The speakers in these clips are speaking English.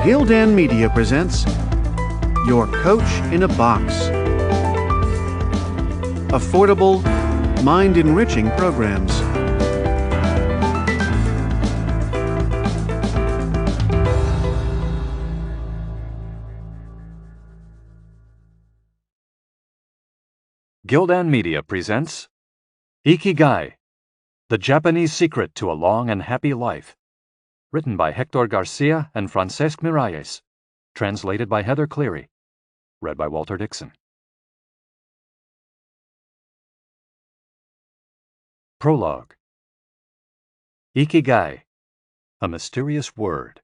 Gildan Media presents Your Coach in a Box. Affordable, mind-enriching programs. Gildan Media presents Ikigai, The Japanese Secret to a Long and Happy Life, written by Hector Garcia and Francesc Miralles, translated by Heather Cleary, read by Walter Dixon. Prologue. Ikigai, a mysterious word.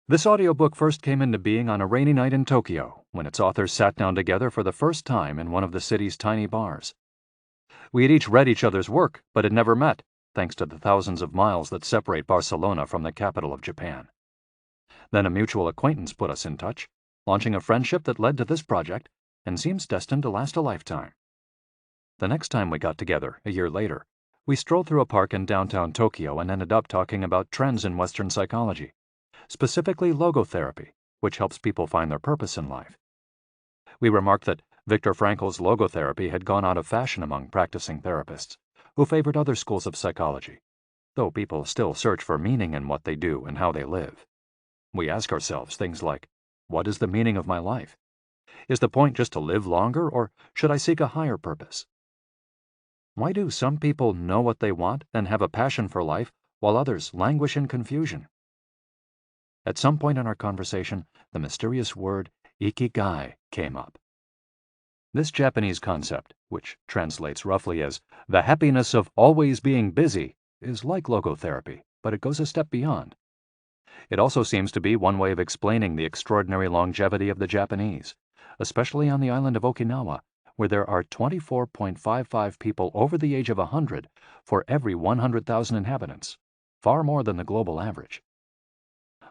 This audiobook first came into being on a rainy night in Tokyo, when its authors sat down together for the first time in one of the city's tiny bars. We had each read each other's work, but had never met, thanks to the thousands of miles that separate Barcelona from the capital of Japan. Then a mutual acquaintance put us in touch, launching a friendship that led to this project and seems destined to last a lifetime. The next time we got together, a year later, we strolled through a park in downtown Tokyo and ended up talking about trends in Western psychology, specifically logotherapy, which helps people find their purpose in life. We remarked that Viktor Frankl's logotherapy had gone out of fashion among practicing therapists, who favored other schools of psychology, though people still search for meaning in what they do and how they live. We ask ourselves things like, what is the meaning of my life? Is the point just to live longer, or should I seek a higher purpose? Why do some people know what they want and have a passion for life, while others languish in confusion? At some point in our conversation, the mysterious word Ikigai came up. This Japanese concept, which translates roughly as the happiness of always being busy, is like logotherapy, but it goes a step beyond. It also seems to be one way of explaining the extraordinary longevity of the Japanese, especially on the island of Okinawa, where there are 24.55 people over the age of 100 for every 100,000 inhabitants, far more than the global average.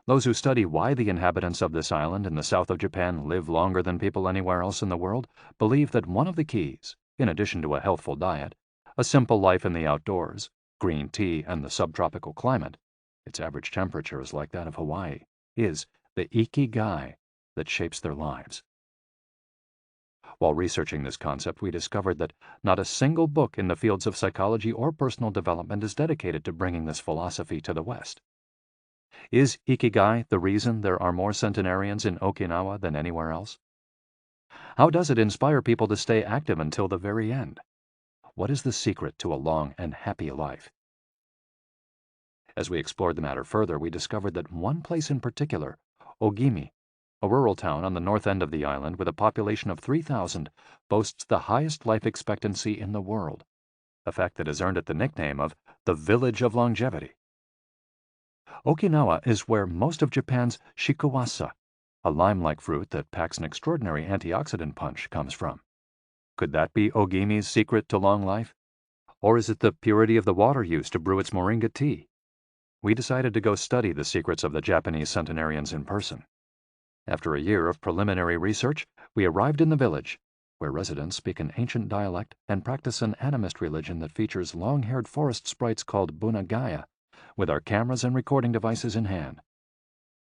Those who study why the inhabitants of this island in the south of Japan live longer than people anywhere else in the world believe that one of the keys, in addition to a healthful diet, a simple life in the outdoors, green tea, and the subtropical climate, its average temperature is like that of Hawaii, is the Ikigai that shapes their lives. While researching this concept, we discovered that not a single book in the fields of psychology or personal development is dedicated to bringing this philosophy to the West. Is Ikigai the reason there are more centenarians in Okinawa than anywhere else? How does it inspire people to stay active until the very end? What is the secret to a long and happy life? As we explored the matter further, we discovered that one place in particular, Ogimi, a rural town on the north end of the island with a population of 3,000, boasts the highest life expectancy in the world, a fact that has earned it the nickname of the Village of Longevity. Okinawa is where most of Japan's shikuwasa, a lime-like fruit that packs an extraordinary antioxidant punch, comes from. Could that be Ogimi's secret to long life? Or is it the purity of the water used to brew its moringa tea? We decided to go study the secrets of the Japanese centenarians in person. After a year of preliminary research, we arrived in the village, where residents speak an ancient dialect and practice an animist religion that features long-haired forest sprites called bunagaya, with our cameras and recording devices in hand.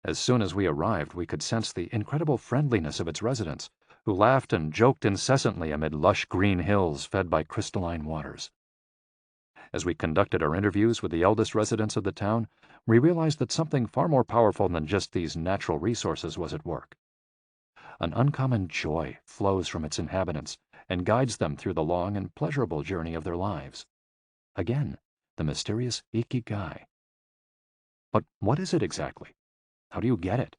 As soon as we arrived, we could sense the incredible friendliness of its residents, who laughed and joked incessantly amid lush green hills fed by crystalline waters. As we conducted our interviews with the eldest residents of the town, we realized that something far more powerful than just these natural resources was at work. An uncommon joy flows from its inhabitants and guides them through the long and pleasurable journey of their lives. Again, the mysterious Ikigai. But what is it exactly? How do you get it?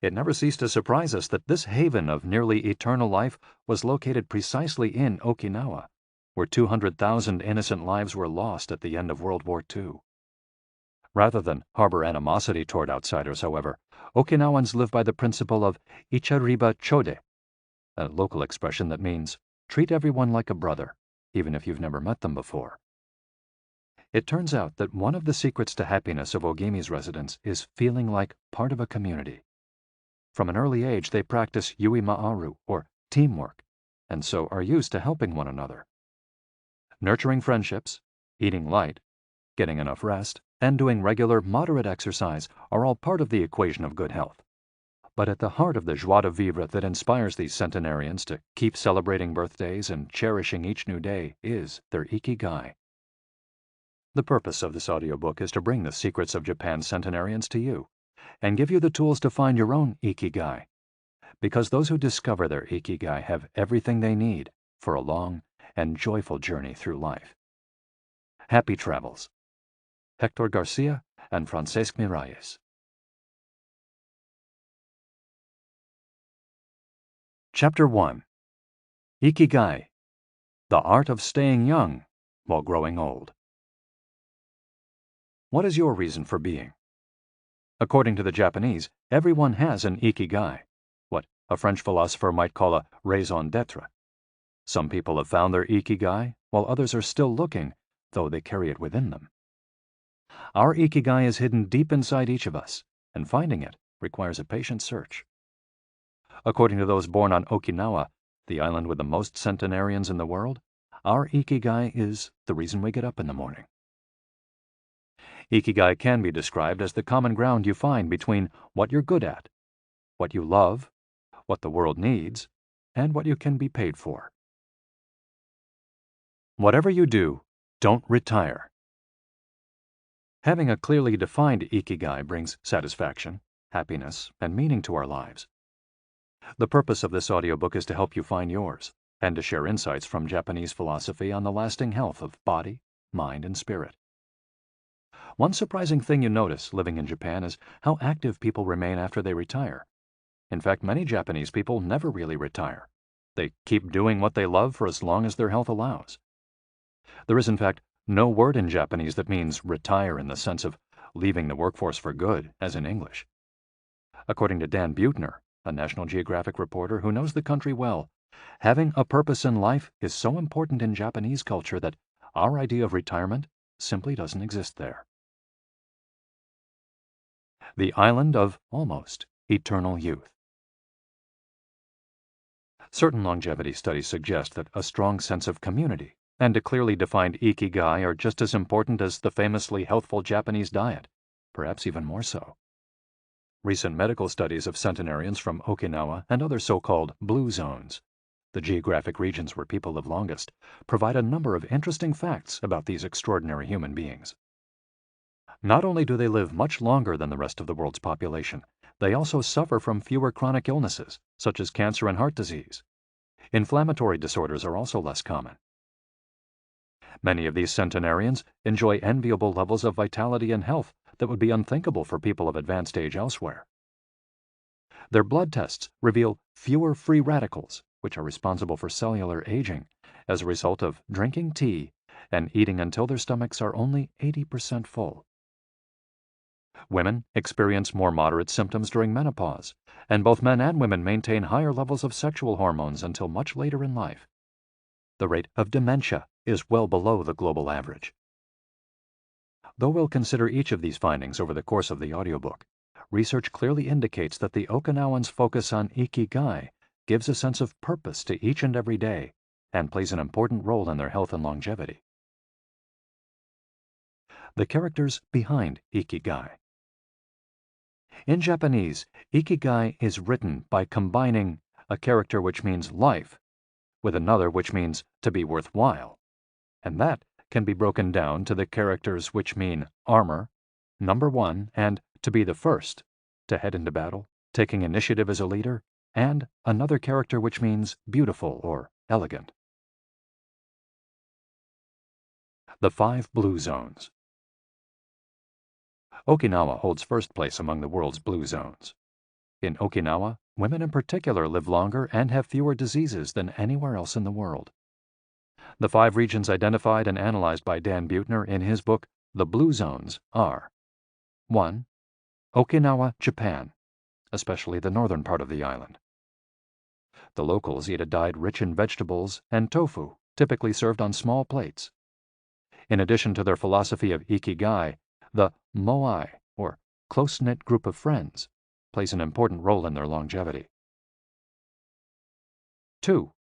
It never ceased to surprise us that this haven of nearly eternal life was located precisely in Okinawa, where 200,000 innocent lives were lost at the end of World War II. Rather than harbor animosity toward outsiders, however, Okinawans live by the principle of ichariba chode, a local expression that means treat everyone like a brother, even if you've never met them before. It turns out that one of the secrets to happiness of Ogimi's residents is feeling like part of a community. From an early age, they practice yui ma'aru, or teamwork, and so are used to helping one another. Nurturing friendships, eating light, getting enough rest, and doing regular, moderate exercise are all part of the equation of good health. But at the heart of the joie de vivre that inspires these centenarians to keep celebrating birthdays and cherishing each new day is their Ikigai. The purpose of this audiobook is to bring the secrets of Japan's centenarians to you and give you the tools to find your own Ikigai, because those who discover their Ikigai have everything they need for a long and joyful journey through life. Happy travels. Hector Garcia and Francesc Miralles. Chapter 1. Ikigai, the art of staying young while growing old. What is your reason for being? According to the Japanese, everyone has an Ikigai, what a French philosopher might call a raison d'être. Some people have found their Ikigai, while others are still looking, though they carry it within them. Our Ikigai is hidden deep inside each of us, and finding it requires a patient search. According to those born on Okinawa, the island with the most centenarians in the world, our Ikigai is the reason we get up in the morning. Ikigai can be described as the common ground you find between what you're good at, what you love, what the world needs, and what you can be paid for. Whatever you do, don't retire. Having a clearly defined Ikigai brings satisfaction, happiness, and meaning to our lives. The purpose of this audiobook is to help you find yours, and to share insights from Japanese philosophy on the lasting health of body, mind, and spirit. One surprising thing you notice living in Japan is how active people remain after they retire. In fact, many Japanese people never really retire. They keep doing what they love for as long as their health allows. There is, in fact, no word in Japanese that means retire in the sense of leaving the workforce for good, as in English. According to Dan Buettner, a National Geographic reporter who knows the country well, having a purpose in life is so important in Japanese culture that our idea of retirement simply doesn't exist there. The island of almost eternal youth. Certain longevity studies suggest that a strong sense of community and a clearly defined Ikigai are just as important as the famously healthful Japanese diet, perhaps even more so. Recent medical studies of centenarians from Okinawa and other so-called blue zones, the geographic regions where people live longest, provide a number of interesting facts about these extraordinary human beings. Not only do they live much longer than the rest of the world's population, they also suffer from fewer chronic illnesses, such as cancer and heart disease. Inflammatory disorders are also less common. Many of these centenarians enjoy enviable levels of vitality and health that would be unthinkable for people of advanced age elsewhere. Their blood tests reveal fewer free radicals, which are responsible for cellular aging, as a result of drinking tea and eating until their stomachs are only 80% full. Women experience more moderate symptoms during menopause, and both men and women maintain higher levels of sexual hormones until much later in life. The rate of dementia is well below the global average. Though we'll consider each of these findings over the course of the audiobook, research clearly indicates that the Okinawans' focus on Ikigai gives a sense of purpose to each and every day and plays an important role in their health and longevity. The characters behind Ikigai. In Japanese, Ikigai is written by combining a character which means life with another which means to be worthwhile, and that can be broken down to the characters which mean armor, number one, and to be the first, to head into battle, taking initiative as a leader, and another character which means beautiful or elegant. The 5 blue zones. Okinawa holds first place among the world's blue zones. In Okinawa, women in particular live longer and have fewer diseases than anywhere else in the world. The 5 regions identified and analyzed by Dan Buettner in his book, The Blue Zones, are 1. Okinawa, Japan, especially the northern part of the island. The locals eat a diet rich in vegetables and tofu, typically served on small plates. In addition to their philosophy of Ikigai, the moai, or close-knit group of friends, plays an important role in their longevity. 2.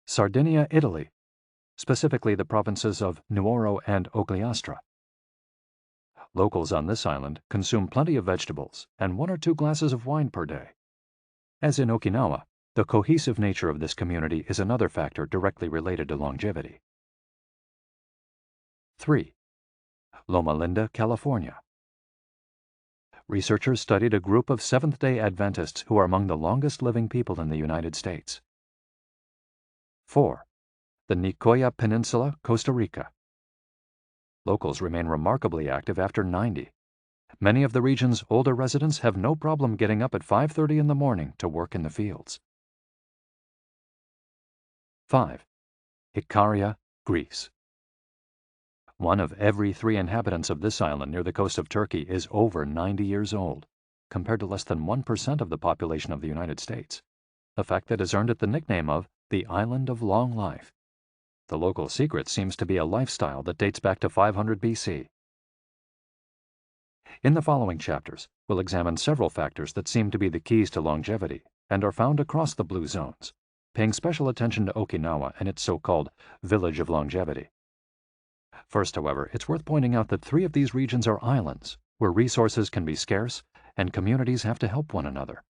Sardinia, Italy, specifically the provinces of Nuoro and Ogliastra. Locals on this island consume plenty of vegetables and 1 or 2 glasses of wine per day. As in Okinawa, the cohesive nature of this community is another factor directly related to longevity. 3. Loma Linda, California. Researchers studied a group of Seventh-day Adventists who are among the longest living people in the United States. 4. The Nicoya Peninsula, Costa Rica. Locals remain remarkably active after 90. Many of the region's older residents have no problem getting up at 5:30 in the morning to work in the fields. 5. Ikaria, Greece. 1 of every 3 inhabitants of this island near the coast of Turkey is over 90 years old, compared to less than 1% of the population of the United States, a fact that has earned it the nickname of the Island of Long Life. The local secret seems to be a lifestyle that dates back to 500 BC. In the following chapters, we'll examine several factors that seem to be the keys to longevity and are found across the blue zones, paying special attention to Okinawa and its so-called Village of Longevity. First, however, it's worth pointing out that 3 of these regions are islands, where resources can be scarce and communities have to help one another.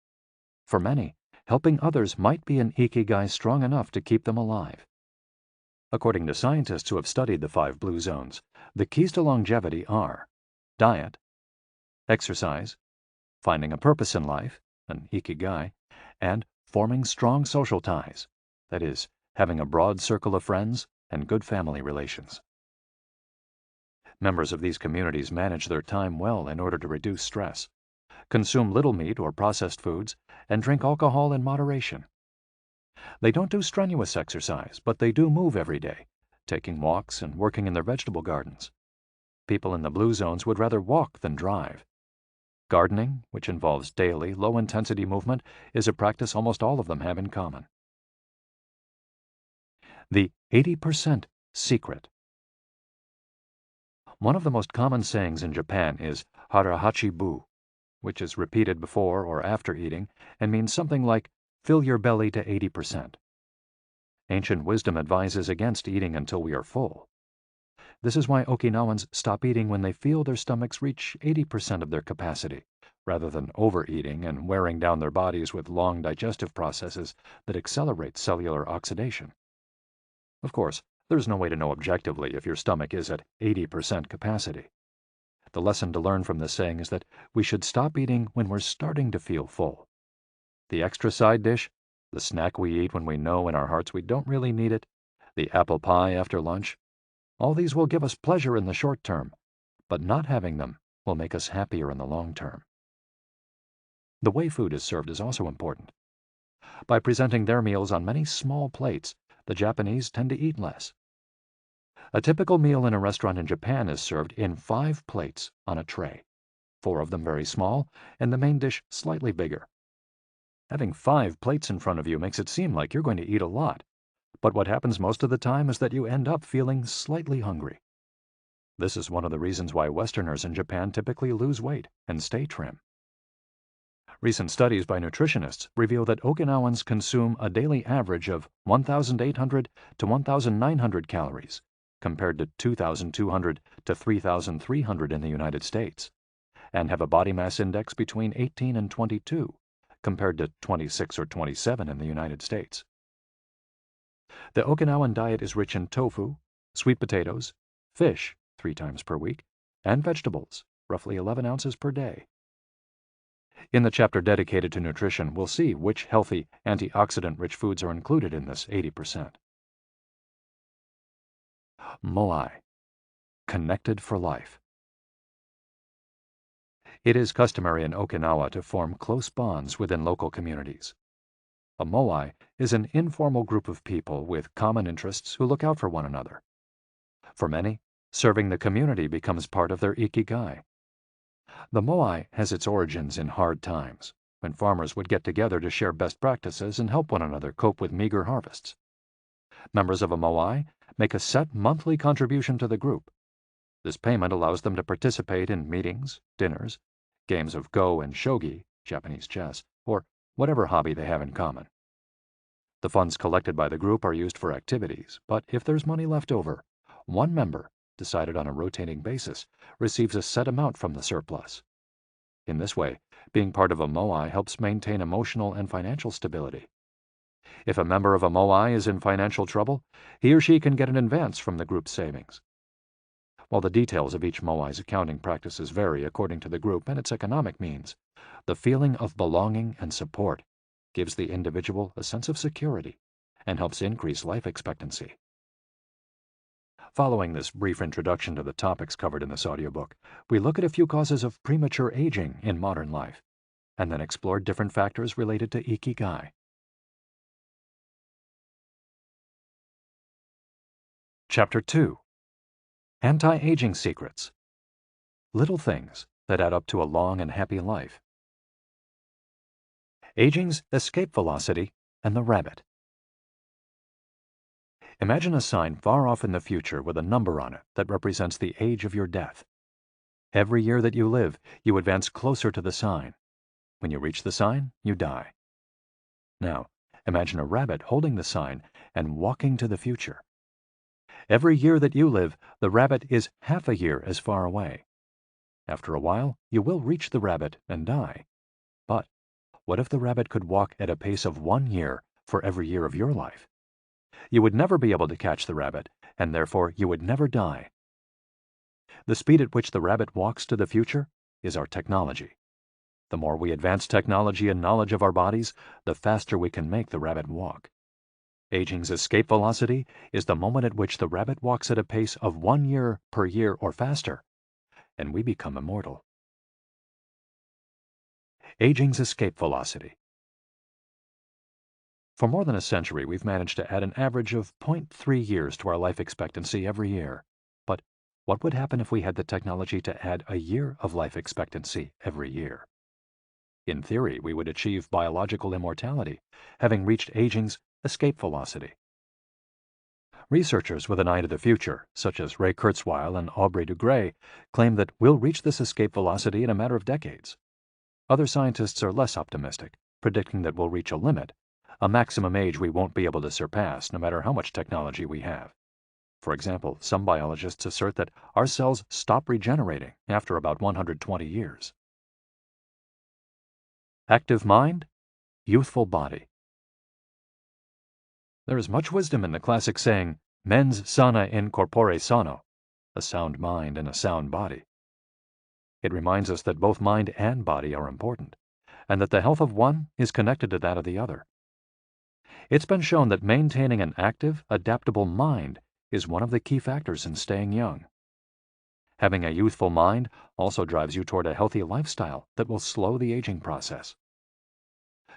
For many, helping others might be an Ikigai strong enough to keep them alive. According to scientists who have studied the 5 blue zones, the keys to longevity are diet, exercise, finding a purpose in life, an Ikigai, and forming strong social ties, that is, having a broad circle of friends and good family relations. Members of these communities manage their time well in order to reduce stress, consume little meat or processed foods, and drink alcohol in moderation. They don't do strenuous exercise, but they do move every day, taking walks and working in their vegetable gardens. People in the blue zones would rather walk than drive. Gardening, which involves daily, low-intensity movement, is a practice almost all of them have in common. The 80% secret. One of the most common sayings in Japan is harahachi-bu, which is repeated before or after eating and means something like, fill your belly to 80%. Ancient wisdom advises against eating until we are full. This is why Okinawans stop eating when they feel their stomachs reach 80% of their capacity, rather than overeating and wearing down their bodies with long digestive processes that accelerate cellular oxidation. Of course, there's no way to know objectively if your stomach is at 80% capacity. The lesson to learn from this saying is that we should stop eating when we're starting to feel full. The extra side dish, the snack we eat when we know in our hearts we don't really need it, the apple pie after lunch, all these will give us pleasure in the short term, but not having them will make us happier in the long term. The way food is served is also important. By presenting their meals on many small plates, the Japanese tend to eat less. A typical meal in a restaurant in Japan is served in 5 plates on a tray, 4 of them very small, and the main dish slightly bigger. Having 5 plates in front of you makes it seem like you're going to eat a lot, but what happens most of the time is that you end up feeling slightly hungry. This is one of the reasons why Westerners in Japan typically lose weight and stay trim. Recent studies by nutritionists reveal that Okinawans consume a daily average of 1,800 to 1,900 calories, compared to 2,200 to 3,300 in the United States, and have a body mass index between 18 and 22, compared to 26 or 27 in the United States. The Okinawan diet is rich in tofu, sweet potatoes, fish 3 times per week, and vegetables, roughly 11 ounces per day. In the chapter dedicated to nutrition, we'll see which healthy, antioxidant-rich foods are included in this 80%. Moai, connected for life. It is customary in Okinawa to form close bonds within local communities. A moai is an informal group of people with common interests who look out for one another. For many, serving the community becomes part of their Ikigai. The moai has its origins in hard times, when farmers would get together to share best practices and help one another cope with meager harvests. Members of a moai make a set monthly contribution to the group. This payment allows them to participate in meetings, dinners, games of go and shogi, Japanese chess, or whatever hobby they have in common. The funds collected by the group are used for activities, but if there's money left over, one member, decided on a rotating basis, receives a set amount from the surplus. In this way, being part of a moai helps maintain emotional and financial stability. If a member of a moai is in financial trouble, he or she can get an advance from the group's savings. While the details of each moai's accounting practices vary according to the group and its economic means, the feeling of belonging and support gives the individual a sense of security and helps increase life expectancy. Following this brief introduction to the topics covered in this audiobook, we look at a few causes of premature aging in modern life, and then explore different factors related to Ikigai. Chapter 2: Anti-Aging Secrets. Little things that add up to a long and happy life. Aging's escape velocity and the rabbit. Imagine a sign far off in the future with a number on it that represents the age of your death. Every year that you live, you advance closer to the sign. When you reach the sign, you die. Now, imagine a rabbit holding the sign and walking to the future. Every year that you live, the rabbit is half a year as far away. After a while, you will reach the rabbit and die. But what if the rabbit could walk at a pace of 1 year for every year of your life? You would never be able to catch the rabbit, and therefore you would never die. The speed at which the rabbit walks to the future is our technology. The more we advance technology and knowledge of our bodies, the faster we can make the rabbit walk. Aging's escape velocity is the moment at which the rabbit walks at a pace of 1 year per year or faster, and we become immortal. Aging's escape velocity. For more than a century, we've managed to add an average of 0.3 years to our life expectancy every year. But what would happen if we had the technology to add a year of life expectancy every year? In theory, we would achieve biological immortality, having reached aging's escape velocity. Researchers with an eye to the future, such as Ray Kurzweil and Aubrey de Grey, claim that we'll reach this escape velocity in a matter of decades. Other scientists are less optimistic, predicting that we'll reach a limit, a maximum age we won't be able to surpass no matter how much technology we have. For example, some biologists assert that our cells stop regenerating after about 120 years. Active mind, youthful body. There is much wisdom in the classic saying, mens sana in corpore sano, a sound mind in a sound body. It reminds us that both mind and body are important, and that the health of one is connected to that of the other. It's been shown that maintaining an active, adaptable mind is one of the key factors in staying young. Having a youthful mind also drives you toward a healthy lifestyle that will slow the aging process.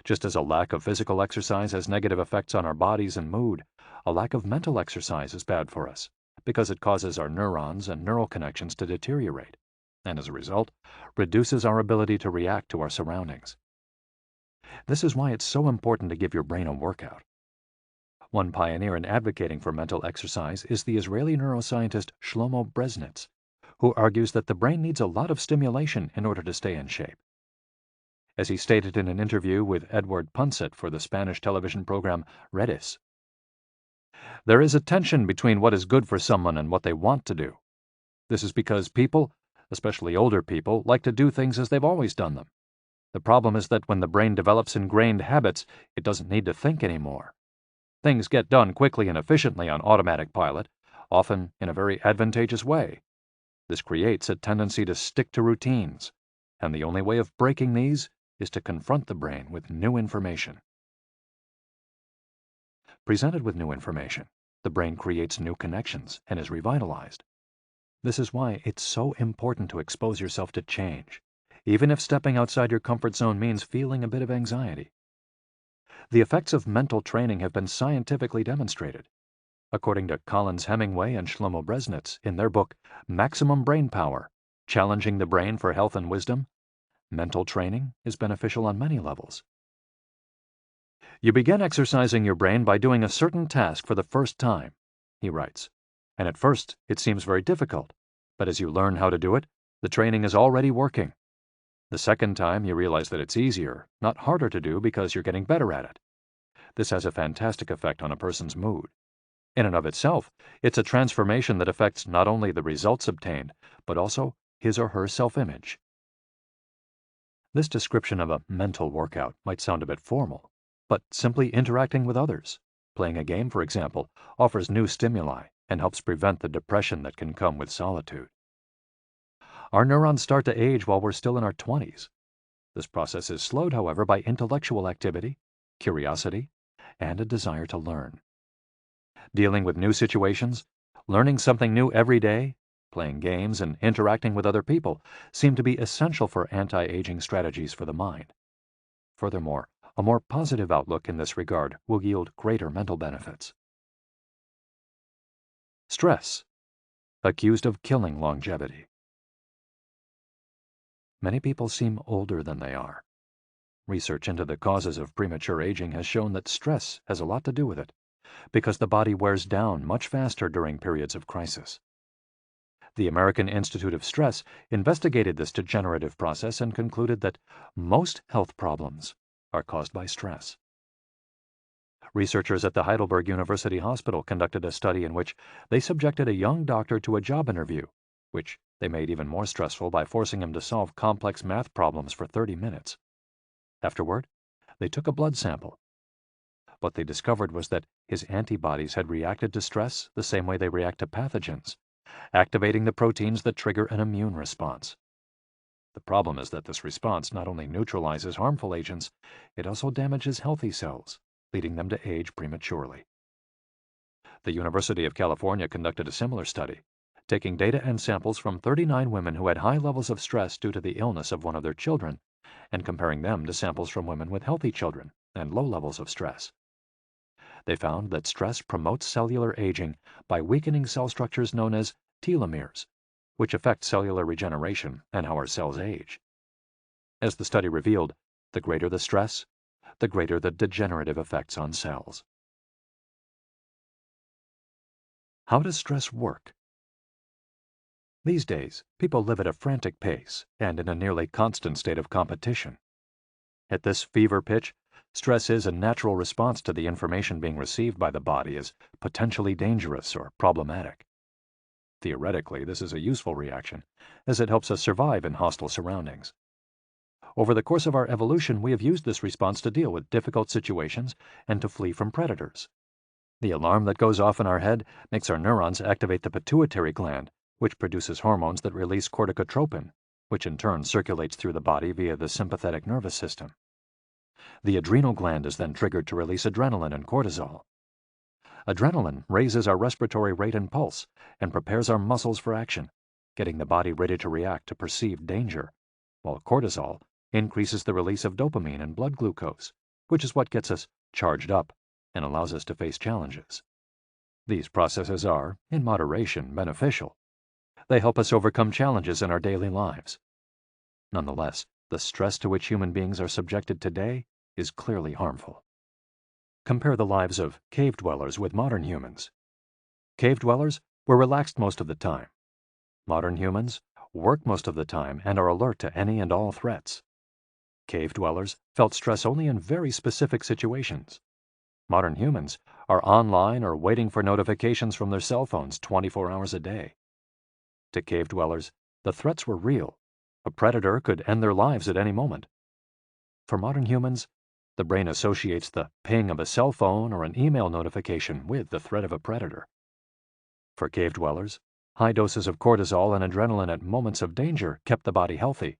Just as a lack of physical exercise has negative effects on our bodies and mood, a lack of mental exercise is bad for us because it causes our neurons and neural connections to deteriorate, and as a result, reduces our ability to react to our surroundings. This is why it's so important to give your brain a workout. One pioneer in advocating for mental exercise is the Israeli neuroscientist Shlomo Bresnitz, who argues that the brain needs a lot of stimulation in order to stay in shape. As he stated in an interview with Edward Punset for the Spanish television program Redis, there is a tension between what is good for someone and what they want to do. This is because people, especially older people, like to do things as they've always done them. The problem is that when the brain develops ingrained habits, it doesn't need to think anymore. Things get done quickly and efficiently on automatic pilot, often in a very advantageous way. This creates a tendency to stick to routines, and the only way of breaking these is to confront the brain with new information. Presented with new information, the brain creates new connections and is revitalized. This is why it's so important to expose yourself to change, even if stepping outside your comfort zone means feeling a bit of anxiety. The effects of mental training have been scientifically demonstrated. According to Collins Hemingway and Shlomo Bresnitz in their book Maximum Brain Power, Challenging the Brain for Health and Wisdom, mental training is beneficial on many levels. You begin exercising your brain by doing a certain task for the first time, he writes, and at first it seems very difficult, but as you learn how to do it, the training is already working. The second time you realize that it's easier, not harder to do because you're getting better at it. This has a fantastic effect on a person's mood. In and of itself, it's a transformation that affects not only the results obtained, but also his or her self-image. This description of a mental workout might sound a bit formal, but simply interacting with others, playing a game, for example, offers new stimuli and helps prevent the depression that can come with solitude. Our neurons start to age while we're still in our 20s. This process is slowed, however, by intellectual activity, curiosity, and a desire to learn. Dealing with new situations, learning something new every day, playing games, and interacting with other people seem to be essential for anti-aging strategies for the mind. Furthermore, a more positive outlook in this regard will yield greater mental benefits. Stress, accused of killing longevity. Many people seem older than they are. Research into the causes of premature aging has shown that stress has a lot to do with it, because the body wears down much faster during periods of crisis. The American Institute of Stress investigated this degenerative process and concluded that most health problems are caused by stress. Researchers at the Heidelberg University Hospital conducted a study in which they subjected a young doctor to a job interview, which they made even more stressful by forcing him to solve complex math problems for 30 minutes. Afterward, they took a blood sample. What they discovered was that his antibodies had reacted to stress the same way they react to pathogens, activating the proteins that trigger an immune response. The problem is that this response not only neutralizes harmful agents, it also damages healthy cells, leading them to age prematurely. The University of California conducted a similar study, taking data and samples from 39 women who had high levels of stress due to the illness of one of their children, and comparing them to samples from women with healthy children and low levels of stress. They found that stress promotes cellular aging by weakening cell structures known as telomeres, which affect cellular regeneration and how our cells age. As the study revealed, the greater the stress, the greater the degenerative effects on cells. How does stress work? These days, people live at a frantic pace and in a nearly constant state of competition. At this fever pitch, stress is a natural response to the information being received by the body as potentially dangerous or problematic. Theoretically, this is a useful reaction, as it helps us survive in hostile surroundings. Over the course of our evolution, we have used this response to deal with difficult situations and to flee from predators. The alarm that goes off in our head makes our neurons activate the pituitary gland, which produces hormones that release corticotropin, which in turn circulates through the body via the sympathetic nervous system. The adrenal gland is then triggered to release adrenaline and cortisol. Adrenaline raises our respiratory rate and pulse and prepares our muscles for action, getting the body ready to react to perceived danger, while cortisol increases the release of dopamine and blood glucose, which is what gets us charged up and allows us to face challenges. These processes are, in moderation, beneficial. They help us overcome challenges in our daily lives. Nonetheless, the stress to which human beings are subjected today is clearly harmful. Compare the lives of cave dwellers with modern humans. Cave dwellers were relaxed most of the time. Modern humans work most of the time and are alert to any and all threats. Cave dwellers felt stress only in very specific situations. Modern humans are online or waiting for notifications from their cell phones 24 hours a day. To cave dwellers, the threats were real. A predator could end their lives at any moment. For modern humans, the brain associates the ping of a cell phone or an email notification with the threat of a predator. For cave dwellers, high doses of cortisol and adrenaline at moments of danger kept the body healthy.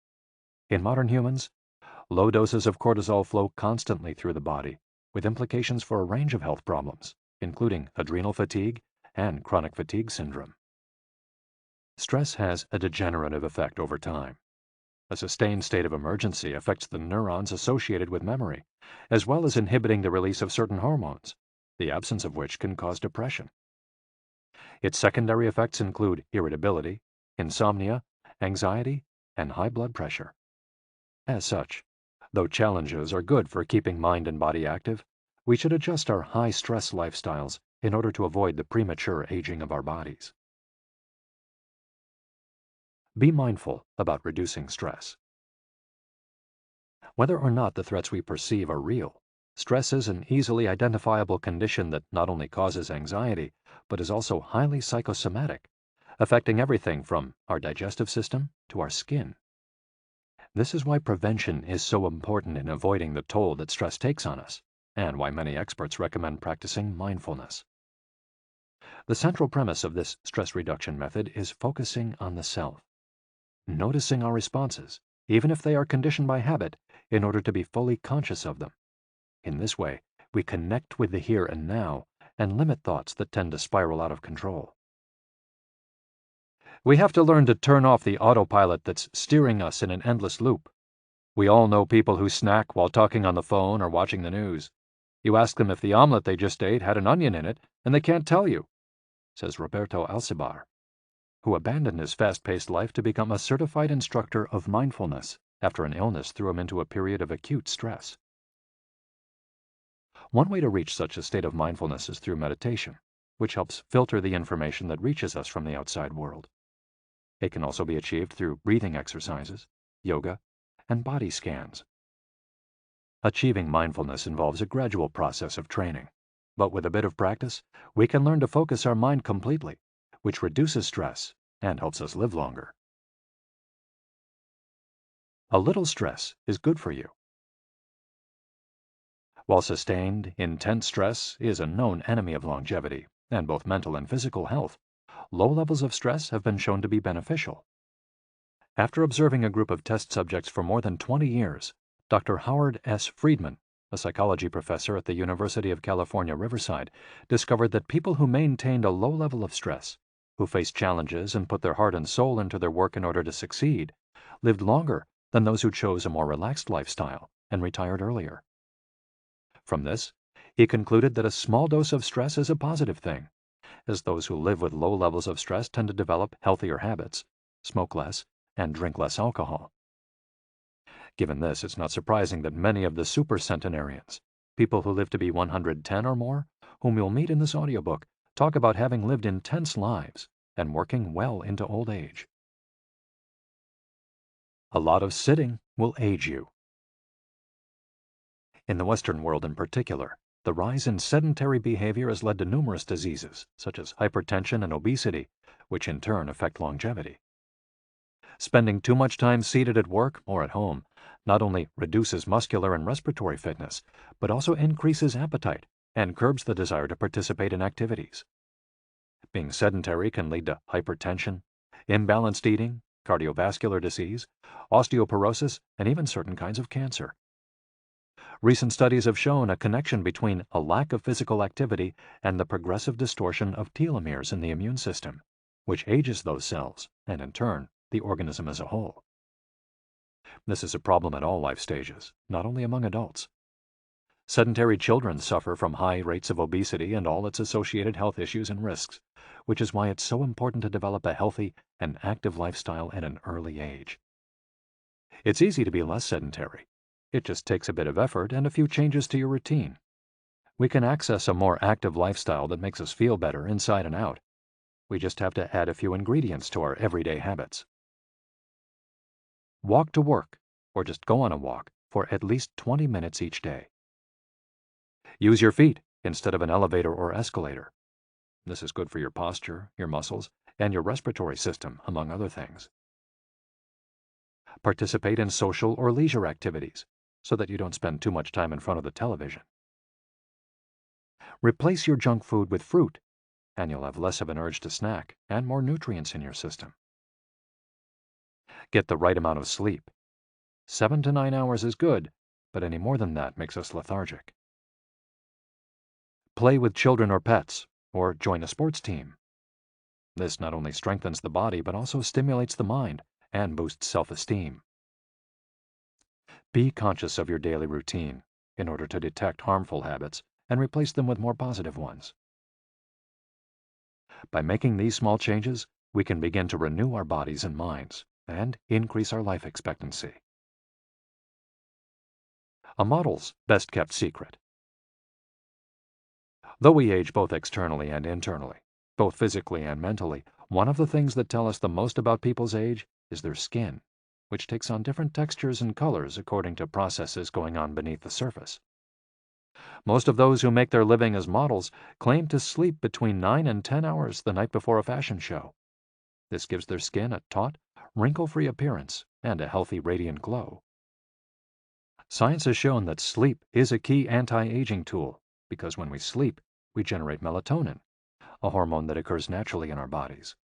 In modern humans, low doses of cortisol flow constantly through the body, with implications for a range of health problems, including adrenal fatigue and chronic fatigue syndrome. Stress has a degenerative effect over time. A sustained state of emergency affects the neurons associated with memory, as well as inhibiting the release of certain hormones, the absence of which can cause depression. Its secondary effects include irritability, insomnia, anxiety, and high blood pressure. As such, though challenges are good for keeping mind and body active, we should adjust our high-stress lifestyles in order to avoid the premature aging of our bodies. Be mindful about reducing stress. Whether or not the threats we perceive are real, Stress is an easily identifiable condition that not only causes anxiety, but is also highly psychosomatic, affecting everything from our digestive system to our skin. This is why prevention is so important in avoiding the toll that stress takes on us, and why many experts recommend practicing mindfulness. The central premise of this stress reduction method is focusing on the self, noticing our responses, even if they are conditioned by habit, in order to be fully conscious of them. In this way, we connect with the here and now and limit thoughts that tend to spiral out of control. We have to learn to turn off the autopilot that's steering us in an endless loop. We all know people who snack while talking on the phone or watching the news. You ask them if the omelet they just ate had an onion in it, and they can't tell you, says Roberto Alcibar, who abandoned his fast-paced life to become a certified instructor of mindfulness after an illness threw him into a period of acute stress. One way to reach such a state of mindfulness is through meditation, which helps filter the information that reaches us from the outside world. It can also be achieved through breathing exercises, yoga, and body scans. Achieving mindfulness involves a gradual process of training, but with a bit of practice, we can learn to focus our mind completely, which reduces stress and helps us live longer. A little stress is good for you. While sustained, intense stress is a known enemy of longevity and both mental and physical health, low levels of stress have been shown to be beneficial. After observing a group of test subjects for more than 20 years, Dr. Howard S. Friedman, a psychology professor at the University of California, Riverside, discovered that people who maintained a low level of stress, who faced challenges and put their heart and soul into their work in order to succeed, lived longer than those who chose a more relaxed lifestyle and retired earlier. From this, he concluded that a small dose of stress is a positive thing, as those who live with low levels of stress tend to develop healthier habits, smoke less, and drink less alcohol. Given this, it's not surprising that many of the supercentenarians, people who live to be 110 or more, whom you'll meet in this audiobook, talk about having lived intense lives and working well into old age. A lot of sitting will age you. In the Western world in particular, the rise in sedentary behavior has led to numerous diseases, such as hypertension and obesity, which in turn affect longevity. Spending too much time seated at work or at home not only reduces muscular and respiratory fitness, but also increases appetite and curbs the desire to participate in activities. Being sedentary can lead to hypertension, imbalanced eating, cardiovascular disease, osteoporosis, and even certain kinds of cancer. Recent studies have shown a connection between a lack of physical activity and the progressive distortion of telomeres in the immune system, which ages those cells and, in turn, the organism as a whole. This is a problem at all life stages, not only among adults. Sedentary children suffer from high rates of obesity and all its associated health issues and risks, which is why it's so important to develop a healthy and active lifestyle at an early age. It's easy to be less sedentary. It just takes a bit of effort and a few changes to your routine. We can access a more active lifestyle that makes us feel better inside and out. We just have to add a few ingredients to our everyday habits. Walk to work, or just go on a walk, for at least 20 minutes each day. Use your feet instead of an elevator or escalator. This is good for your posture, your muscles, and your respiratory system, among other things. Participate in social or leisure activities, so that you don't spend too much time in front of the television. Replace your junk food with fruit, and you'll have less of an urge to snack and more nutrients in your system. Get the right amount of sleep. 7 to 9 hours is good, but any more than that makes us lethargic. Play with children or pets, or join a sports team. This not only strengthens the body, but also stimulates the mind and boosts self-esteem. Be conscious of your daily routine in order to detect harmful habits and replace them with more positive ones. By making these small changes, we can begin to renew our bodies and minds and increase our life expectancy. A model's best-kept secret. Though we age both externally and internally, both physically and mentally, one of the things that tell us the most about people's age is their skin, which takes on different textures and colors according to processes going on beneath the surface. Most of those who make their living as models claim to sleep between 9 and 10 hours the night before a fashion show. This gives their skin a taut, wrinkle-free appearance and a healthy, radiant glow. Science has shown that sleep is a key anti-aging tool because when we sleep, we generate melatonin, a hormone that occurs naturally in our bodies.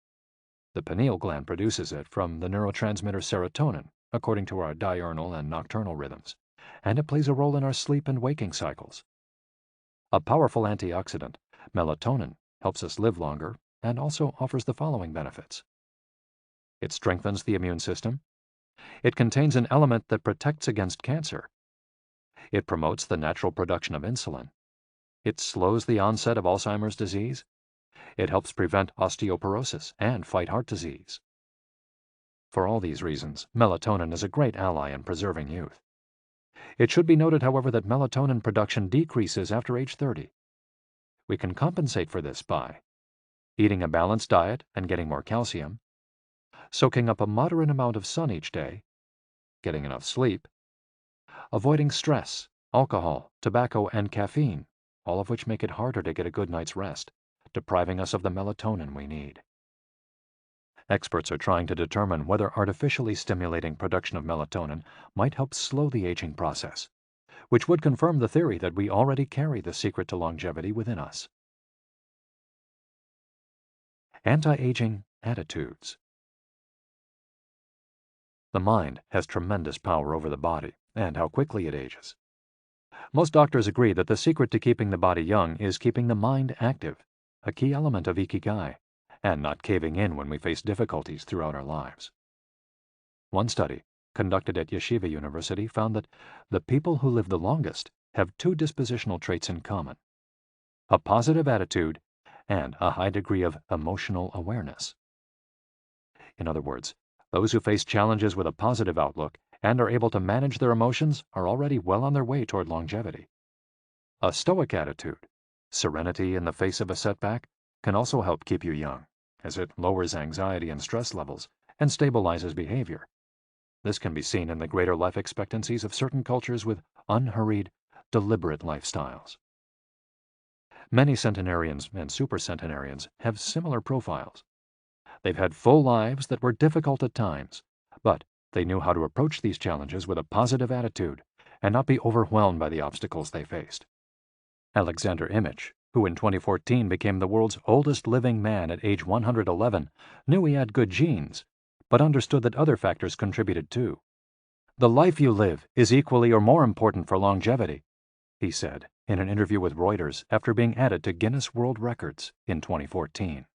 The pineal gland produces it from the neurotransmitter serotonin, according to our diurnal and nocturnal rhythms, and it plays a role in our sleep and waking cycles. A powerful antioxidant, melatonin, helps us live longer and also offers the following benefits. It strengthens the immune system. It contains an element that protects against cancer. It promotes the natural production of insulin. It slows the onset of Alzheimer's disease. It helps prevent osteoporosis and fight heart disease. For all these reasons, melatonin is a great ally in preserving youth. It should be noted, however, that melatonin production decreases after age 30. We can compensate for this by eating a balanced diet and getting more calcium, soaking up a moderate amount of sun each day, getting enough sleep, avoiding stress, alcohol, tobacco, and caffeine, all of which make it harder to get a good night's rest, depriving us of the melatonin we need. Experts are trying to determine whether artificially stimulating production of melatonin might help slow the aging process, which would confirm the theory that we already carry the secret to longevity within us. Anti-aging attitudes. The mind has tremendous power over the body and how quickly it ages. Most doctors agree that the secret to keeping the body young is keeping the mind active, a key element of Ikigai, and not caving in when we face difficulties throughout our lives. One study, conducted at Yeshiva University, found that the people who live the longest have two dispositional traits in common: a positive attitude and a high degree of emotional awareness. In other words, those who face challenges with a positive outlook and are able to manage their emotions are already well on their way toward longevity. A stoic attitude, serenity in the face of a setback, can also help keep you young, as it lowers anxiety and stress levels and stabilizes behavior. This can be seen in the greater life expectancies of certain cultures with unhurried, deliberate lifestyles. Many centenarians and supercentenarians have similar profiles. They've had full lives that were difficult at times, but they knew how to approach these challenges with a positive attitude and not be overwhelmed by the obstacles they faced. Alexander Imich, who in 2014 became the world's oldest living man at age 111, knew he had good genes, but understood that other factors contributed too. "The life you live is equally or more important for longevity," he said in an interview with Reuters after being added to Guinness World Records in 2014.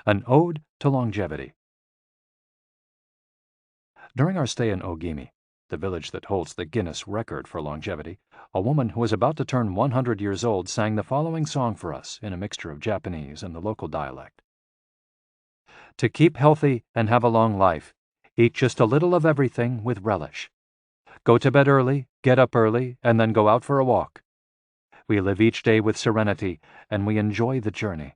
An Ode to Longevity. During our stay in Ogimi, the village that holds the Guinness record for longevity, a woman who was about to turn 100 years old sang the following song for us in a mixture of Japanese and the local dialect. "To keep healthy and have a long life, eat just a little of everything with relish. Go to bed early, get up early, and then go out for a walk. We live each day with serenity, and we enjoy the journey.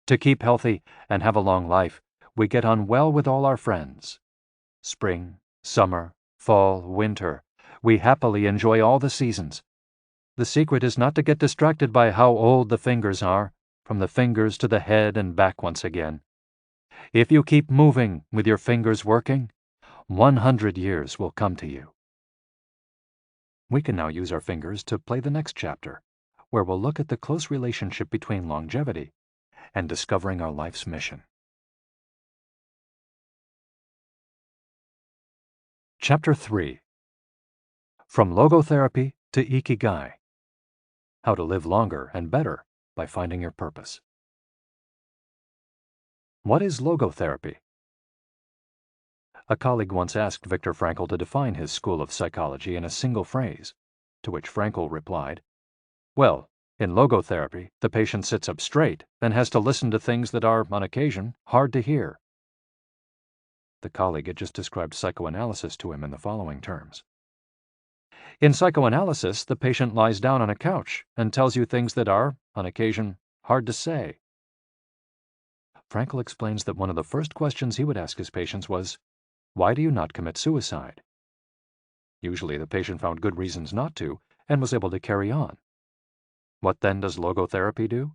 To keep healthy and have a long life, we get on well with all our friends. Spring, summer, fall, winter, we happily enjoy all the seasons. The secret is not to get distracted by how old the fingers are, from the fingers to the head and back once again. If you keep moving with your fingers working, 100 years will come to you." We can now use our fingers to play the next chapter, where we'll look at the close relationship between longevity and discovering our life's mission. Chapter 3. From Logotherapy to Ikigai. How to live longer and better by finding your purpose. What is logotherapy? A colleague once asked Viktor Frankl to define his school of psychology in a single phrase, to which Frankl replied, "Well, in logotherapy, the patient sits up straight and has to listen to things that are, on occasion, hard to hear." The colleague had just described psychoanalysis to him in the following terms. "In psychoanalysis, the patient lies down on a couch and tells you things that are, on occasion, hard to say." Frankl explains that one of the first questions he would ask his patients was, "Why do you not commit suicide?" Usually the patient found good reasons not to and was able to carry on. What then does logotherapy do?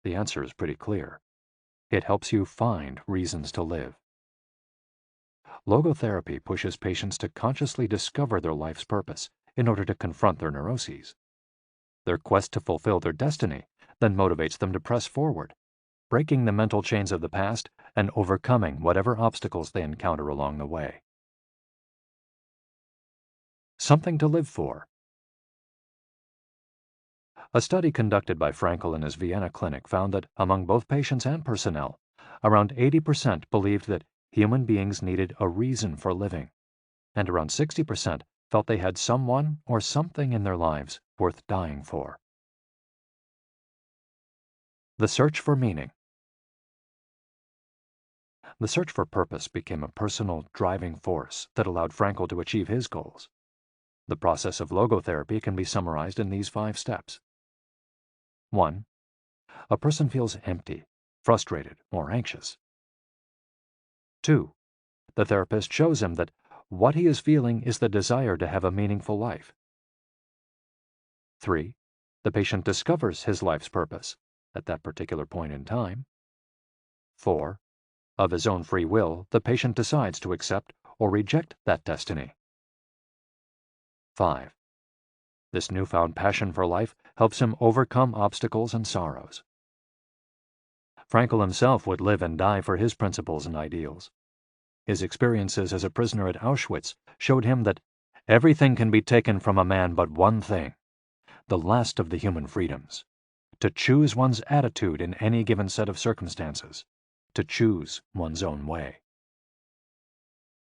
The answer is pretty clear. It helps you find reasons to live. Logotherapy pushes patients to consciously discover their life's purpose in order to confront their neuroses. Their quest to fulfill their destiny then motivates them to press forward, breaking the mental chains of the past and overcoming whatever obstacles they encounter along the way. Something to live for. A study conducted by Frankl in his Vienna clinic found that among both patients and personnel, around 80% believed that human beings needed a reason for living, and around 60% felt they had someone or something in their lives worth dying for. The search for meaning. The search for purpose became a personal driving force that allowed Frankl to achieve his goals. The process of logotherapy can be summarized in these 5 steps. 1. A person feels empty, frustrated, or anxious. 2. The therapist shows him that what he is feeling is the desire to have a meaningful life. 3. The patient discovers his life's purpose at that particular point in time. 4. Of his own free will, the patient decides to accept or reject that destiny. 5. This newfound passion for life helps him overcome obstacles and sorrows. Frankl himself would live and die for his principles and ideals. His experiences as a prisoner at Auschwitz showed him that everything can be taken from a man but one thing, the last of the human freedoms: to choose one's attitude in any given set of circumstances, to choose one's own way.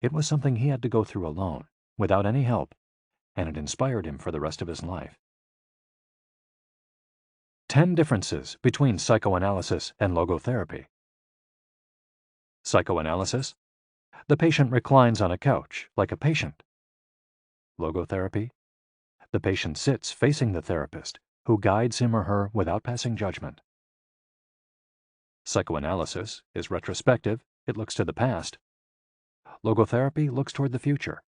It was something he had to go through alone, without any help, and it inspired him for the rest of his life. 10 differences between psychoanalysis and logotherapy. Psychoanalysis: the patient reclines on a couch like a patient. Logotherapy: the patient sits facing the therapist, who guides him or her without passing judgment. Psychoanalysis is retrospective, it looks to the past. Logotherapy looks toward the future.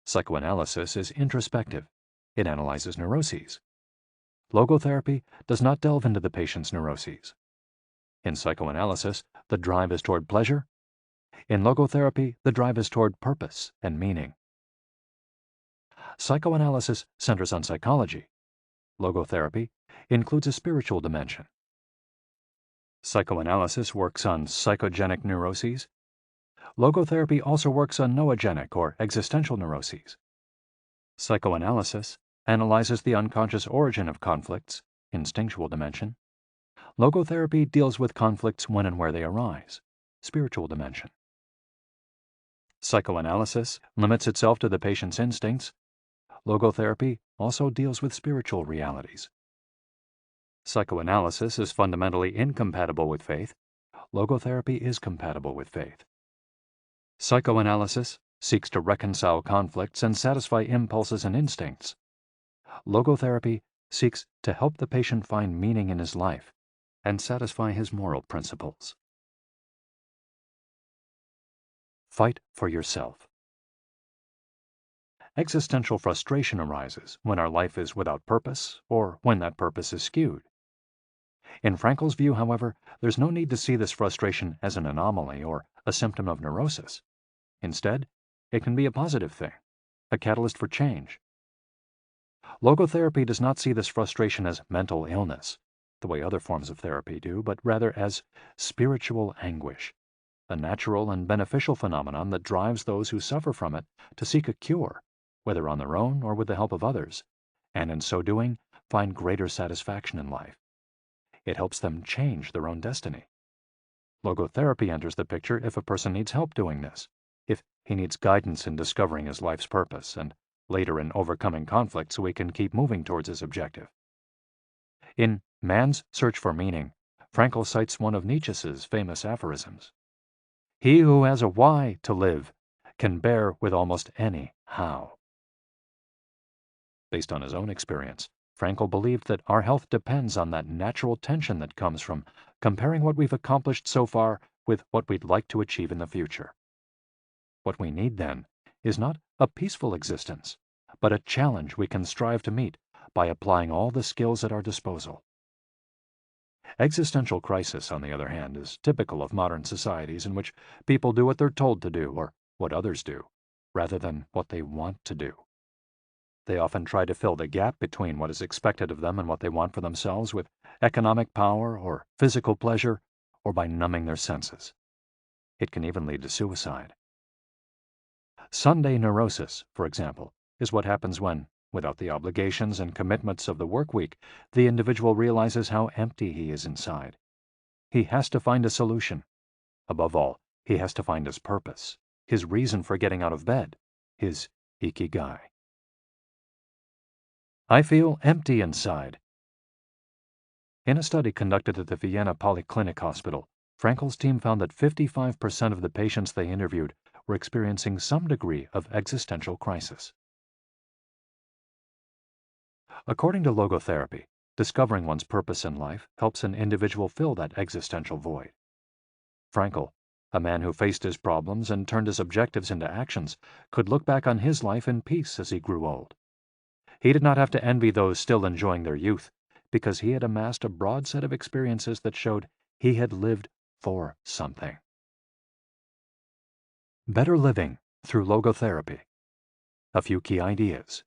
Psychoanalysis is introspective, it analyzes neuroses. Logotherapy does not delve into the patient's neuroses. In psychoanalysis, the drive is toward pleasure. In logotherapy, the drive is toward purpose and meaning. Psychoanalysis centers on psychology. Logotherapy includes a spiritual dimension. Psychoanalysis works on psychogenic neuroses. Logotherapy also works on noogenic or existential neuroses. Psychoanalysis analyzes the unconscious origin of conflicts, instinctual dimension. Logotherapy deals with conflicts when and where they arise, spiritual dimension. Psychoanalysis limits itself to the patient's instincts. Logotherapy also deals with spiritual realities. Psychoanalysis is fundamentally incompatible with faith. Logotherapy is compatible with faith. Psychoanalysis seeks to reconcile conflicts and satisfy impulses and instincts. Logotherapy seeks to help the patient find meaning in his life and satisfy his moral principles. Fight for yourself. Existential frustration arises when our life is without purpose or when that purpose is skewed. In Frankl's view, however, there's no need to see this frustration as an anomaly or a symptom of neurosis. Instead, it can be a positive thing, a catalyst for change. Logotherapy does not see this frustration as mental illness, the way other forms of therapy do, but rather as spiritual anguish, a natural and beneficial phenomenon that drives those who suffer from it to seek a cure, whether on their own or with the help of others, and in so doing, find greater satisfaction in life. It helps them change their own destiny. Logotherapy enters the picture if a person needs help doing this, if he needs guidance in discovering his life's purpose, and later in overcoming conflict so he can keep moving towards his objective. In Man's Search for Meaning, Frankl cites one of Nietzsche's famous aphorisms: "He who has a why to live can bear with almost any how." Based on his own experience, Frankl believed that our health depends on that natural tension that comes from comparing what we've accomplished so far with what we'd like to achieve in the future. What we need, then, is not a peaceful existence, but a challenge we can strive to meet by applying all the skills at our disposal. Existential crisis, on the other hand, is typical of modern societies in which people do what they're told to do or what others do, rather than what they want to do. They often try to fill the gap between what is expected of them and what they want for themselves with economic power or physical pleasure, or by numbing their senses. It can even lead to suicide. Sunday neurosis, for example, is what happens when, without the obligations and commitments of the work week, the individual realizes how empty he is inside. He has to find a solution. Above all, he has to find his purpose, his reason for getting out of bed, his Ikigai. I feel empty inside. In a study conducted at the Vienna Polyclinic Hospital, Frankel's team found that 55% of the patients they interviewed were experiencing some degree of existential crisis. According to logotherapy, discovering one's purpose in life helps an individual fill that existential void. Frankel, a man who faced his problems and turned his objectives into actions, could look back on his life in peace as he grew old. He did not have to envy those still enjoying their youth, because he had amassed a broad set of experiences that showed he had lived for something. Better living through logotherapy. A few key ideas.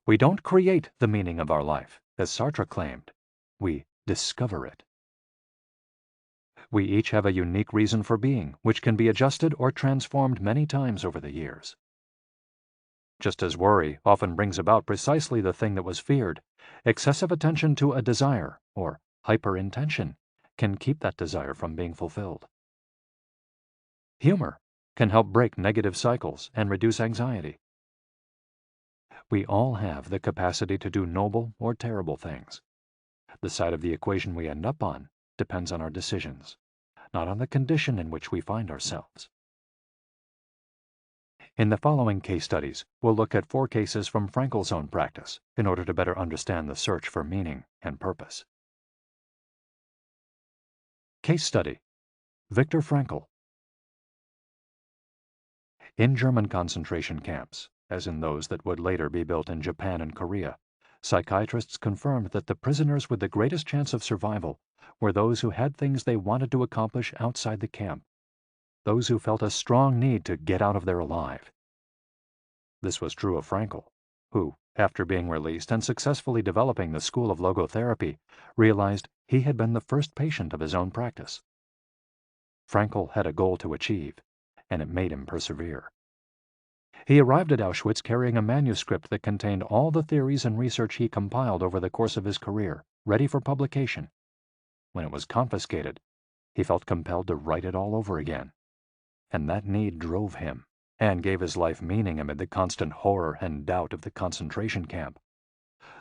We don't create the meaning of our life, as Sartre claimed. We discover it. We each have a unique reason for being, which can be adjusted or transformed many times over the years. Just as worry often brings about precisely the thing that was feared, excessive attention to a desire, or hyperintention, can keep that desire from being fulfilled. Humor can help break negative cycles and reduce anxiety. We all have the capacity to do noble or terrible things. The side of the equation we end up on depends on our decisions, not on the condition in which we find ourselves. In the following case studies, we'll look at 4 cases from Frankel's own practice in order to better understand the search for meaning and purpose. Case study: Viktor Frankl. In German concentration camps, as in those that would later be built in Japan and Korea, psychiatrists confirmed that the prisoners with the greatest chance of survival were those who had things they wanted to accomplish outside the camp, those who felt a strong need to get out of there alive. This was true of Frankl, who, after being released and successfully developing the school of logotherapy, realized he had been the first patient of his own practice. Frankl had a goal to achieve, and it made him persevere. He arrived at Auschwitz carrying a manuscript that contained all the theories and research he compiled over the course of his career, ready for publication. When it was confiscated, he felt compelled to write it all over again. And that need drove him, and gave his life meaning amid the constant horror and doubt of the concentration camp.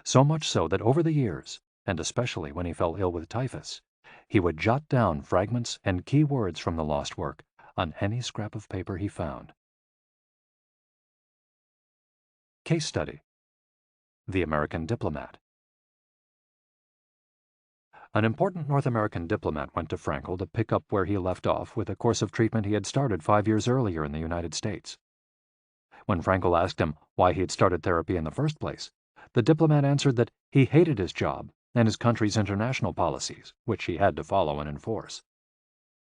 So much so that over the years, and especially when he fell ill with typhus, he would jot down fragments and key words from the lost work on any scrap of paper he found. Case study: The American Diplomat. An important North American diplomat went to Frankl to pick up where he left off with a course of treatment he had started 5 years earlier in the United States. When Frankl asked him why he had started therapy in the first place, the diplomat answered that he hated his job and his country's international policies, which he had to follow and enforce.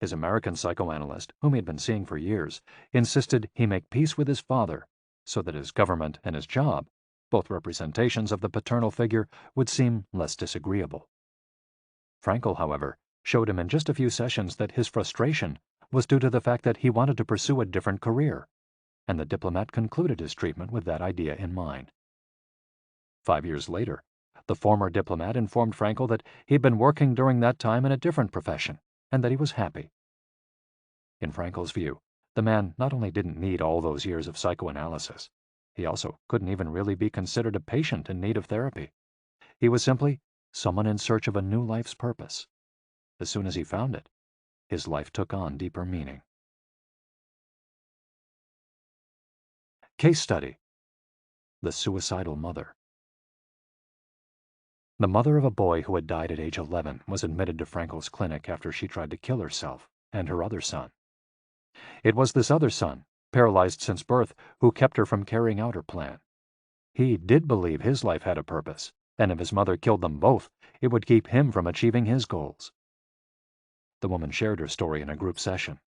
His American psychoanalyst, whom he had been seeing for years, insisted he make peace with his father so that his government and his job, both representations of the paternal figure, would seem less disagreeable. Frankl, however, showed him in just a few sessions that his frustration was due to the fact that he wanted to pursue a different career, and the diplomat concluded his treatment with that idea in mind. 5 years later, the former diplomat informed Frankl that he had been working during that time in a different profession, and that he was happy. In Frankl's view, the man not only didn't need all those years of psychoanalysis, he also couldn't even really be considered a patient in need of therapy. He was simply someone in search of a new life's purpose. As soon as he found it, his life took on deeper meaning. Case study: The Suicidal Mother. The mother of a boy who had died at age 11 was admitted to Frankl's clinic after she tried to kill herself and her other son. It was this other son, paralyzed since birth, who kept her from carrying out her plan. He did believe his life had a purpose, and if his mother killed them both, it would keep him from achieving his goals. The woman shared her story in a group session.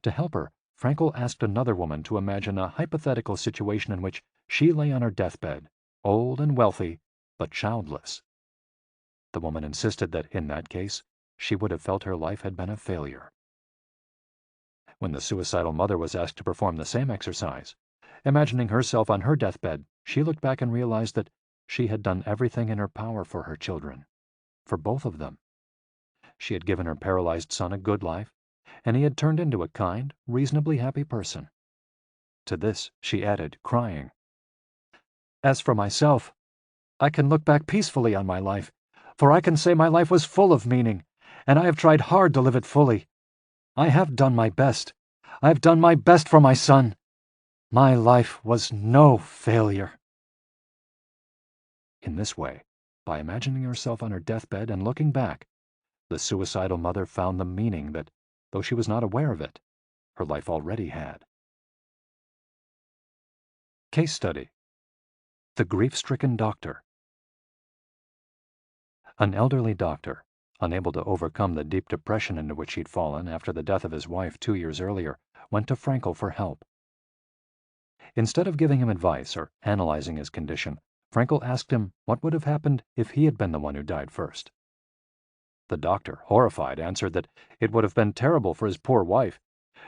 To help her, Frankel asked another woman to imagine a hypothetical situation in which she lay on her deathbed, old and wealthy, but childless. The woman insisted that, in that case, she would have felt her life had been a failure. When the suicidal mother was asked to perform the same exercise, imagining herself on her deathbed, she looked back and realized that she had done everything in her power for her children, for both of them. She had given her paralyzed son a good life, and he had turned into a kind, reasonably happy person. To this she added, crying, "As for myself, I can look back peacefully on my life, for I can say my life was full of meaning, and I have tried hard to live it fully. I have done my best. I have done my best for my son. My life was no failure." In this way, by imagining herself on her deathbed and looking back, the suicidal mother found the meaning that, though she was not aware of it, her life already had. Case study: The Grief-Stricken Doctor. An elderly doctor, unable to overcome the deep depression into which he'd fallen after the death of his wife 2 years earlier, went to Frankel for help. Instead of giving him advice or analyzing his condition, Frankel asked him what would have happened if he had been the one who died first. The doctor, horrified, answered that it would have been terrible for his poor wife,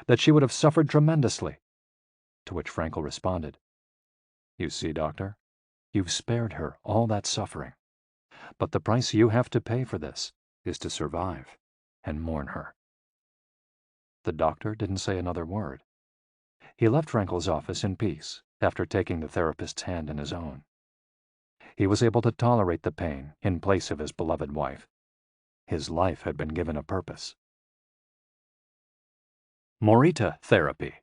that she would have suffered tremendously. To which Frankel responded, "You see, doctor, you've spared her all that suffering, but the price you have to pay for this is to survive and mourn her." The doctor didn't say another word. He left Frankel's office in peace after taking the therapist's hand in his own. He was able to tolerate the pain in place of his beloved wife. His life had been given a purpose. Morita therapy.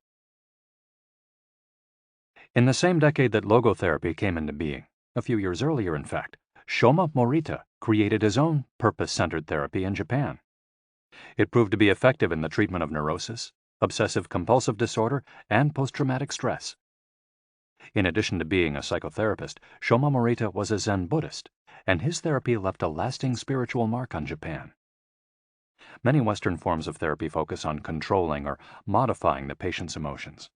In the same decade that logotherapy came into being, a few years earlier in fact, Shoma Morita created his own purpose-centered therapy in Japan. It proved to be effective in the treatment of neurosis, obsessive-compulsive disorder, and post-traumatic stress. In addition to being a psychotherapist, Shoma Morita was a Zen Buddhist, and his therapy left a lasting spiritual mark on Japan. Many Western forms of therapy focus on controlling or modifying the patient's emotions.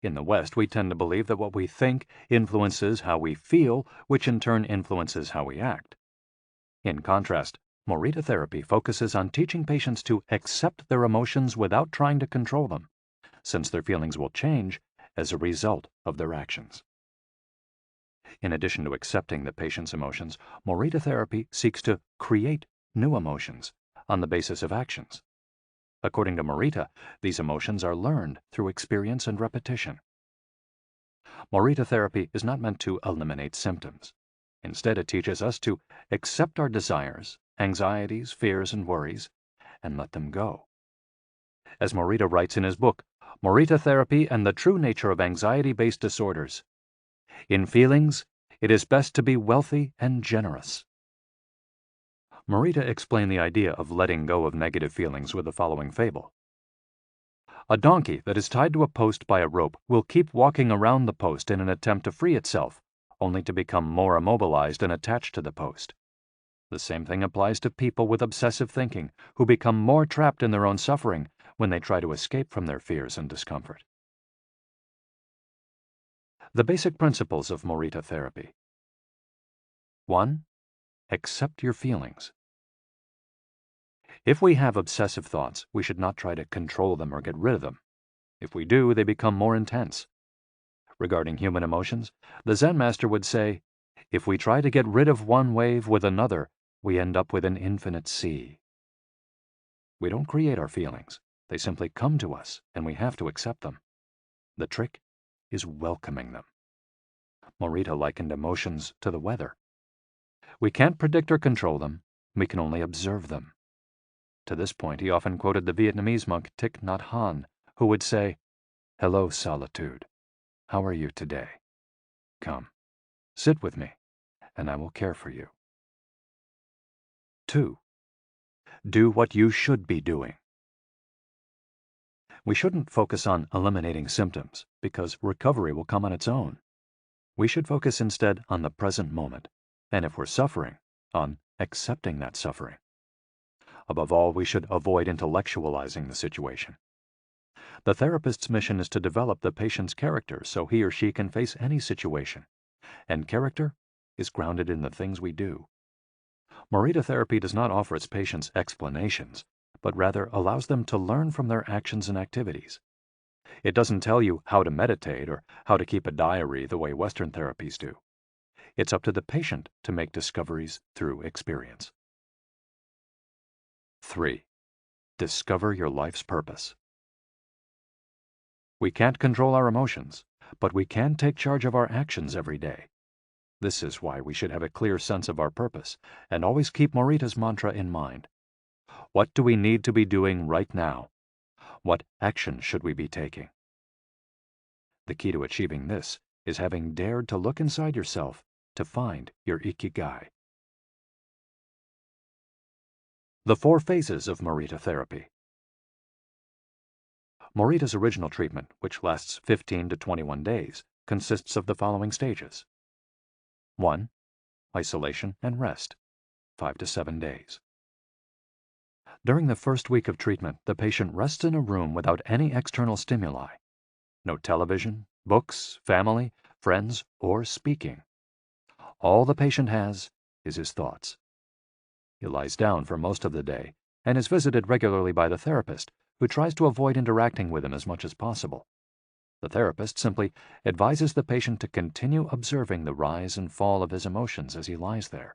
In the West, we tend to believe that what we think influences how we feel, which in turn influences how we act. In contrast, Morita therapy focuses on teaching patients to accept their emotions without trying to control them, since their feelings will change as a result of their actions. In addition to accepting the patient's emotions, Morita therapy seeks to create new emotions on the basis of actions. According to Morita, these emotions are learned through experience and repetition. Morita therapy is not meant to eliminate symptoms. Instead, it teaches us to accept our desires, anxieties, fears, and worries, and let them go. As Morita writes in his book, Morita Therapy and the True Nature of Anxiety-Based Disorders, "In feelings, it is best to be wealthy and generous." Morita explained the idea of letting go of negative feelings with the following fable. A donkey that is tied to a post by a rope will keep walking around the post in an attempt to free itself, only to become more immobilized and attached to the post. The same thing applies to people with obsessive thinking, who become more trapped in their own suffering when they try to escape from their fears and discomfort. The basic principles of Morita therapy. 1. Accept your feelings. If we have obsessive thoughts, we should not try to control them or get rid of them. If we do, they become more intense. Regarding human emotions, the Zen master would say, if we try to get rid of one wave with another, we end up with an infinite sea. We don't create our feelings. They simply come to us, and we have to accept them. The trick is welcoming them. Morita likened emotions to the weather. We can't predict or control them. We can only observe them. To this point, he often quoted the Vietnamese monk Thich Nhat Hanh, who would say, "Hello, solitude. How are you today? Come, sit with me, and I will care for you." 2. Do what you should be doing. We shouldn't focus on eliminating symptoms, because recovery will come on its own. We should focus instead on the present moment, and if we're suffering, on accepting that suffering. Above all, we should avoid intellectualizing the situation. The therapist's mission is to develop the patient's character so he or she can face any situation, and character is grounded in the things we do. Morita therapy does not offer its patients explanations, but rather allows them to learn from their actions and activities. It doesn't tell you how to meditate or how to keep a diary the way Western therapies do. It's up to the patient to make discoveries through experience. 3. Discover your life's purpose. We can't control our emotions, but we can take charge of our actions every day. This is why we should have a clear sense of our purpose and always keep Morita's mantra in mind. What do we need to be doing right now? What action should we be taking? The key to achieving this is having dared to look inside yourself to find your Ikigai. The 4 phases of Morita therapy. Morita's original treatment, which lasts 15 to 21 days, consists of the following stages. 1. Isolation and rest, 5 to 7 days. During the first week of treatment, the patient rests in a room without any external stimuli. No television, books, family, friends, or speaking. All the patient has is his thoughts. He lies down for most of the day and is visited regularly by the therapist, who tries to avoid interacting with him as much as possible. The therapist simply advises the patient to continue observing the rise and fall of his emotions as he lies there.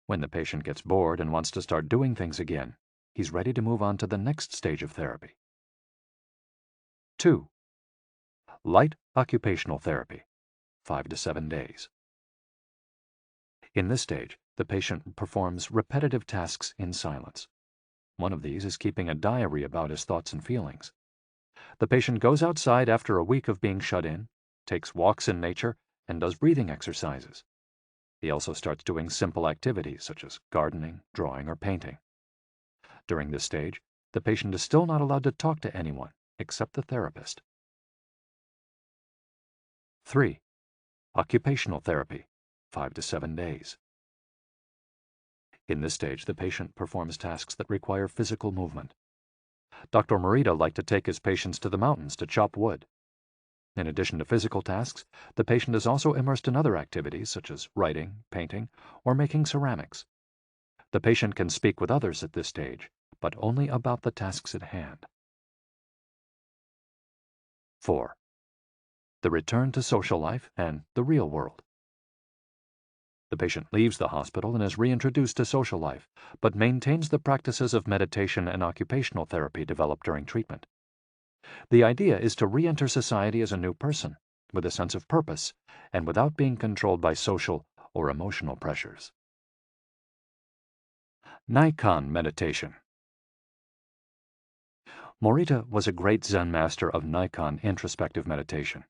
When the patient gets bored and wants to start doing things again, he's ready to move on to the next stage of therapy. 2. Light occupational therapy, 5 to 7 days. In this stage, the patient performs repetitive tasks in silence. One of these is keeping a diary about his thoughts and feelings. The patient goes outside after a week of being shut in, takes walks in nature, and does breathing exercises. He also starts doing simple activities such as gardening, drawing, or painting. During this stage, the patient is still not allowed to talk to anyone except the therapist. 3. Occupational therapy, 5 to 7 days. In this stage, the patient performs tasks that require physical movement. Dr. Morita liked to take his patients to the mountains to chop wood. In addition to physical tasks, the patient is also immersed in other activities such as writing, painting, or making ceramics. The patient can speak with others at this stage, but only about the tasks at hand. 4. The return to social life and the real world. The patient leaves the hospital and is reintroduced to social life, but maintains the practices of meditation and occupational therapy developed during treatment. The idea is to re-enter society as a new person, with a sense of purpose, and without being controlled by social or emotional pressures. Nikon meditation. Morita was a great Zen master of Nikon introspective meditation.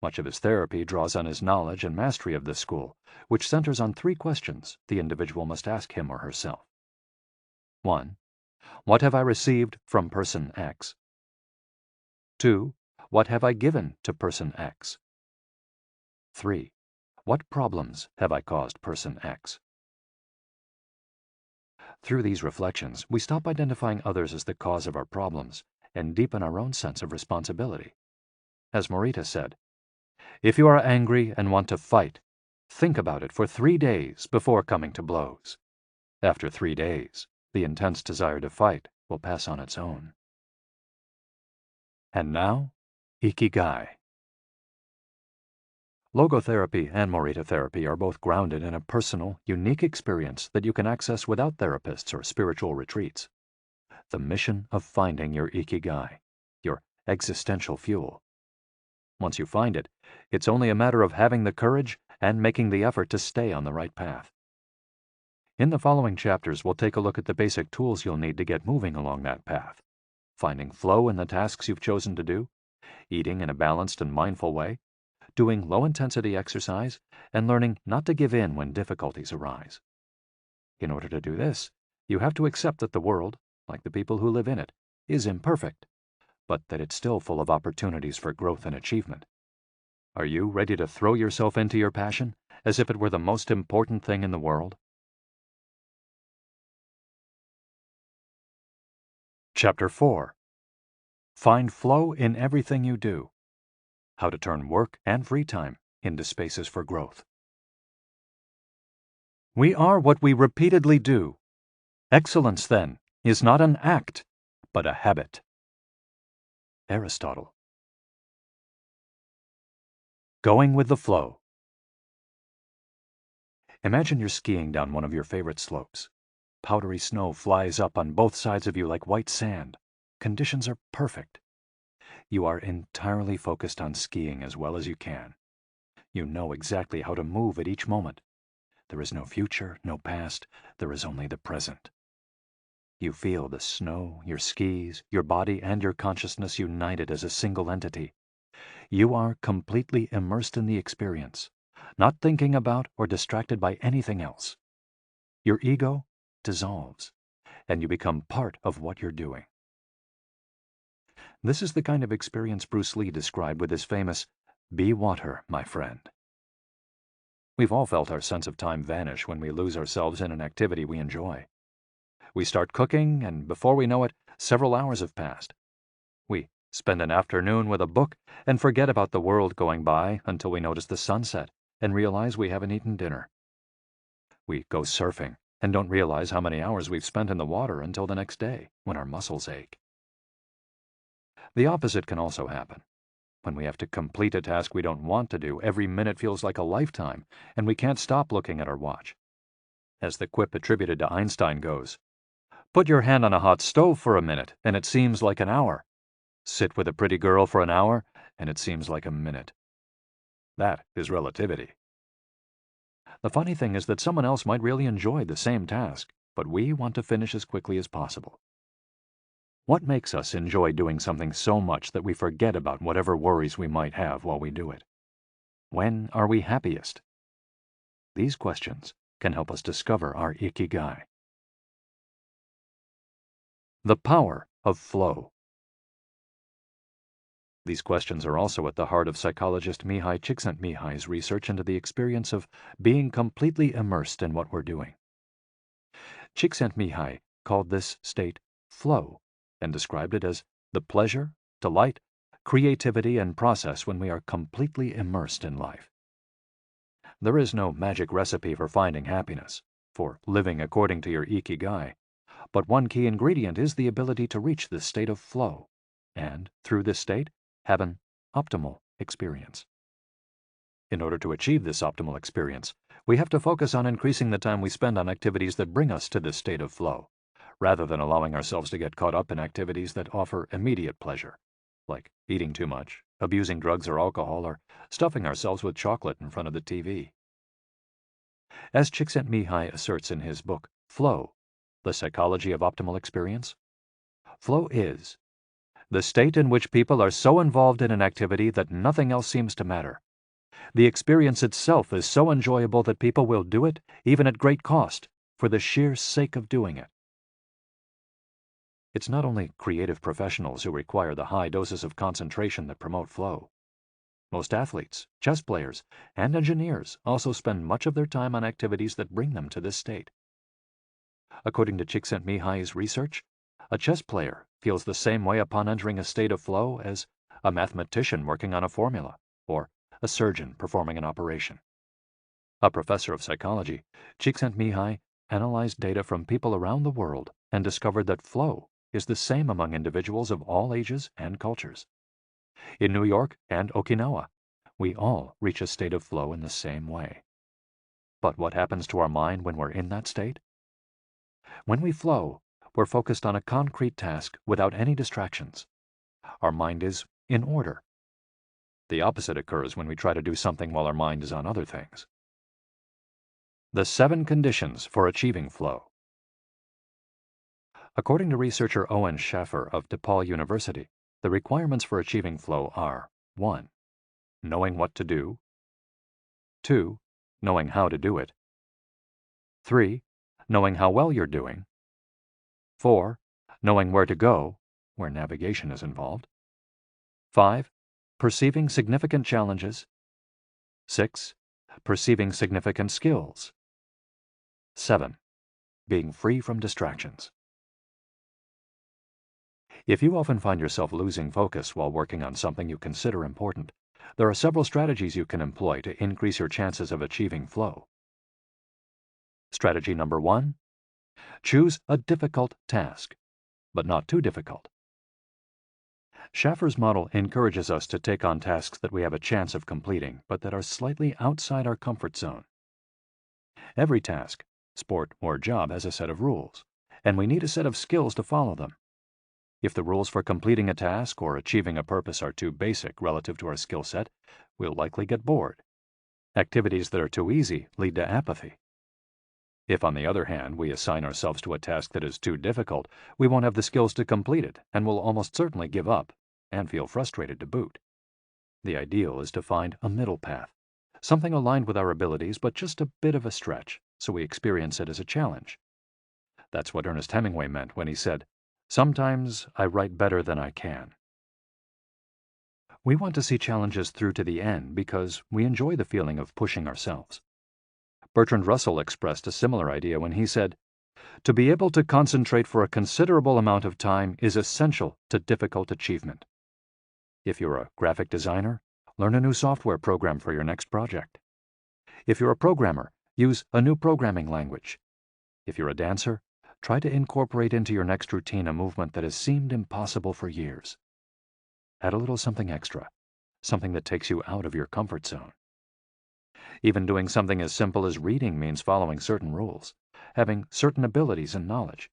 Much of his therapy draws on his knowledge and mastery of this school, which centers on 3 questions the individual must ask him or herself. 1. What have I received from person X? 2. What have I given to person X? 3. What problems have I caused person X? Through these reflections, we stop identifying others as the cause of our problems and deepen our own sense of responsibility. As Morita said, if you are angry and want to fight, think about it for 3 days before coming to blows. After 3 days, the intense desire to fight will pass on its own. And now, Ikigai. Logotherapy and Morita therapy are both grounded in a personal, unique experience that you can access without therapists or spiritual retreats. The mission of finding your Ikigai, your existential fuel. Once you find it, it's only a matter of having the courage and making the effort to stay on the right path. In the following chapters, we'll take a look at the basic tools you'll need to get moving along that path, finding flow in the tasks you've chosen to do, eating in a balanced and mindful way, doing low-intensity exercise, and learning not to give in when difficulties arise. In order to do this, you have to accept that the world, like the people who live in it, is imperfect, but that it's still full of opportunities for growth and achievement. Are you ready to throw yourself into your passion as if it were the most important thing in the world? Chapter 4. Find flow in everything you do. How to turn work and free time into spaces for growth. We are what we repeatedly do. Excellence, then, is not an act, but a habit. Aristotle. Going with the flow. Imagine you're skiing down one of your favorite slopes. Powdery snow flies up on both sides of you like white sand. Conditions are perfect. You are entirely focused on skiing as well as you can. You know exactly how to move at each moment. There is no future, no past. There is only the present. You feel the snow, your skis, your body, and your consciousness united as a single entity. You are completely immersed in the experience, not thinking about or distracted by anything else. Your ego dissolves, and you become part of what you're doing. This is the kind of experience Bruce Lee described with his famous, "Be water, my friend." We've all felt our sense of time vanish when we lose ourselves in an activity we enjoy. We start cooking, and before we know it, several hours have passed. We spend an afternoon with a book and forget about the world going by until we notice the sunset and realize we haven't eaten dinner. We go surfing and don't realize how many hours we've spent in the water until the next day, when our muscles ache. The opposite can also happen. When we have to complete a task we don't want to do, every minute feels like a lifetime, and we can't stop looking at our watch. As the quip attributed to Einstein goes, "Put your hand on a hot stove for a minute, and it seems like an hour. Sit with a pretty girl for an hour, and it seems like a minute." That is relativity. The funny thing is that someone else might really enjoy the same task, but we want to finish as quickly as possible. What makes us enjoy doing something so much that we forget about whatever worries we might have while we do it? When are we happiest? These questions can help us discover our Ikigai. The power of flow. These questions are also at the heart of psychologist Mihai Csikszentmihalyi's research into the experience of being completely immersed in what we're doing. Csikszentmihalyi called this state flow and described it as the pleasure, delight, creativity, and process when we are completely immersed in life. There is no magic recipe for finding happiness, for living according to your Ikigai, but one key ingredient is the ability to reach this state of flow, and, through this state, have an optimal experience. In order to achieve this optimal experience, we have to focus on increasing the time we spend on activities that bring us to this state of flow, rather than allowing ourselves to get caught up in activities that offer immediate pleasure, like eating too much, abusing drugs or alcohol, or stuffing ourselves with chocolate in front of the TV. As Csikszentmihalyi asserts in his book, Flow, The Psychology of Optimal Experience, flow is the state in which people are so involved in an activity that nothing else seems to matter. The experience itself is so enjoyable that people will do it, even at great cost, for the sheer sake of doing it. It's not only creative professionals who require the high doses of concentration that promote flow. Most athletes, chess players, and engineers also spend much of their time on activities that bring them to this state. According to Csikszentmihalyi's research, a chess player feels the same way upon entering a state of flow as a mathematician working on a formula, or a surgeon performing an operation. A professor of psychology, Csikszentmihalyi analyzed data from people around the world and discovered that flow is the same among individuals of all ages and cultures. In New York and Okinawa, we all reach a state of flow in the same way. But what happens to our mind when we're in that state? When we flow, we're focused on a concrete task without any distractions. Our mind is in order. The opposite occurs when we try to do something while our mind is on other things. The 7 conditions for achieving flow. According to researcher Owen Schaffer of DePaul University, the requirements for achieving flow are 1. Knowing what to do. 2. Knowing how to do it. 3. Knowing how well you're doing. 4. Knowing where to go, where navigation is involved. 5. Perceiving significant challenges. 6. Perceiving significant skills. 7. Being free from distractions. If you often find yourself losing focus while working on something you consider important, there are several strategies you can employ to increase your chances of achieving flow. Strategy number 1. Choose a difficult task, but not too difficult. Schaffer's model encourages us to take on tasks that we have a chance of completing, but that are slightly outside our comfort zone. Every task, sport or job, has a set of rules, and we need a set of skills to follow them. If the rules for completing a task or achieving a purpose are too basic relative to our skill set, we'll likely get bored. Activities that are too easy lead to apathy. If, on the other hand, we assign ourselves to a task that is too difficult, we won't have the skills to complete it and will almost certainly give up and feel frustrated to boot. The ideal is to find a middle path, something aligned with our abilities but just a bit of a stretch, so we experience it as a challenge. That's what Ernest Hemingway meant when he said, "Sometimes I write better than I can." We want to see challenges through to the end because we enjoy the feeling of pushing ourselves. Bertrand Russell expressed a similar idea when he said, "To be able to concentrate for a considerable amount of time is essential to difficult achievement." If you're a graphic designer, learn a new software program for your next project. If you're a programmer, use a new programming language. If you're a dancer, try to incorporate into your next routine a movement that has seemed impossible for years. Add a little something extra, something that takes you out of your comfort zone. Even doing something as simple as reading means following certain rules, having certain abilities and knowledge.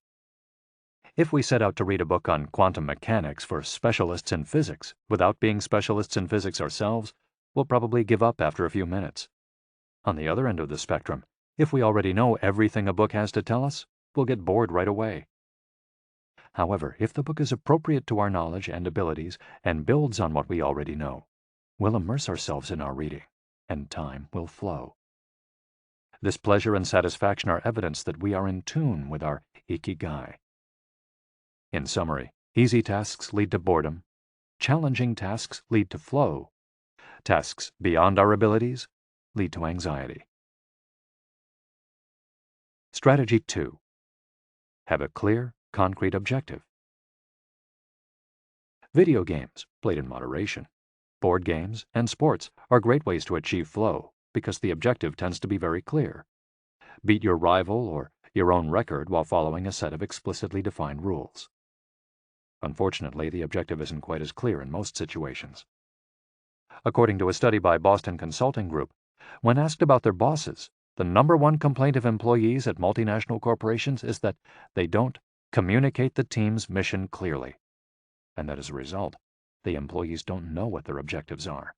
If we set out to read a book on quantum mechanics for specialists in physics without being specialists in physics ourselves, we'll probably give up after a few minutes. On the other end of the spectrum, if we already know everything a book has to tell us, we'll get bored right away. However, if the book is appropriate to our knowledge and abilities and builds on what we already know, we'll immerse ourselves in our reading, and time will flow. This pleasure and satisfaction are evidence that we are in tune with our Ikigai. In summary, easy tasks lead to boredom, challenging tasks lead to flow, tasks beyond our abilities lead to anxiety. Strategy 2. Have a clear, concrete objective. Video games, played in moderation, board games, and sports are great ways to achieve flow because the objective tends to be very clear. Beat your rival or your own record while following a set of explicitly defined rules. Unfortunately, the objective isn't quite as clear in most situations. According to a study by Boston Consulting Group, when asked about their bosses, the #1 complaint of employees at multinational corporations is that they don't communicate the team's mission clearly, and that as a result, the employees don't know what their objectives are.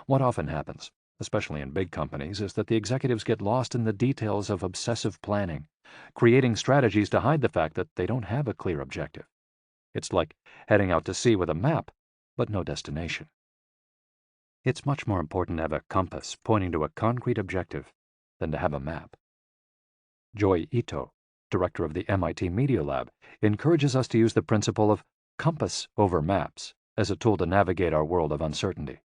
What often happens, especially in big companies, is that the executives get lost in the details of obsessive planning, creating strategies to hide the fact that they don't have a clear objective. It's like heading out to sea with a map, but no destination. It's much more important to have a compass pointing to a concrete objective than to have a map. Joy Ito, director of the MIT Media Lab, encourages us to use the principle of compass over maps as a tool to navigate our world of uncertainty.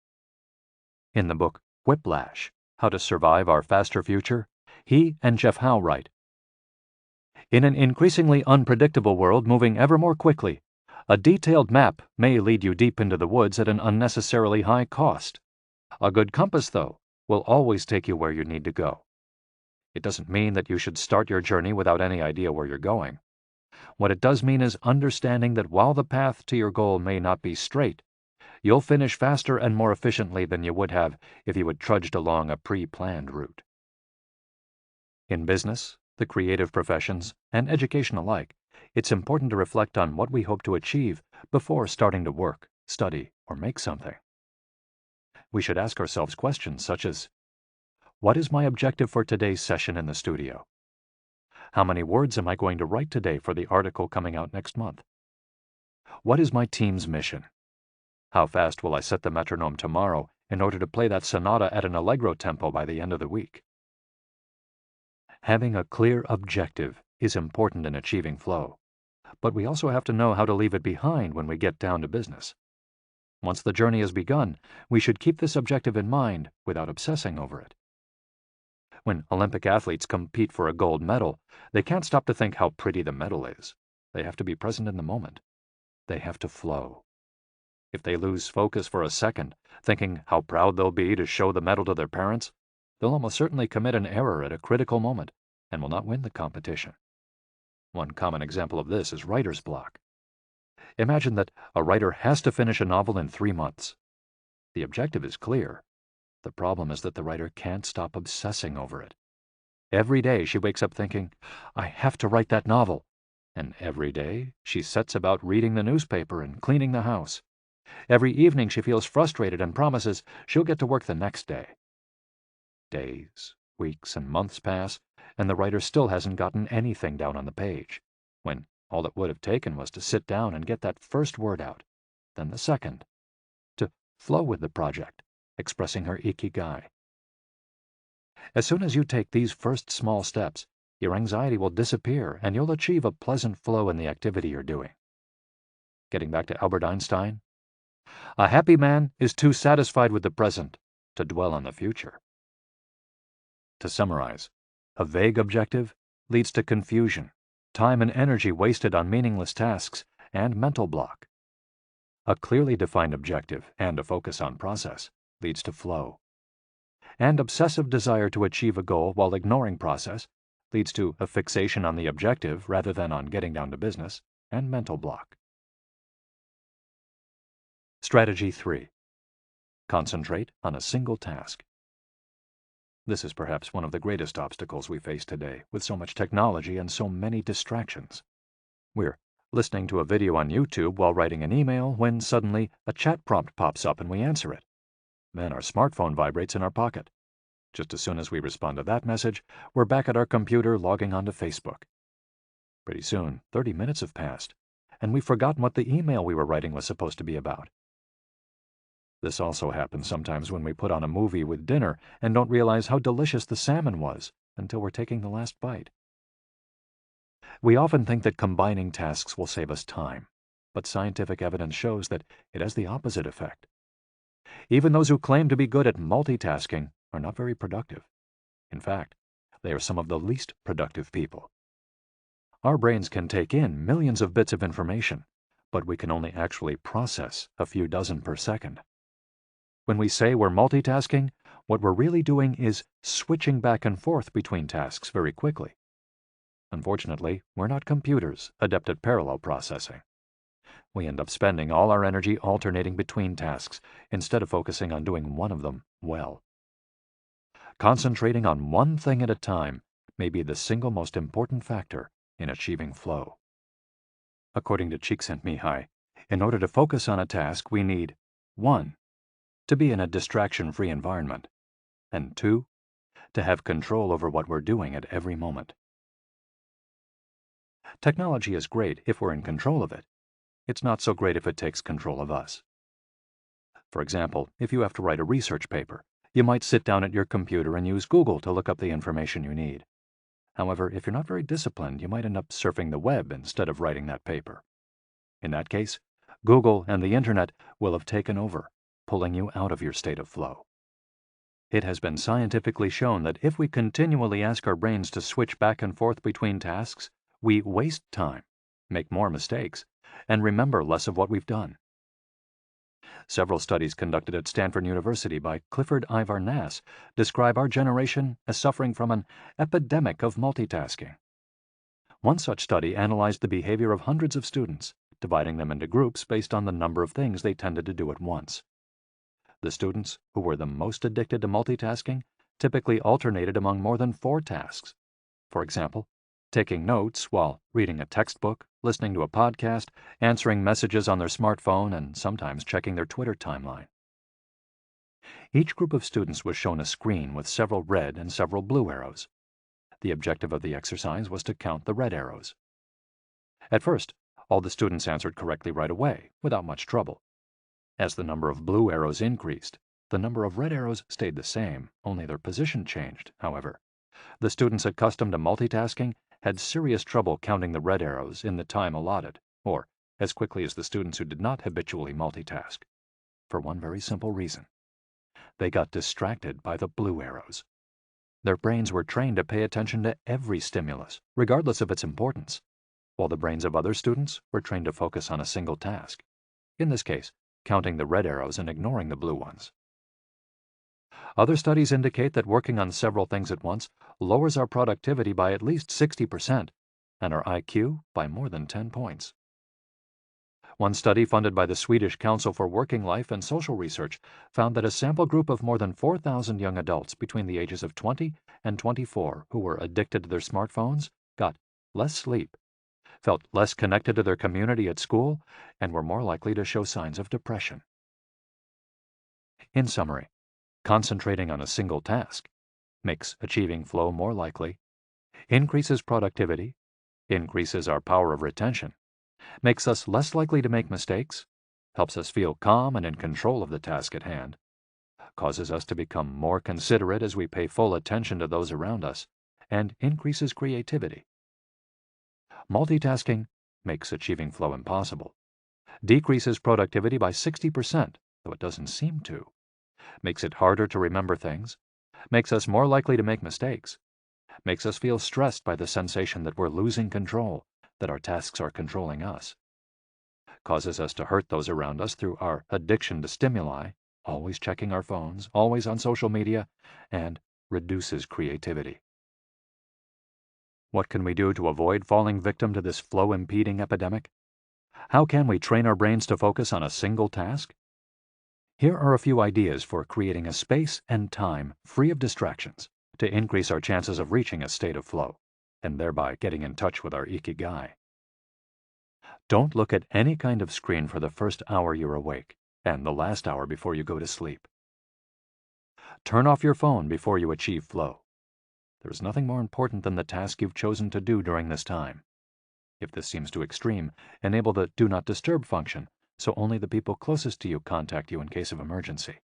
In the book Whiplash, How to Survive Our Faster Future, he and Jeff Howe write, "In an increasingly unpredictable world moving ever more quickly, a detailed map may lead you deep into the woods at an unnecessarily high cost. A good compass, though, will always take you where you need to go. It doesn't mean that you should start your journey without any idea where you're going. What it does mean is understanding that while the path to your goal may not be straight, you'll finish faster and more efficiently than you would have if you had trudged along a pre-planned route." In business, the creative professions, and education alike, it's important to reflect on what we hope to achieve before starting to work, study, or make something. We should ask ourselves questions such as, what is my objective for today's session in the studio? How many words am I going to write today for the article coming out next month? What is my team's mission? How fast will I set the metronome tomorrow in order to play that sonata at an allegro tempo by the end of the week? Having a clear objective is important in achieving flow, but we also have to know how to leave it behind when we get down to business. Once the journey has begun, we should keep this objective in mind without obsessing over it. When Olympic athletes compete for a gold medal, they can't stop to think how pretty the medal is. They have to be present in the moment. They have to flow. If they lose focus for a second, thinking how proud they'll be to show the medal to their parents, they'll almost certainly commit an error at a critical moment and will not win the competition. One common example of this is writer's block. Imagine that a writer has to finish a novel in 3 months. The objective is clear. The problem is that the writer can't stop obsessing over it. Every day she wakes up thinking, I have to write that novel. And every day she sets about reading the newspaper and cleaning the house. Every evening she feels frustrated and promises she'll get to work the next day. Days, weeks, and months pass, and the writer still hasn't gotten anything down on the page, when all it would have taken was to sit down and get that first word out, then the second, to flow with the project, expressing her Ikigai. As soon as you take these first small steps, your anxiety will disappear and you'll achieve a pleasant flow in the activity you're doing. Getting back to Albert Einstein, a happy man is too satisfied with the present to dwell on the future. To summarize, a vague objective leads to confusion, time and energy wasted on meaningless tasks, and mental block. A clearly defined objective and a focus on process leads to flow. And obsessive desire to achieve a goal while ignoring process leads to a fixation on the objective rather than on getting down to business, and mental block. Strategy 3. Concentrate on a single task. This is perhaps one of the greatest obstacles we face today, with so much technology and so many distractions. We're listening to a video on YouTube while writing an email when suddenly a chat prompt pops up and we answer it. Then our smartphone vibrates in our pocket. Just as soon as we respond to that message, we're back at our computer logging onto Facebook. Pretty soon, 30 minutes have passed, and we've forgotten what the email we were writing was supposed to be about. This also happens sometimes when we put on a movie with dinner and don't realize how delicious the salmon was until we're taking the last bite. We often think that combining tasks will save us time, but scientific evidence shows that it has the opposite effect. Even those who claim to be good at multitasking are not very productive. In fact, they are some of the least productive people. Our brains can take in millions of bits of information, but we can only actually process a few dozen per second. When we say we're multitasking, what we're really doing is switching back and forth between tasks very quickly. Unfortunately, we're not computers adept at parallel processing. We end up spending all our energy alternating between tasks instead of focusing on doing one of them well. Concentrating on one thing at a time may be the single most important factor in achieving flow. According to Csikszentmihalyi, in order to focus on a task, we need 1. To be in a distraction-free environment, and 2. To have control over what we're doing at every moment. Technology is great if we're in control of it. It's not so great if it takes control of us. For example, if you have to write a research paper, you might sit down at your computer and use Google to look up the information you need. However, if you're not very disciplined, you might end up surfing the web instead of writing that paper. In that case, Google and the Internet will have taken over, pulling you out of your state of flow. It has been scientifically shown that if we continually ask our brains to switch back and forth between tasks, we waste time, make more mistakes, and remember less of what we've done. Several studies conducted at Stanford University by Clifford Ivar Nass describe our generation as suffering from an epidemic of multitasking. One such study analyzed the behavior of hundreds of students, dividing them into groups based on the number of things they tended to do at once. The students who were the most addicted to multitasking typically alternated among more than 4 tasks. For example, taking notes while reading a textbook, listening to a podcast, answering messages on their smartphone, and sometimes checking their Twitter timeline. Each group of students was shown a screen with several red and several blue arrows. The objective of the exercise was to count the red arrows. At first, all the students answered correctly right away, without much trouble. As the number of blue arrows increased, the number of red arrows stayed the same, only their position changed, however. The students accustomed to multitasking had serious trouble counting the red arrows in the time allotted, or as quickly as the students who did not habitually multitask. for one very simple reason. They got distracted by the blue arrows. Their brains were trained to pay attention to every stimulus, regardless of its importance, while the brains of other students were trained to focus on a single task, in this case, counting the red arrows and ignoring the blue ones. Other studies indicate that working on several things at once lowers our productivity by at least 60% and our IQ by more than 10 points. One study funded by the Swedish Council for Working Life and Social Research found that a sample group of more than 4,000 young adults between the ages of 20 and 24 who were addicted to their smartphones got less sleep, felt less connected to their community at school, and were more likely to show signs of depression. In summary, concentrating on a single task makes achieving flow more likely, increases productivity, increases our power of retention, makes us less likely to make mistakes, helps us feel calm and in control of the task at hand, causes us to become more considerate as we pay full attention to those around us, and increases creativity. Multitasking makes achieving flow impossible, decreases productivity by 60%, though it doesn't seem to, makes it harder to remember things, makes us more likely to make mistakes, makes us feel stressed by the sensation that we're losing control, that our tasks are controlling us, causes us to hurt those around us through our addiction to stimuli, always checking our phones, always on social media, and reduces creativity. What can we do to avoid falling victim to this flow-impeding epidemic? How can we train our brains to focus on a single task? Here are a few ideas for creating a space and time free of distractions to increase our chances of reaching a state of flow, and thereby getting in touch with our Ikigai. Don't look at any kind of screen for the first hour you're awake and the last hour before you go to sleep. Turn off your phone before you achieve flow. There is nothing more important than the task you've chosen to do during this time. If this seems too extreme, enable the Do Not Disturb function so only the people closest to you contact you in case of emergency.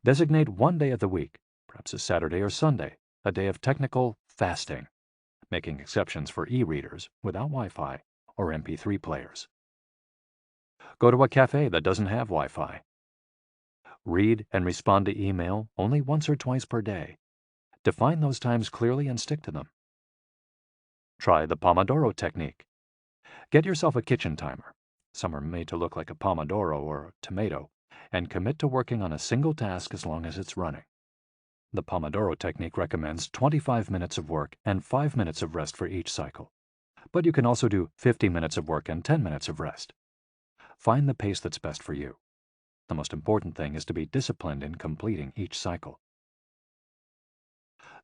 Designate one day of the week, perhaps a Saturday or Sunday, a day of technical fasting, making exceptions for e-readers without Wi-Fi or MP3 players. Go to a cafe that doesn't have Wi-Fi. Read and respond to email only once or twice per day. Define those times clearly and stick to them. Try the Pomodoro technique. Get yourself a kitchen timer. Some are made to look like a pomodoro or a tomato, and commit to working on a single task as long as it's running. The Pomodoro technique recommends 25 minutes of work and 5 minutes of rest for each cycle, but you can also do 50 minutes of work and 10 minutes of rest. Find the pace that's best for you. The most important thing is to be disciplined in completing each cycle.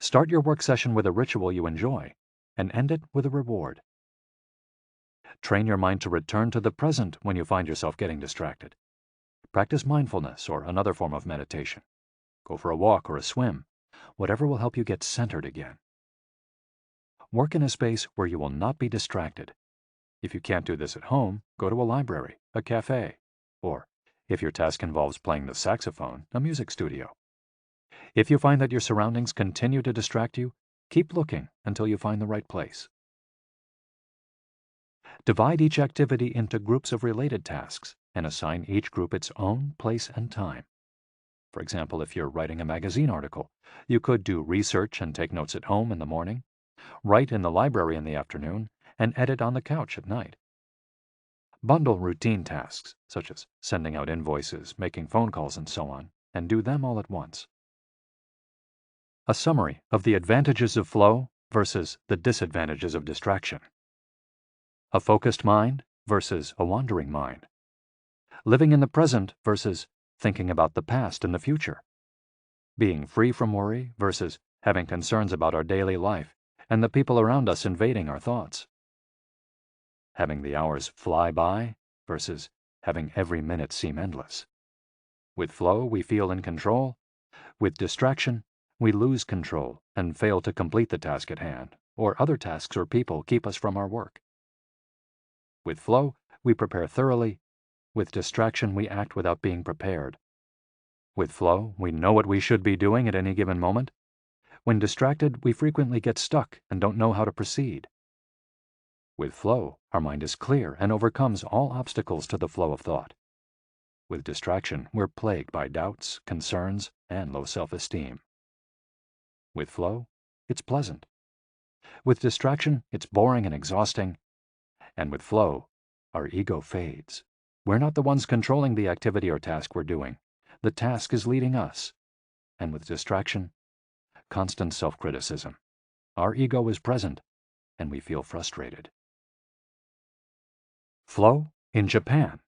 Start your work session with a ritual you enjoy and end it with a reward. Train your mind to return to the present when you find yourself getting distracted. Practice mindfulness or another form of meditation. Go for a walk or a swim, whatever will help you get centered again. Work in a space where you will not be distracted. If you can't do this at home, go to a library, a cafe, or, if your task involves playing the saxophone, a music studio. If you find that your surroundings continue to distract you, keep looking until you find the right place. Divide each activity into groups of related tasks and assign each group its own place and time. For example, if you're writing a magazine article, you could do research and take notes at home in the morning, write in the library in the afternoon, and edit on the couch at night. Bundle routine tasks, such as sending out invoices, making phone calls, and so on, and do them all at once. A summary of the advantages of flow versus the disadvantages of distraction. A focused mind versus a wandering mind. Living in the present versus thinking about the past and the future. Being free from worry versus having concerns about our daily life and the people around us invading our thoughts. Having the hours fly by versus having every minute seem endless. With flow, we feel in control. With distraction, we lose control and fail to complete the task at hand, or other tasks or people keep us from our work. With flow, we prepare thoroughly. With distraction, we act without being prepared. With flow, we know what we should be doing at any given moment. When distracted, we frequently get stuck and don't know how to proceed. With flow, our mind is clear and overcomes all obstacles to the flow of thought. With distraction, we're plagued by doubts, concerns, and low self-esteem. With flow, it's pleasant. With distraction, it's boring and exhausting. And with flow, our ego fades. We're not the ones controlling the activity or task we're doing. The task is leading us. And with distraction, constant self-criticism. Our ego is present, and we feel frustrated. Flow in Japan.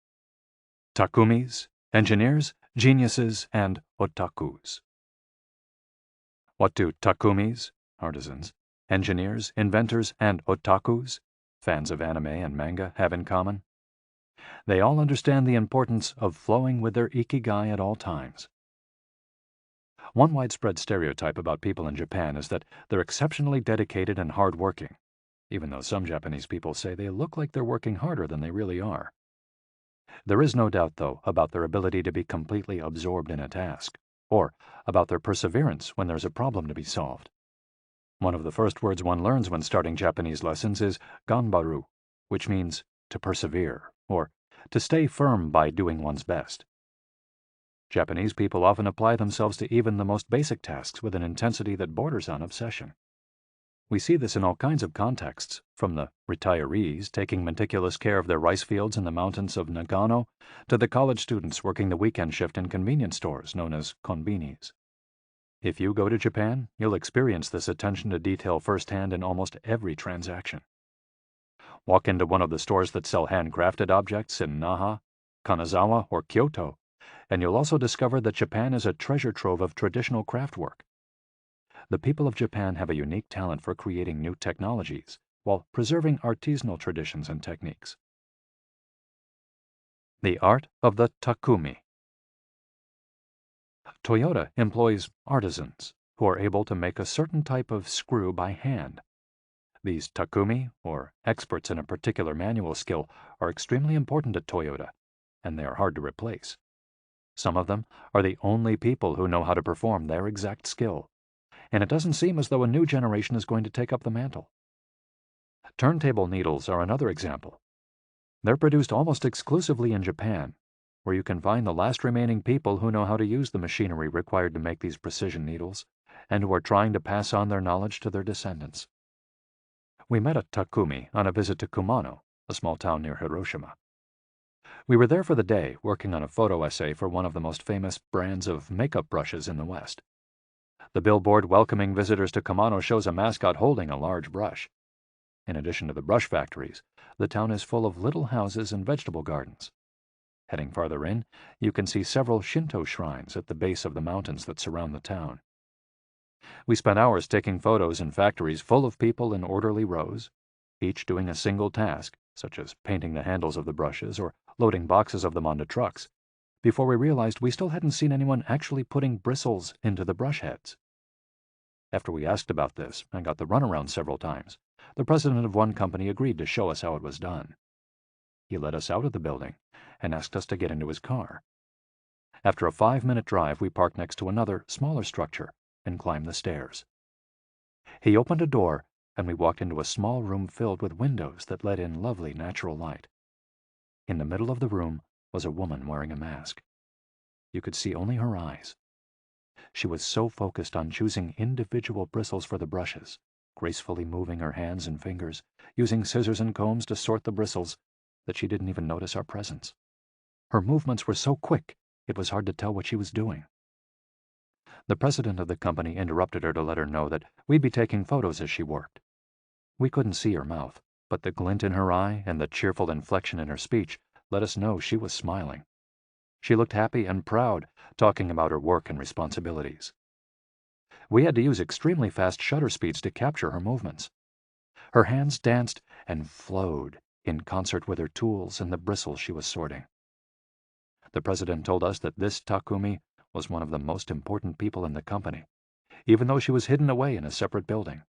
Takumis, engineers, geniuses, and otakus. What do takumis, artisans, engineers, inventors, and otakus, fans of anime and manga, have in common? They all understand the importance of flowing with their Ikigai at all times. One widespread stereotype about people in Japan is that they're exceptionally dedicated and hard-working, even though some Japanese people say they look like they're working harder than they really are. There is no doubt, though, about their ability to be completely absorbed in a task, or about their perseverance when there's a problem to be solved. One of the first words one learns when starting Japanese lessons is ganbaru, which means to persevere, or to stay firm by doing one's best. Japanese people often apply themselves to even the most basic tasks with an intensity that borders on obsession. We see this in all kinds of contexts, from the retirees taking meticulous care of their rice fields in the mountains of Nagano to the college students working the weekend shift in convenience stores known as konbinis. If you go to Japan, you'll experience this attention to detail firsthand in almost every transaction. Walk into one of the stores that sell handcrafted objects in Naha, Kanazawa, or Kyoto, and you'll also discover that Japan is a treasure trove of traditional craftwork. The people of Japan have a unique talent for creating new technologies while preserving artisanal traditions and techniques. The art of the takumi. Toyota employs artisans who are able to make a certain type of screw by hand. These takumi, or experts in a particular manual skill, are extremely important at Toyota, and they are hard to replace. Some of them are the only people who know how to perform their exact skill, and it doesn't seem as though a new generation is going to take up the mantle. Turntable needles are another example. They're produced almost exclusively in Japan, where you can find the last remaining people who know how to use the machinery required to make these precision needles, and who are trying to pass on their knowledge to their descendants. We met a takumi on a visit to Kumano, a small town near Hiroshima. We were there for the day, working on a photo essay for one of the most famous brands of makeup brushes in the West. The billboard welcoming visitors to Kumano shows a mascot holding a large brush. In addition to the brush factories, the town is full of little houses and vegetable gardens. Heading farther in, you can see several Shinto shrines at the base of the mountains that surround the town. We spent hours taking photos in factories full of people in orderly rows, each doing a single task, such as painting the handles of the brushes or loading boxes of them onto trucks, before we realized we still hadn't seen anyone actually putting bristles into the brush heads. After we asked about this and got the runaround several times, the president of one company agreed to show us how it was done. He led us out of the building and asked us to get into his car. After a 5-minute drive, we parked next to another, smaller structure and climbed the stairs. He opened a door, and we walked into a small room filled with windows that let in lovely natural light. In the middle of the room was a woman wearing a mask. You could see only her eyes. She was so focused on choosing individual bristles for the brushes, gracefully moving her hands and fingers, using scissors and combs to sort the bristles, that she didn't even notice our presence. Her movements were so quick, it was hard to tell what she was doing. The president of the company interrupted her to let her know that we'd be taking photos as she worked. We couldn't see her mouth, but the glint in her eye and the cheerful inflection in her speech let us know she was smiling. She looked happy and proud, talking about her work and responsibilities. We had to use extremely fast shutter speeds to capture her movements. Her hands danced and flowed in concert with her tools and the bristles she was sorting. The president told us that this takumi was one of the most important people in the company, even though she was hidden away in a separate building.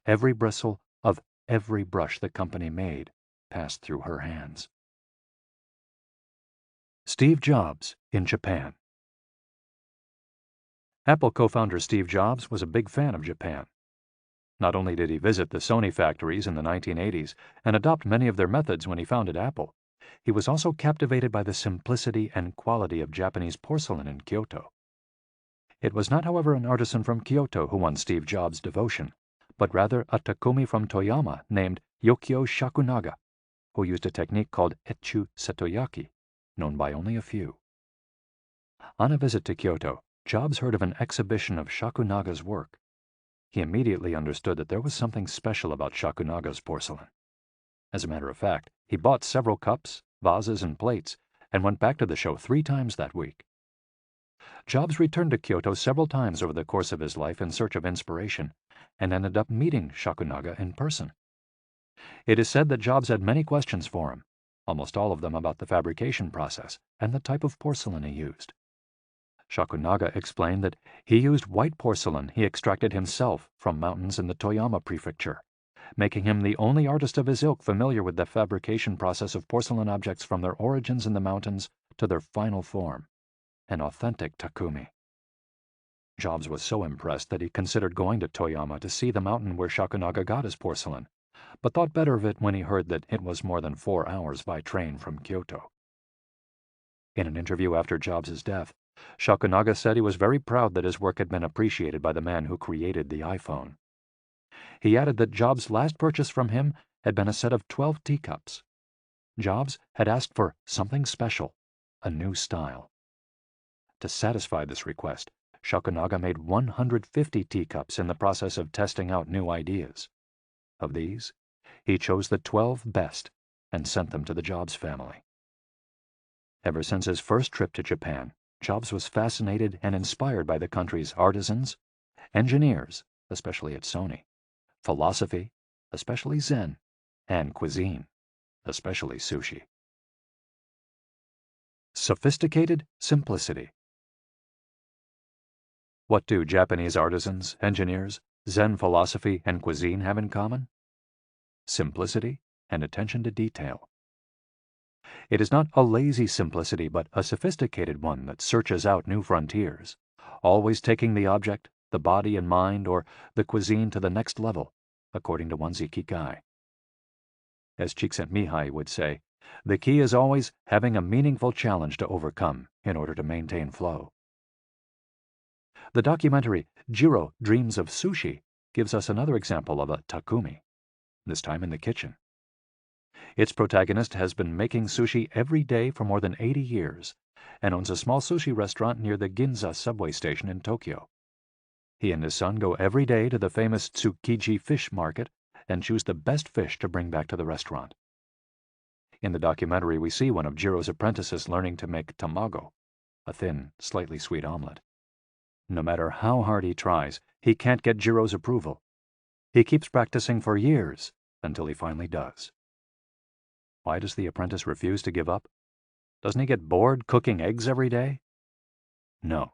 Every bristle of every brush the company made passed through her hands. Steve Jobs in Japan. Apple co-founder Steve Jobs was a big fan of Japan. Not only did he visit the Sony factories in the 1980s and adopt many of their methods when he founded Apple, He was also captivated by the simplicity and quality of Japanese porcelain in Kyoto. It was not, however, an artisan from Kyoto who won Steve Jobs' devotion, but rather a Takumi from Toyama named Yokio Shakunaga, who used a technique called Echu Setoyaki, known by only a few. On a visit to Kyoto, Jobs heard of an exhibition of Shakunaga's work. He immediately understood that there was something special about Shakunaga's porcelain. As a matter of fact, he bought several cups, vases, and plates, and went back to the show 3 times that week. Jobs returned to Kyoto several times over the course of his life in search of inspiration, and ended up meeting Shakunaga in person. It is said that Jobs had many questions for him, almost all of them about the fabrication process and the type of porcelain he used. Shakunaga explained that he used white porcelain he extracted himself from mountains in the Toyama prefecture, making him the only artist of his ilk familiar with the fabrication process of porcelain objects from their origins in the mountains to their final form, an authentic Takumi. Jobs was so impressed that he considered going to Toyama to see the mountain where Shakunaga got his porcelain, but thought better of it when he heard that it was more than 4 hours by train from Kyoto. In an interview after Jobs' death, Shakunaga said he was very proud that his work had been appreciated by the man who created the iPhone. He added that Jobs' last purchase from him had been a set of 12 teacups. Jobs had asked for something special, a new style. To satisfy this request, Shakunaga made 150 teacups in the process of testing out new ideas. Of these, he chose the 12 best and sent them to the Jobs family. Ever since his first trip to Japan, Jobs was fascinated and inspired by the country's artisans, engineers, especially at Sony, philosophy, especially Zen, and cuisine, especially sushi. Sophisticated simplicity. What do Japanese artisans, engineers, Zen philosophy, and cuisine have in common? Simplicity and attention to detail. It is not a lazy simplicity, but a sophisticated one that searches out new frontiers, always taking the object, the body and mind, or the cuisine to the next level, according to one's Ikigai. As Csikszentmihalyi would say, the key is always having a meaningful challenge to overcome in order to maintain flow. The documentary Jiro Dreams of Sushi gives us another example of a Takumi, this time in the kitchen. Its protagonist has been making sushi every day for more than 80 years and owns a small sushi restaurant near the Ginza subway station in Tokyo. He and his son go every day to the famous Tsukiji fish market and choose the best fish to bring back to the restaurant. In the documentary, we see one of Jiro's apprentices learning to make tamago, a thin, slightly sweet omelet. No matter how hard he tries, he can't get Jiro's approval. He keeps practicing for years until he finally does. Why does the apprentice refuse to give up? Doesn't he get bored cooking eggs every day? No,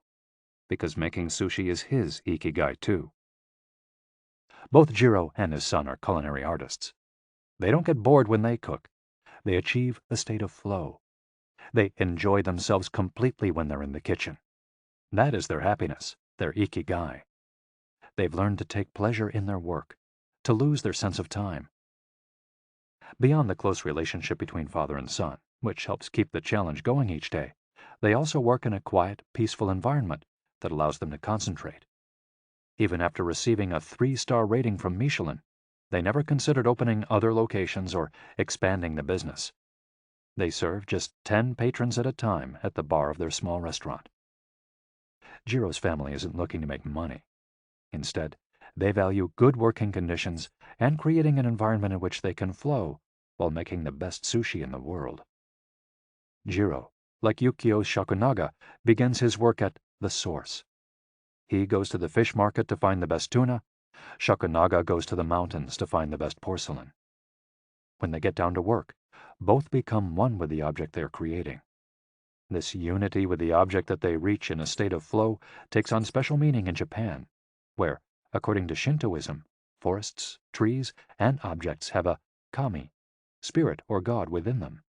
because making sushi is his Ikigai too. Both Jiro and his son are culinary artists. They don't get bored when they cook. They achieve a state of flow. They enjoy themselves completely when they're in the kitchen. That is their happiness, their Ikigai. They've learned to take pleasure in their work, to lose their sense of time. Beyond the close relationship between father and son, which helps keep the challenge going each day, they also work in a quiet, peaceful environment that allows them to concentrate. Even after receiving a 3-star rating from Michelin, they never considered opening other locations or expanding the business. They serve just 10 patrons at a time at the bar of their small restaurant. Jiro's family isn't looking to make money. Instead, they value good working conditions and creating an environment in which they can flow while making the best sushi in the world. Jiro, like Yukio Shakunaga, begins his work at the source. He goes to the fish market to find the best tuna. Shakunaga goes to the mountains to find the best porcelain. When they get down to work, both become one with the object they are creating. This unity with the object that they reach in a state of flow takes on special meaning in Japan, where, according to Shintoism, forests, trees, and objects have a kami, spirit or god within them.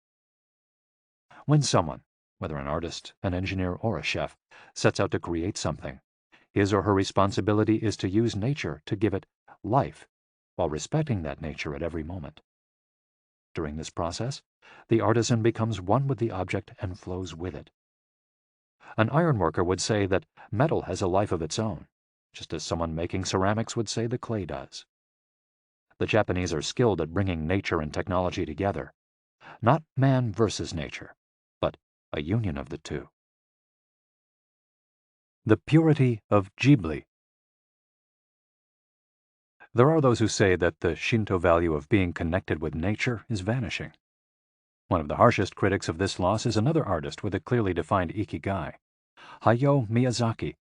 When someone, whether an artist, an engineer, or a chef, sets out to create something, his or her responsibility is to use nature to give it life while respecting that nature at every moment. During this process, the artisan becomes one with the object and flows with it. An ironworker would say that metal has a life of its own, just as someone making ceramics would say the clay does. The Japanese are skilled at bringing nature and technology together, not man versus nature, but a union of the two. The purity of Ghibli. There are those who say that the Shinto value of being connected with nature is vanishing. One of the harshest critics of this loss is another artist with a clearly defined Ikigai, Hayao Miyazaki,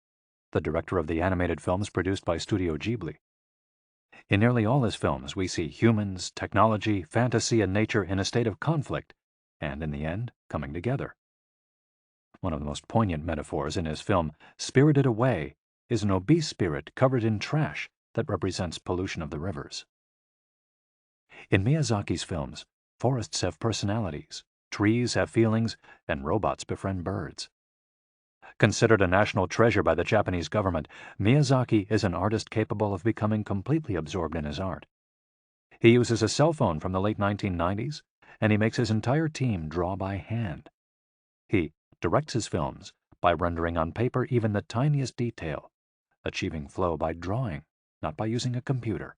the director of the animated films produced by Studio Ghibli. In nearly all his films, we see humans, technology, fantasy, and nature in a state of conflict, and in the end, coming together. One of the most poignant metaphors in his film Spirited Away is an obese spirit covered in trash that represents pollution of the rivers. In Miyazaki's films, forests have personalities, trees have feelings, and robots befriend birds. Considered a national treasure by the Japanese government, Miyazaki is an artist capable of becoming completely absorbed in his art. He uses a cell phone from the late 1990s, and he makes his entire team draw by hand. He directs his films by rendering on paper even the tiniest detail, achieving flow by drawing, not by using a computer.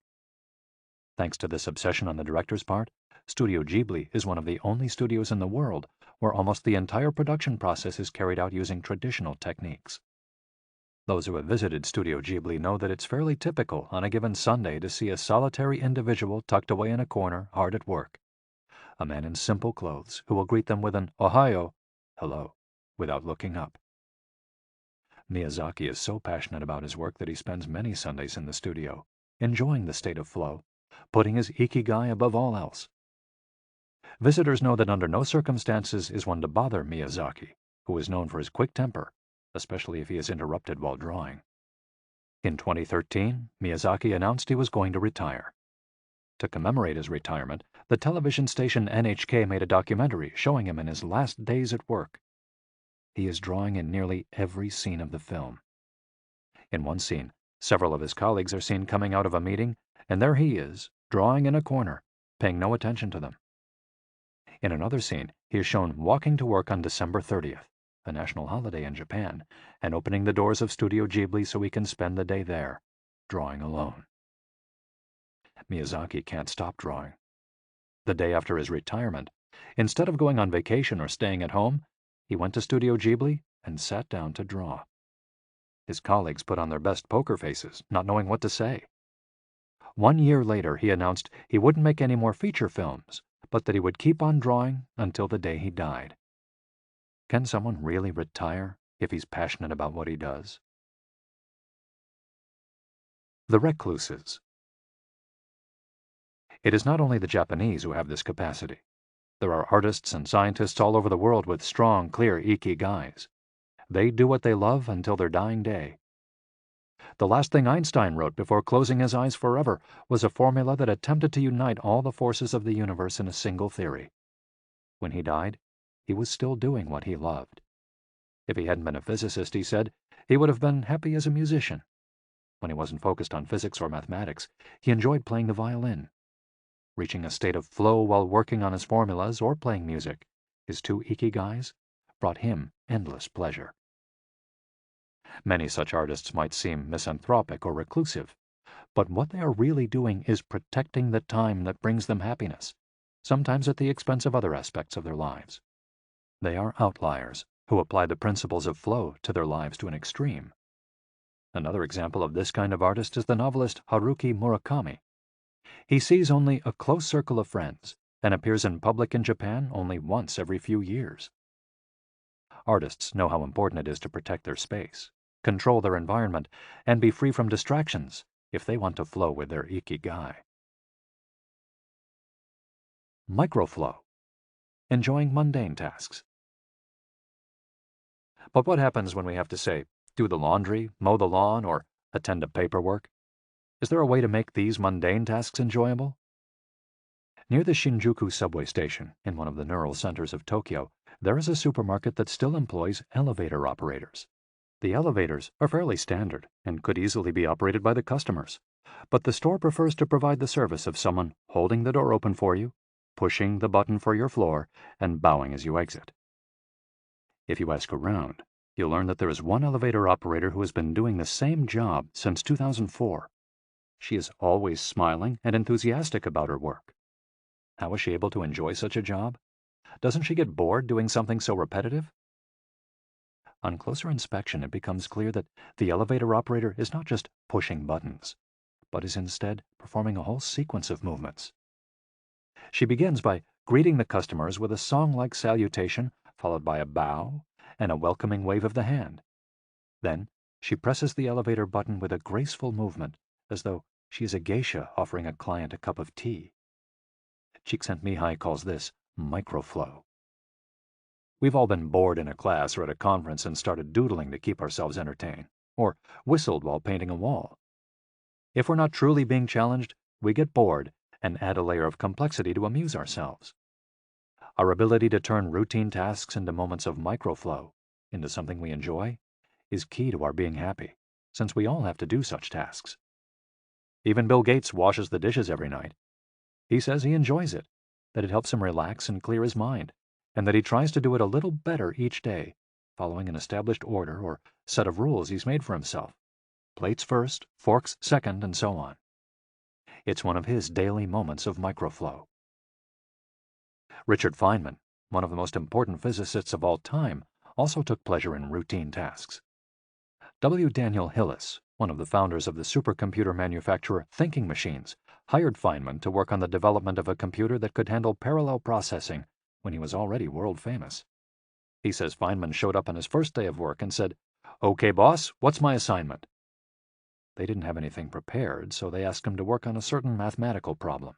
Thanks to this obsession on the director's part, Studio Ghibli is one of the only studios in the world where almost the entire production process is carried out using traditional techniques. Those who have visited Studio Ghibli know that it's fairly typical on a given Sunday to see a solitary individual tucked away in a corner, hard at work. A man in simple clothes who will greet them with an "Ohayo," hello, without looking up. Miyazaki is so passionate about his work that he spends many Sundays in the studio, enjoying the state of flow, putting his Ikigai above all else. Visitors know that under no circumstances is one to bother Miyazaki, who is known for his quick temper, especially if he is interrupted while drawing. In 2013, Miyazaki announced he was going to retire. To commemorate his retirement, the television station NHK made a documentary showing him in his last days at work. He is drawing in nearly every scene of the film. In one scene, several of his colleagues are seen coming out of a meeting, and there he is, drawing in a corner, paying no attention to them. In another scene, he is shown walking to work on December 30th, a national holiday in Japan, and opening the doors of Studio Ghibli so he can spend the day there, drawing alone. Miyazaki can't stop drawing. The day after his retirement, instead of going on vacation or staying at home, he went to Studio Ghibli and sat down to draw. His colleagues put on their best poker faces, not knowing what to say. 1 year later, he announced he wouldn't make any more feature films, but that he would keep on drawing until the day he died. Can someone really retire if he's passionate about what he does? The recluses. It is not only the Japanese who have this capacity. There are artists and scientists all over the world with strong, clear ikigais. They do what they love until their dying day. The last thing Einstein wrote before closing his eyes forever was a formula that attempted to unite all the forces of the universe in a single theory. When he died, he was still doing what he loved. If he hadn't been a physicist, he said, he would have been happy as a musician. When he wasn't focused on physics or mathematics, he enjoyed playing the violin. Reaching a state of flow while working on his formulas or playing music, his two ikigais, brought him endless pleasure. Many such artists might seem misanthropic or reclusive, but what they are really doing is protecting the time that brings them happiness, sometimes at the expense of other aspects of their lives. They are outliers who apply the principles of flow to their lives to an extreme. Another example of this kind of artist is the novelist Haruki Murakami. He sees only a close circle of friends and appears in public in Japan only once every few years. Artists know how important it is to protect their space, control their environment, and be free from distractions if they want to flow with their ikigai. Microflow. Enjoying mundane tasks. But what happens when we have to, say, do the laundry, mow the lawn, or attend to paperwork? Is there a way to make these mundane tasks enjoyable? Near the Shinjuku subway station, in one of the neural centers of Tokyo, there is a supermarket that still employs elevator operators. The elevators are fairly standard and could easily be operated by the customers, but the store prefers to provide the service of someone holding the door open for you, pushing the button for your floor and bowing as you exit. If you ask around, you'll learn that there is one elevator operator who has been doing the same job since 2004. She is always smiling and enthusiastic about her work. How is she able to enjoy such a job? Doesn't she get bored doing something so repetitive? On closer inspection, it becomes clear that the elevator operator is not just pushing buttons, but is instead performing a whole sequence of movements. She begins by greeting the customers with a song-like salutation, followed by a bow and a welcoming wave of the hand. Then she presses the elevator button with a graceful movement, as though she is a geisha offering a client a cup of tea. Csikszentmihalyi calls this microflow. We've all been bored in a class or at a conference and started doodling to keep ourselves entertained, or whistled while painting a wall. If we're not truly being challenged, we get bored and add a layer of complexity to amuse ourselves. Our ability to turn routine tasks into moments of microflow, into something we enjoy, is key to our being happy, since we all have to do such tasks. Even Bill Gates washes the dishes every night. He says he enjoys it, that it helps him relax and clear his mind, and that he tries to do it a little better each day, following an established order or set of rules he's made for himself. Plates first, forks second, and so on. It's one of his daily moments of microflow. Richard Feynman, one of the most important physicists of all time, also took pleasure in routine tasks. W. Daniel Hillis, one of the founders of the supercomputer manufacturer Thinking Machines, hired Feynman to work on the development of a computer that could handle parallel processing when he was already world famous. He says Feynman showed up on his first day of work and said, "Okay, boss, what's my assignment?" They didn't have anything prepared, so they asked him to work on a certain mathematical problem.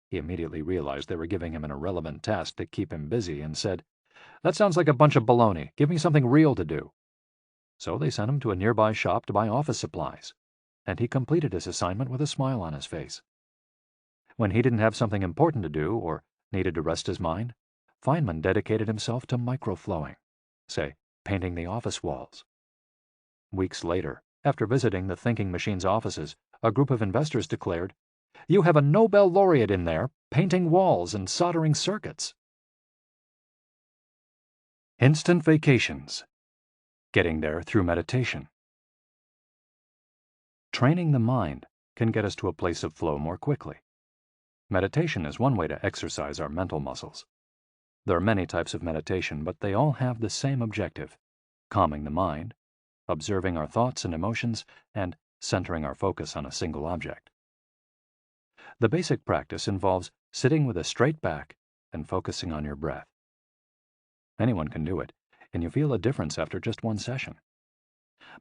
He immediately realized they were giving him an irrelevant task to keep him busy and said, "That sounds like a bunch of baloney. Give me something real to do." So they sent him to a nearby shop to buy office supplies, and he completed his assignment with a smile on his face. When he didn't have something important to do or needed to rest his mind, Feynman dedicated himself to microflowing, say, painting the office walls. Weeks later, after visiting the Thinking Machines offices, a group of investors declared, "You have a Nobel laureate in there, painting walls and soldering circuits." Instant vacations. Getting there through meditation. Training the mind can get us to a place of flow more quickly. Meditation is one way to exercise our mental muscles. There are many types of meditation, but they all have the same objective: calming the mind, observing our thoughts and emotions, and centering our focus on a single object. The basic practice involves sitting with a straight back and focusing on your breath. Anyone can do it, and you feel a difference after just one session.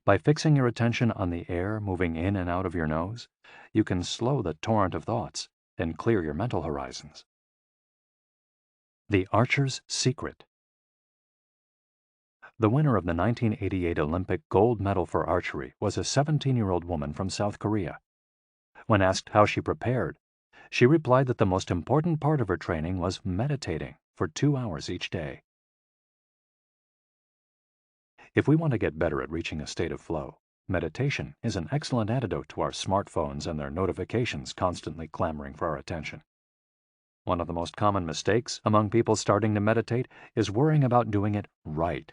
By fixing your attention on the air moving in and out of your nose, you can slow the torrent of thoughts and clear your mental horizons. The Archer's Secret. The winner of the 1988 Olympic gold medal for archery was a 17-year-old woman from South Korea. When asked how she prepared, she replied that the most important part of her training was meditating for 2 hours each day. If we want to get better at reaching a state of flow, meditation is an excellent antidote to our smartphones and their notifications constantly clamoring for our attention. One of the most common mistakes among people starting to meditate is worrying about doing it right,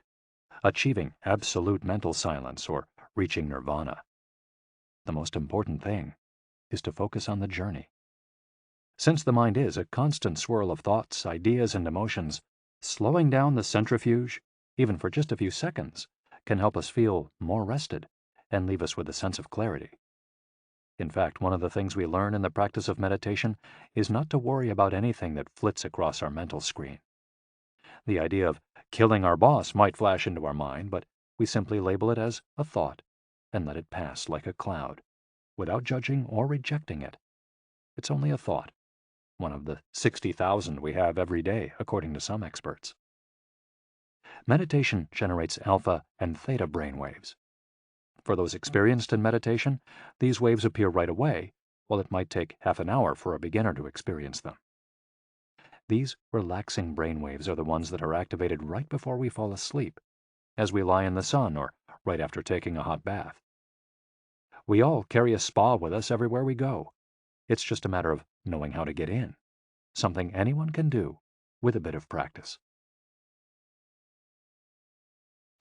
achieving absolute mental silence or reaching nirvana. The most important thing is to focus on the journey. Since the mind is a constant swirl of thoughts, ideas, and emotions, slowing down the centrifuge, even for just a few seconds, can help us feel more rested and leave us with a sense of clarity. In fact, one of the things we learn in the practice of meditation is not to worry about anything that flits across our mental screen. The idea of killing our boss might flash into our mind, but we simply label it as a thought and let it pass like a cloud, without judging or rejecting it. It's only a thought, one of the 60,000 we have every day, according to some experts. Meditation generates alpha and theta brainwaves. For those experienced in meditation, these waves appear right away, while it might take half an hour for a beginner to experience them. These relaxing brainwaves are the ones that are activated right before we fall asleep, as we lie in the sun or right after taking a hot bath. We all carry a spa with us everywhere we go. It's just a matter of knowing how to get in. something anyone can do with a bit of practice.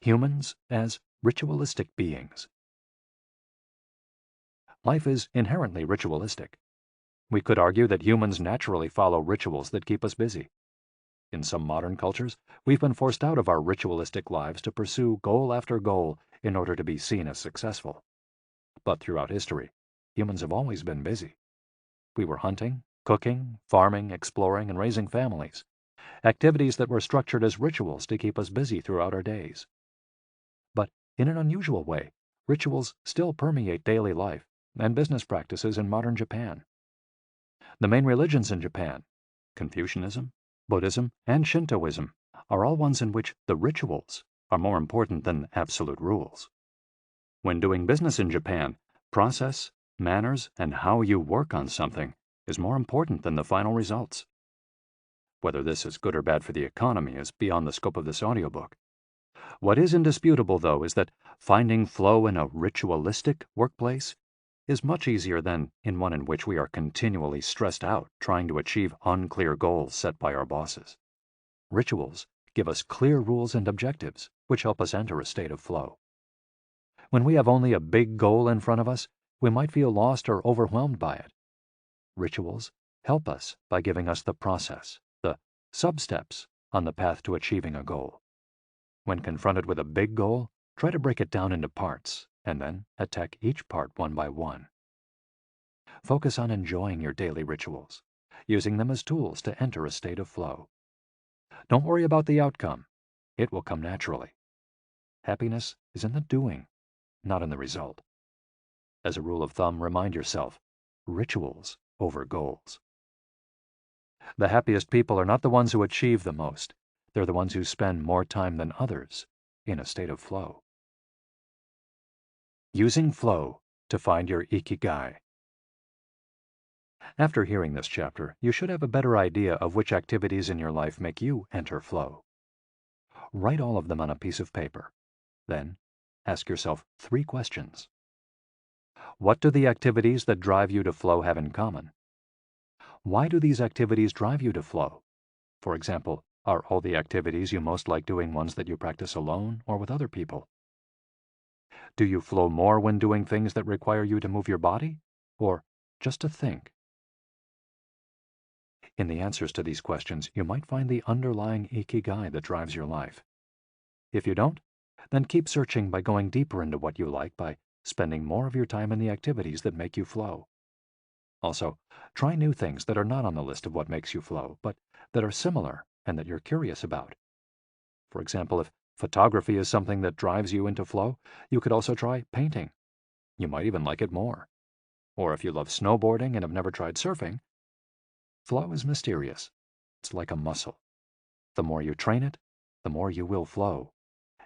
Humans as ritualistic beings. Life is inherently ritualistic. We could argue that humans naturally follow rituals that keep us busy. In some modern cultures, we've been forced out of our ritualistic lives to pursue goal after goal in order to be seen as successful. But throughout history, humans have always been busy. We were hunting, cooking, farming, exploring, and raising families, activities that were structured as rituals to keep us busy throughout our days. But in an unusual way, rituals still permeate daily life and business practices in modern Japan. The main religions in Japan, Confucianism, Buddhism, and Shintoism, are all ones in which the rituals are more important than absolute rules. When doing business in Japan, process, manners, and how you work on something is more important than the final results. Whether this is good or bad for the economy is beyond the scope of this audiobook. What is indisputable, though, is that finding flow in a ritualistic workplace is much easier than in one in which we are continually stressed out trying to achieve unclear goals set by our bosses. Rituals give us clear rules and objectives, which help us enter a state of flow. When we have only a big goal in front of us, we might feel lost or overwhelmed by it. Rituals help us by giving us the process, the sub-steps on the path to achieving a goal. When confronted with a big goal, try to break it down into parts, and then attack each part one by one. Focus on enjoying your daily rituals, using them as tools to enter a state of flow. Don't worry about the outcome. It will come naturally. Happiness is in the doing, not in the result. As a rule of thumb, remind yourself, rituals over goals. The happiest people are not the ones who achieve the most. They're the ones who spend more time than others in a state of flow. Using flow to find your Ikigai. After hearing this chapter, you should have a better idea of which activities in your life make you enter flow. Write all of them on a piece of paper. Then, ask yourself 3 questions. What do the activities that drive you to flow have in common? Why do these activities drive you to flow? For example, are all the activities you most like doing ones that you practice alone or with other people? Do you flow more when doing things that require you to move your body, or just to think? In the answers to these questions, you might find the underlying Ikigai that drives your life. If you don't, then keep searching by going deeper into what you like by spending more of your time in the activities that make you flow. Also, try new things that are not on the list of what makes you flow, but that are similar and that you're curious about. For example, if photography is something that drives you into flow, you could also try painting. You might even like it more. Or if you love snowboarding and have never tried surfing, flow is mysterious. It's like a muscle. The more you train it, the more you will flow,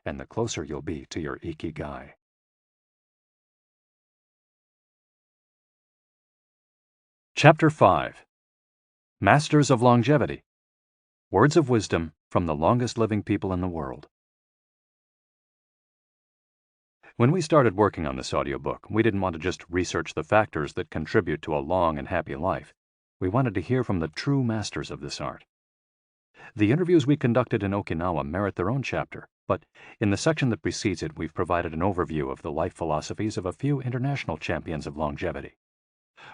and the closer you'll be to your Ikigai. Chapter 5. Masters of Longevity. Words of wisdom from the longest living people in the world. When we started working on this audiobook, we didn't want to just research the factors that contribute to a long and happy life. We wanted to hear from the true masters of this art. The interviews we conducted in Okinawa merit their own chapter, but in the section that precedes it, we've provided an overview of the life philosophies of a few international champions of longevity.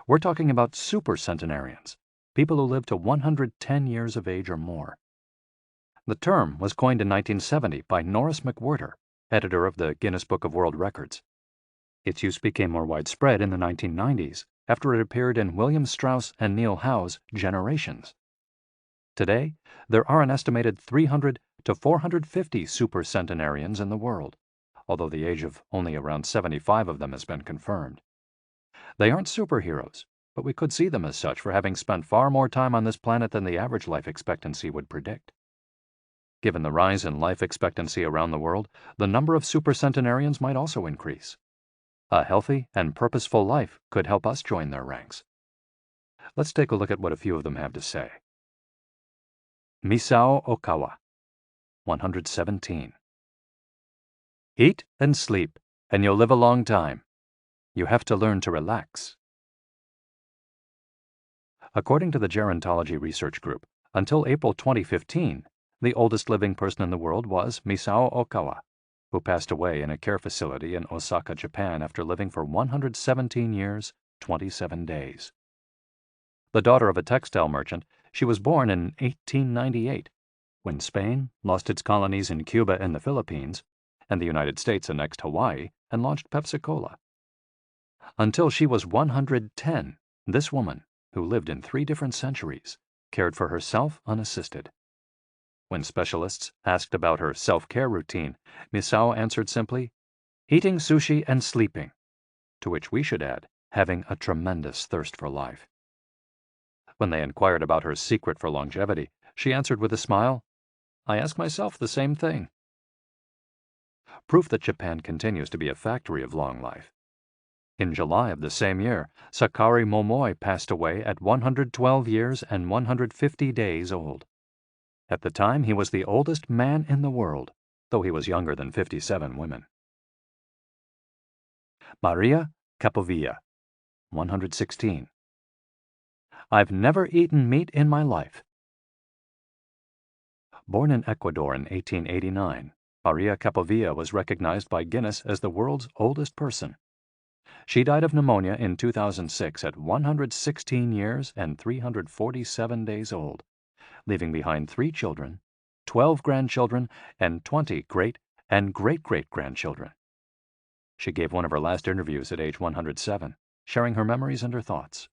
We're talking about super centenarians, people who live to 110 years of age or more. The term was coined in 1970 by Norris McWhirter, editor of the Guinness Book of World Records. Its use became more widespread in the 1990s after it appeared in William Strauss and Neil Howe's Generations. Today, there are an estimated 300 to 450 supercentenarians in the world, although the age of only around 75 of them has been confirmed. They aren't superheroes, but we could see them as such for having spent far more time on this planet than the average life expectancy would predict. Given the rise in life expectancy around the world, the number of supercentenarians might also increase. A healthy and purposeful life could help us join their ranks. Let's take a look at what a few of them have to say. Misao Okawa, 117. Eat and sleep, and you'll live a long time. You have to learn to relax. According to the Gerontology Research Group, until April 2015, the oldest living person in the world was Misao Okawa, who passed away in a care facility in Osaka, Japan after living for 117 years, 27 days. The daughter of a textile merchant, she was born in 1898, when Spain lost its colonies in Cuba and the Philippines, and the United States annexed Hawaii and launched Pepsi-Cola. Until she was 110, this woman, who lived in 3 different centuries, cared for herself unassisted. When specialists asked about her self-care routine, Misao answered simply, "Eating sushi and sleeping," to which we should add, having a tremendous thirst for life. When they inquired about her secret for longevity, she answered with a smile, "I ask myself the same thing." Proof that Japan continues to be a factory of long life. In July of the same year, Sakari Momoi passed away at 112 years and 150 days old. At the time, he was the oldest man in the world, though he was younger than 57 women. Maria Capovilla, 116. I've never eaten meat in my life. Born in Ecuador in 1889, Maria Capovilla was recognized by Guinness as the world's oldest person. She died of pneumonia in 2006 at 116 years and 347 days old, leaving behind 3 children, 12 grandchildren, and 20 great and great-great-grandchildren. She gave one of her last interviews at age 107, sharing her memories and her thoughts.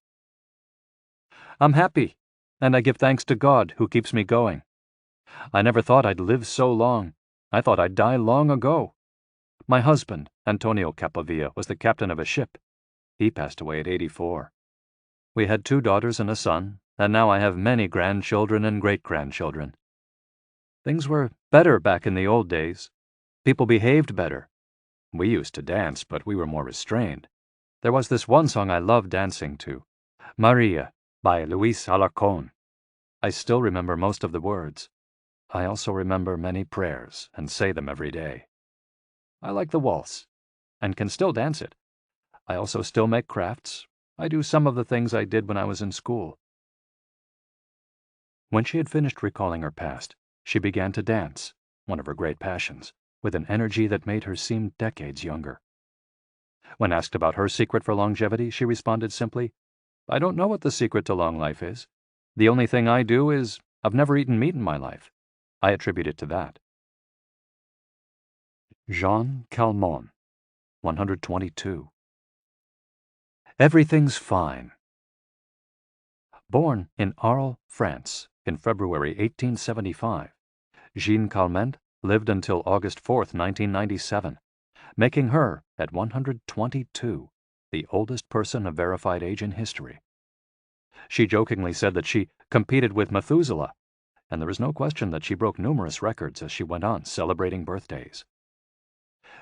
"I'm happy, and I give thanks to God who keeps me going. I never thought I'd live so long. I thought I'd die long ago. My husband, Antonio Capovilla, was the captain of a ship. He passed away at 84. We had 2 daughters and a son, and now I have many grandchildren and great-grandchildren. Things were better back in the old days. People behaved better. We used to dance, but we were more restrained. There was this one song I loved dancing to, Maria by Luis Alarcón. I still remember most of the words. I also remember many prayers and say them every day. I like the waltz, and can still dance it. I also still make crafts. I do some of the things I did when I was in school." When she had finished recalling her past, she began to dance, one of her great passions, with an energy that made her seem decades younger. When asked about her secret for longevity, she responded simply, "I don't know what the secret to long life is. The only thing I do is I've never eaten meat in my life. I attribute it to that." Jean Calment, 122. Everything's fine. Born in Arles, France, in February 1875, Jean Calment lived until August 4, 1997, making her, at 122, the oldest person of verified age in history. She jokingly said that she competed with Methuselah, and there is no question that she broke numerous records as she went on celebrating birthdays.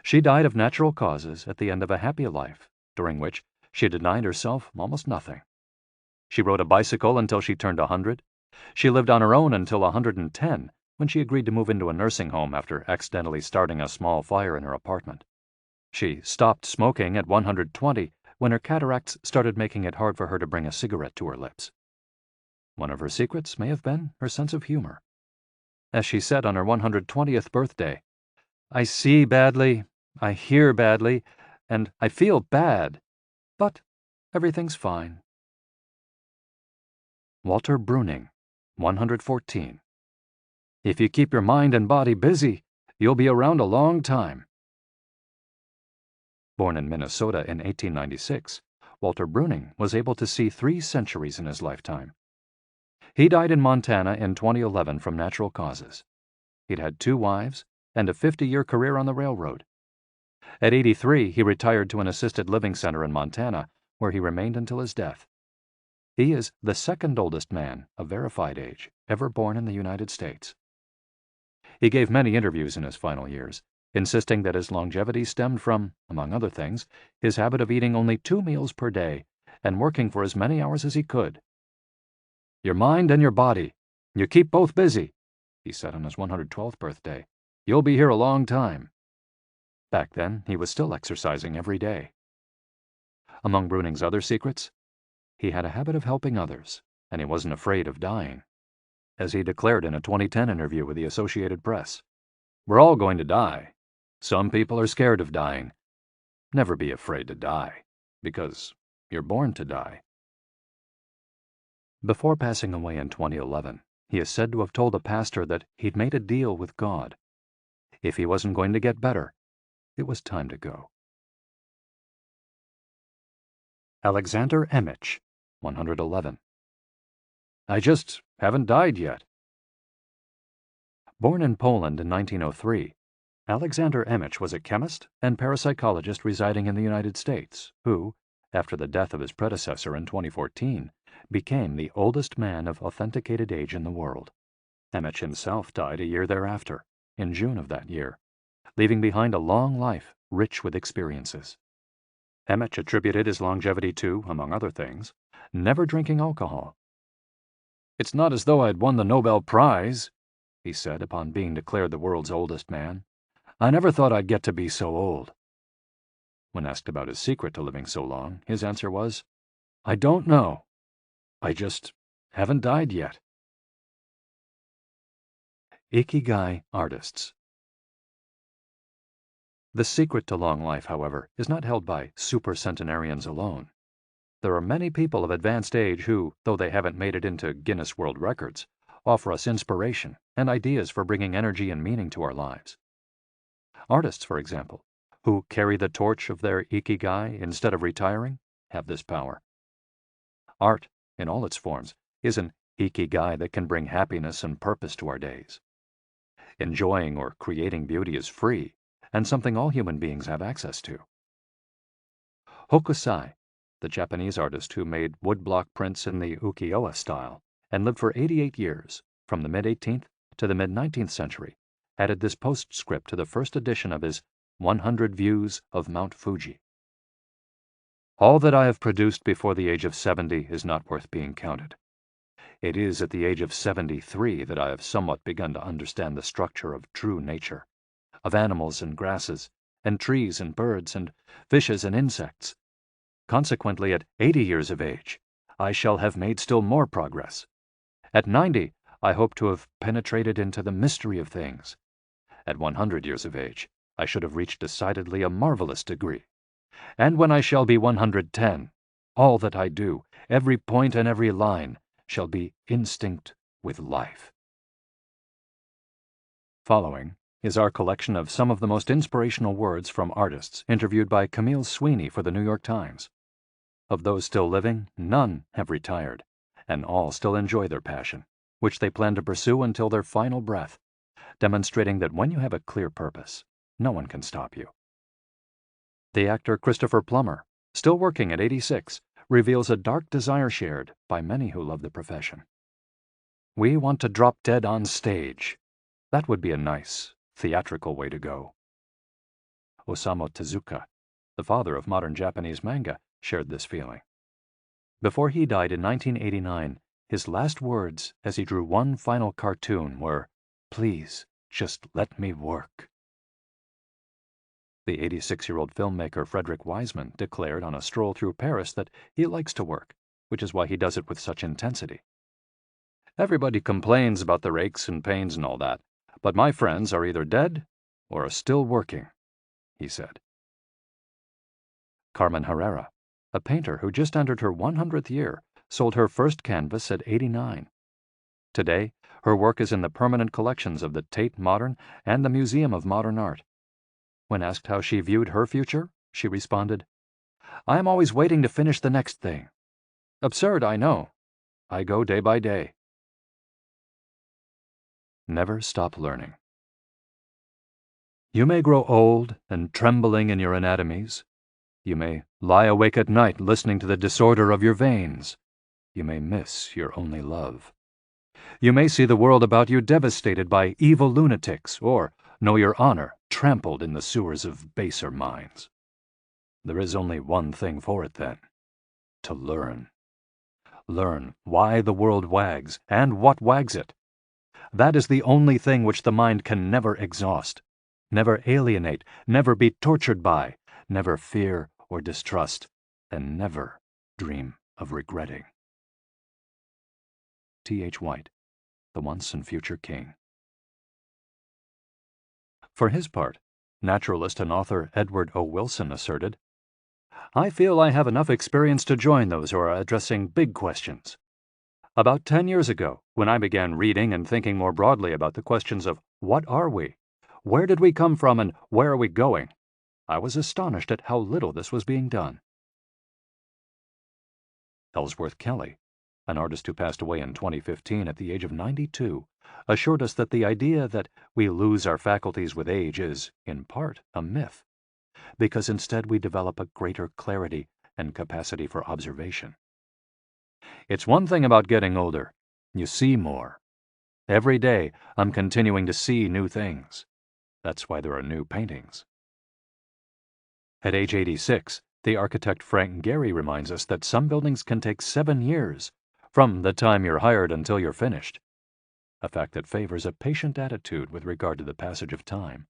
She died of natural causes at the end of a happy life, during which she denied herself almost nothing. She rode a bicycle until she turned 100. She lived on her own until 110, when she agreed to move into a nursing home after accidentally starting a small fire in her apartment. She stopped smoking at 120 when her cataracts started making it hard for her to bring a cigarette to her lips. One of her secrets may have been her sense of humor. As she said on her 120th birthday, "I see badly, I hear badly, and I feel bad, but everything's fine." Walter Bruning, 114. If you keep your mind and body busy, you'll be around a long time. Born in Minnesota in 1896, Walter Bruning was able to see 3 centuries in his lifetime. He died in Montana in 2011 from natural causes. He'd had 2 wives and a 50-year career on the railroad. At 83, he retired to an assisted living center in Montana, where he remained until his death. He is the 2nd oldest man of verified age ever born in the United States. He gave many interviews in his final years, insisting that his longevity stemmed from, among other things, his habit of eating only 2 meals per day and working for as many hours as he could. "Your mind and your body, you keep both busy," he said on his 112th birthday. "You'll be here a long time." Back then, he was still exercising every day. Among Bruning's other secrets, he had a habit of helping others, and he wasn't afraid of dying. As he declared in a 2010 interview with the Associated Press, "We're all going to die. Some people are scared of dying. Never be afraid to die, because you're born to die." Before passing away in 2011, he is said to have told a pastor that he'd made a deal with God. If he wasn't going to get better, it was time to go. Alexander Emich, 111. I just haven't died yet. Born in Poland in 1903, Alexander Emich was a chemist and parapsychologist residing in the United States who, after the death of his predecessor in 2014, became the oldest man of authenticated age in the world. Emich himself died a year thereafter, in June of that year, leaving behind a long life rich with experiences. Emich attributed his longevity to, among other things, never drinking alcohol. "It's not as though I'd won the Nobel Prize," he said upon being declared the world's oldest man. "I never thought I'd get to be so old." When asked about his secret to living so long, his answer was, "I don't know. I just haven't died yet." Ikigai artists. The secret to long life, however, is not held by supercentenarians alone. There are many people of advanced age who, though they haven't made it into Guinness World Records, offer us inspiration and ideas for bringing energy and meaning to our lives. Artists, for example, who carry the torch of their Ikigai instead of retiring, have this power. Art, in all its forms, is an Ikigai that can bring happiness and purpose to our days. Enjoying or creating beauty is free, and something all human beings have access to. Hokusai, the Japanese artist who made woodblock prints in the ukiyo-e style and lived for 88 years, from the mid-18th to the mid-19th century, added this postscript to the first edition of his 100 Views of Mount Fuji. "All that I have produced before the age of 70 is not worth being counted. It is at the age of 73 that I have somewhat begun to understand the structure of true nature, of animals and grasses, and trees and birds, and fishes and insects. Consequently, at 80 years of age, I shall have made still more progress. At 90, I hope to have penetrated into the mystery of things. At 100 years of age, I should have reached decidedly a marvelous degree. And when I shall be 110, all that I do, every point and every line, shall be instinct with life." Following is our collection of some of the most inspirational words from artists interviewed by Camille Sweeney for the New York Times. Of those still living, none have retired, and all still enjoy their passion, which they plan to pursue until their final breath, demonstrating that when you have a clear purpose, no one can stop you. The actor Christopher Plummer, still working at 86, reveals a dark desire shared by many who love the profession. "We want to drop dead on stage. That would be a nice, theatrical way to go." Osamu Tezuka, the father of modern Japanese manga, shared this feeling. Before he died in 1989, his last words as he drew one final cartoon were, "Please, just let me work." The 86-year-old filmmaker Frederick Wiseman declared on a stroll through Paris that he likes to work, which is why he does it with such intensity. "Everybody complains about their aches and pains and all that, but my friends are either dead or are still working," he said. Carmen Herrera, a painter who just entered her 100th year, sold her first canvas at 89. Today, her work is in the permanent collections of the Tate Modern and the Museum of Modern Art. When asked how she viewed her future, she responded, "I am always waiting to finish the next thing. Absurd, I know. I go day by day." Never stop learning. You may grow old and trembling in your anatomies. You may lie awake at night listening to the disorder of your veins. You may miss your only love. You may see the world about you devastated by evil lunatics, or know your honor trampled in the sewers of baser minds. There is only one thing for it then: to learn. Learn why the world wags and what wags it. That is the only thing which the mind can never exhaust, never alienate, never be tortured by, never fear or distrust, and never dream of regretting. T.H. White, the once and future king. For his part, naturalist and author Edward O. Wilson asserted, "I feel I have enough experience to join those who are addressing big questions. About 10 years ago, when I began reading and thinking more broadly about the questions of what are we, where did we come from, and where are we going, I was astonished at how little this was being done." Ellsworth Kelly, an artist who passed away in 2015 at the age of 92, assured us that the idea that we lose our faculties with age is, in part, a myth, because instead we develop a greater clarity and capacity for observation. It's one thing about getting older. You see more. Every day, I'm continuing to see new things. That's why there are new paintings. At age 86, the architect Frank Gehry reminds us that some buildings can take 7 years, from the time you're hired until you're finished, a fact that favors a patient attitude with regard to the passage of time.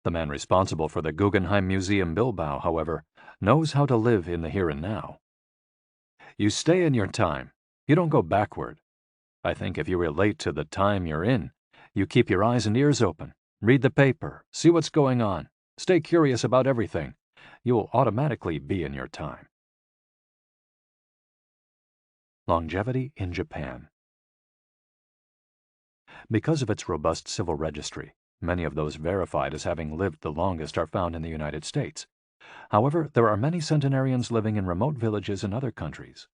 The man responsible for the Guggenheim Museum Bilbao, however, knows how to live in the here and now. You stay in your time. You don't go backward. I think if you relate to the time you're in, you keep your eyes and ears open, read the paper, see what's going on, stay curious about everything, you'll automatically be in your time. Longevity in Japan. Because of its robust civil registry, many of those verified as having lived the longest are found in the United States. However, there are many centenarians living in remote villages in other countries.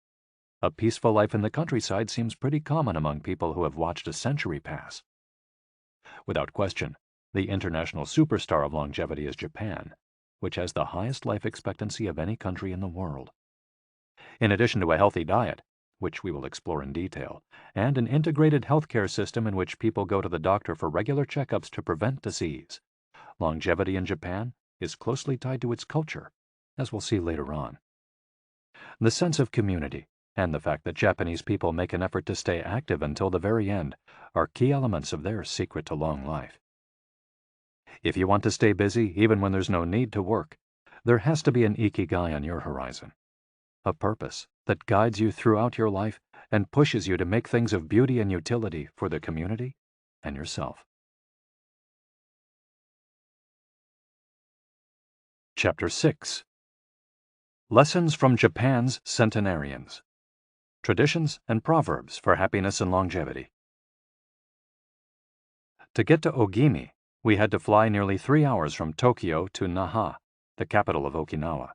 A peaceful life in the countryside seems pretty common among people who have watched a century pass. Without question, the international superstar of longevity is Japan, which has the highest life expectancy of any country in the world. In addition to a healthy diet, which we will explore in detail, and an integrated healthcare system in which people go to the doctor for regular checkups to prevent disease, longevity in Japan is closely tied to its culture, as we'll see later on. The sense of community and the fact that Japanese people make an effort to stay active until the very end are key elements of their secret to long life. If you want to stay busy even when there's no need to work, there has to be an Ikigai on your horizon, a purpose that guides you throughout your life and pushes you to make things of beauty and utility for the community and yourself. Chapter 6. Lessons from Japan's Centenarians. Traditions and Proverbs for Happiness and Longevity. To get to Ogimi, we had to fly nearly 3 hours from Tokyo to Naha, the capital of Okinawa.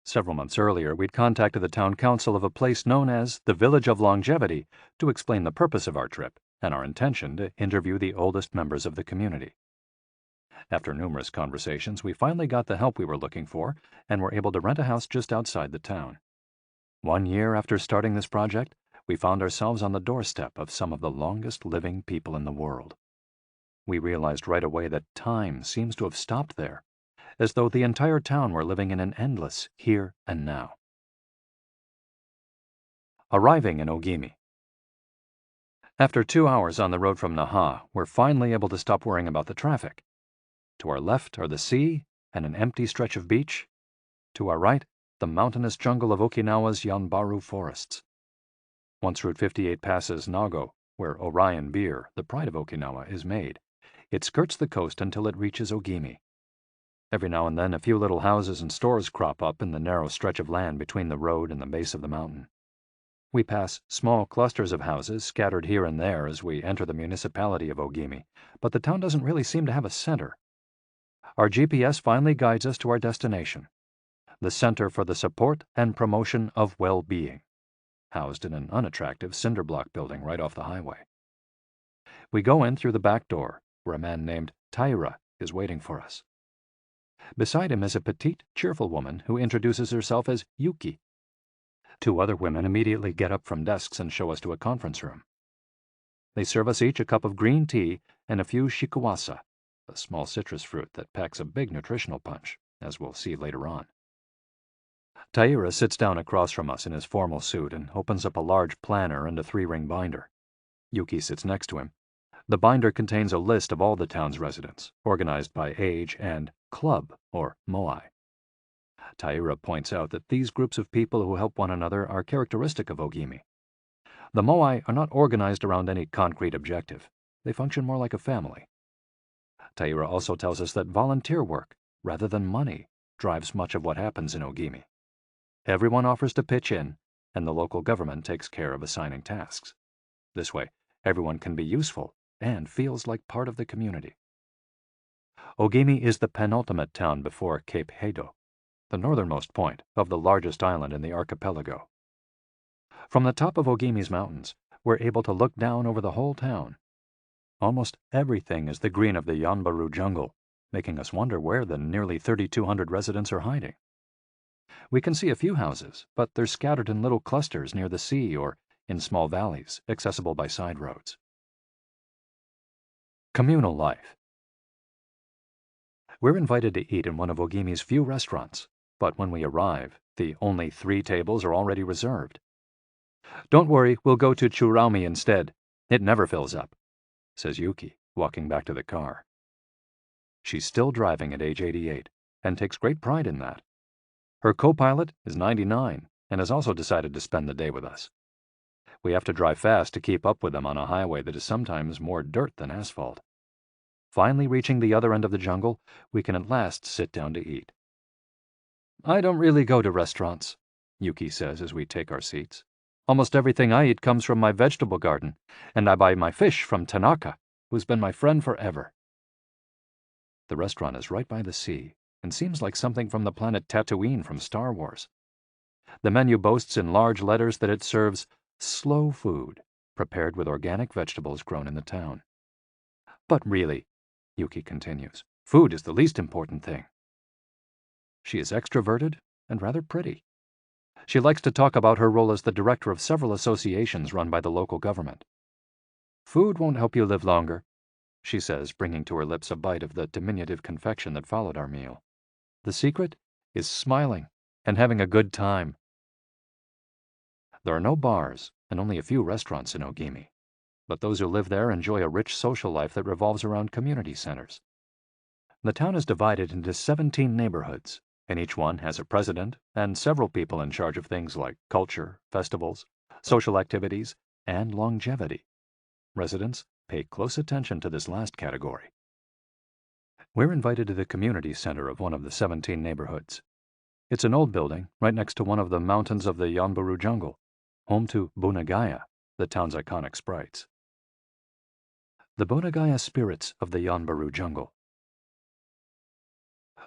Several months earlier, we'd contacted the town council of a place known as the Village of Longevity to explain the purpose of our trip and our intention to interview the oldest members of the community. After numerous conversations, we finally got the help we were looking for and were able to rent a house just outside the town. 1 year after starting this project, we found ourselves on the doorstep of some of the longest living people in the world. We realized right away that time seems to have stopped there, as though the entire town were living in an endless here and now. Arriving in Ogimi. After 2 hours on the road from Naha, we're finally able to stop worrying about the traffic. To our left are the sea and an empty stretch of beach. To our right, the mountainous jungle of Okinawa's Yanbaru forests. Once Route 58 passes Nago, where Orion beer, the pride of Okinawa, is made, it skirts the coast until it reaches Ogimi. Every now and then a few little houses and stores crop up in the narrow stretch of land between the road and the base of the mountain. We pass small clusters of houses scattered here and there as we enter the municipality of Ogimi, but the town doesn't really seem to have a center. Our GPS finally guides us to our destination, the Center for the Support and Promotion of Well-Being, housed in an unattractive cinder block building right off the highway. We go in through the back door, where a man named Taira is waiting for us. Beside him is a petite, cheerful woman who introduces herself as Yuki. 2 other women immediately get up from desks and show us to a conference room. They serve us each a cup of green tea and a few shikuwasa, a small citrus fruit that packs a big nutritional punch, as we'll see later on. Taira sits down across from us in his formal suit and opens up a large planner and a 3-ring binder. Yuki sits next to him. The binder contains a list of all the town's residents, organized by age and club, or moai. Taira points out that these groups of people who help one another are characteristic of Ogimi. The moai are not organized around any concrete objective. They function more like a family. Taira also tells us that volunteer work, rather than money, drives much of what happens in Ogimi. Everyone offers to pitch in, and the local government takes care of assigning tasks. This way, everyone can be useful and feels like part of the community. Ogimi is the penultimate town before Cape Heido, the northernmost point of the largest island in the archipelago. From the top of Ogimi's mountains, we're able to look down over the whole town. Almost everything is the green of the Yanbaru jungle, making us wonder where the nearly 3,200 residents are hiding. We can see a few houses, but they're scattered in little clusters near the sea or in small valleys, accessible by side roads. Communal life. We're invited to eat in one of Ogimi's few restaurants, but when we arrive, the only 3 tables are already reserved. "Don't worry, we'll go to Churaumi instead. It never fills up," says Yuki, walking back to the car. She's still driving at age 88, and takes great pride in that. Her co-pilot is 99, and has also decided to spend the day with us. We have to drive fast to keep up with them on a highway that is sometimes more dirt than asphalt. Finally reaching the other end of the jungle, we can at last sit down to eat. "I don't really go to restaurants," Yuki says as we take our seats. "Almost everything I eat comes from my vegetable garden, and I buy my fish from Tanaka, who's been my friend forever." The restaurant is right by the sea, and seems like something from the planet Tatooine from Star Wars. The menu boasts in large letters that it serves slow food, prepared with organic vegetables grown in the town. "But really," Yuki continues, "food is the least important thing." She is extroverted and rather pretty. She likes to talk about her role as the director of several associations run by the local government. "Food won't help you live longer," she says, bringing to her lips a bite of the diminutive confection that followed our meal. "The secret is smiling and having a good time." There are no bars and only a few restaurants in Ogimi, but those who live there enjoy a rich social life that revolves around community centers. The town is divided into 17 neighborhoods, and each one has a president and several people in charge of things like culture, festivals, social activities, and longevity. Residents pay close attention to this last category. We're invited to the community center of one of the 17 neighborhoods. It's an old building right next to one of the mountains of the Yanbaru jungle, home to Bunagaya, the town's iconic sprites. The Bunagaya spirits of the Yanbaru jungle.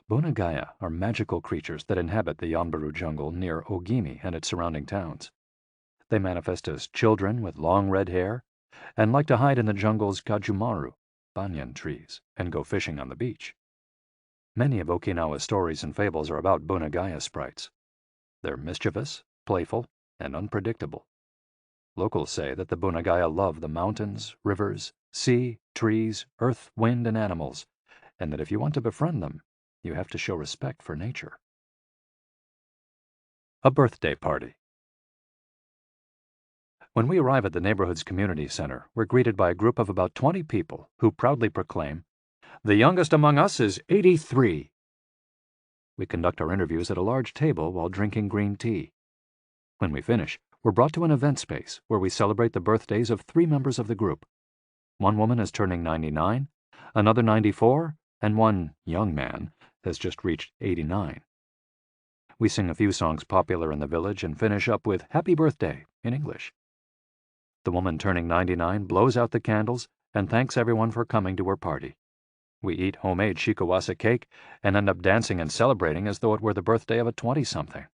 Bunagaya are magical creatures that inhabit the Yanbaru jungle near Ogimi and its surrounding towns. They manifest as children with long red hair and like to hide in the jungle's kajumaru, banyan trees, and go fishing on the beach. Many of Okinawa's stories and fables are about Bunagaya sprites. They're mischievous, playful, and unpredictable. Locals say that the Bunagaya love the mountains, rivers, sea, trees, earth, wind, and animals, and that if you want to befriend them, you have to show respect for nature. A birthday party. When we arrive at the neighborhood's community center, we're greeted by a group of about 20 people who proudly proclaim, "The youngest among us is 83. We conduct our interviews at a large table while drinking green tea. When we finish, we're brought to an event space where we celebrate the birthdays of 3 members of the group. One woman is turning 99, another 94, and one young man has just reached 89. We sing a few songs popular in the village and finish up with "Happy Birthday" in English. The woman turning 99 blows out the candles and thanks everyone for coming to her party. We eat homemade shikawase cake and end up dancing and celebrating as though it were the birthday of a 20-something.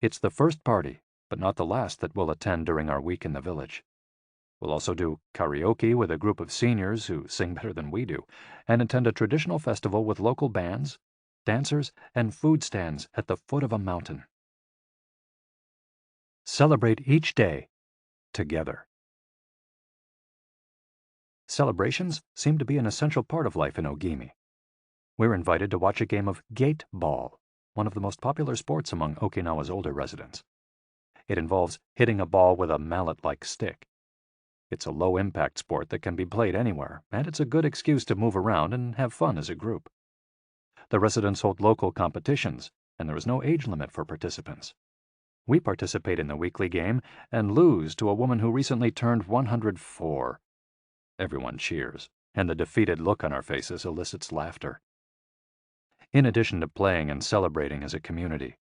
It's the first party, but not the last, that we'll attend during our week in the village. We'll also do karaoke with a group of seniors who sing better than we do, and attend a traditional festival with local bands, dancers, and food stands at the foot of a mountain. Celebrate each day together. Celebrations seem to be an essential part of life in Ogimi. We're invited to watch a game of gate ball, one of the most popular sports among Okinawa's older residents. It involves hitting a ball with a mallet-like stick. It's a low-impact sport that can be played anywhere, and it's a good excuse to move around and have fun as a group. The residents hold local competitions, and there is no age limit for participants. We participate in the weekly game and lose to a woman who recently turned 104. Everyone cheers, and the defeated look on our faces elicits laughter. In addition to playing and celebrating as a community,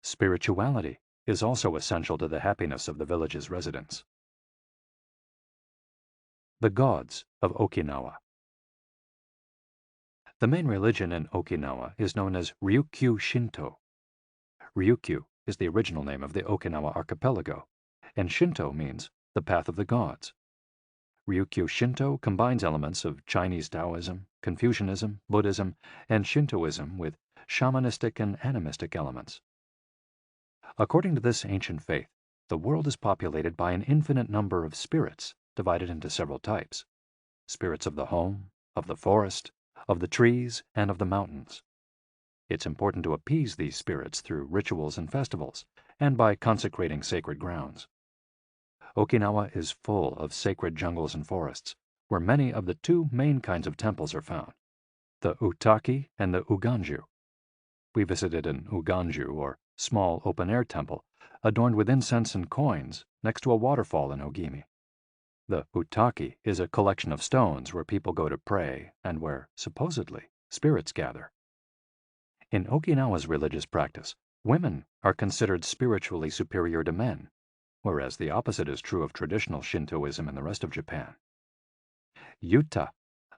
spirituality is also essential to the happiness of the village's residents. The gods of Okinawa. The main religion in Okinawa is known as Ryukyu Shinto. Ryukyu is the original name of the Okinawa archipelago, and Shinto means the path of the gods. Ryukyu Shinto combines elements of Chinese Taoism, Confucianism, Buddhism, and Shintoism with shamanistic and animistic elements. According to this ancient faith, the world is populated by an infinite number of spirits divided into several types: spirits of the home, of the forest, of the trees, and of the mountains. It's important to appease these spirits through rituals and festivals, and by consecrating sacred grounds. Okinawa is full of sacred jungles and forests, where many of the two main kinds of temples are found, the Utaki and the Uganju. We visited an Uganju, or small open-air temple, adorned with incense and coins, next to a waterfall in Ogimi. The Utaki is a collection of stones where people go to pray and where, supposedly, spirits gather. In Okinawa's religious practice, women are considered spiritually superior to men, whereas the opposite is true of traditional Shintoism in the rest of Japan. Yuta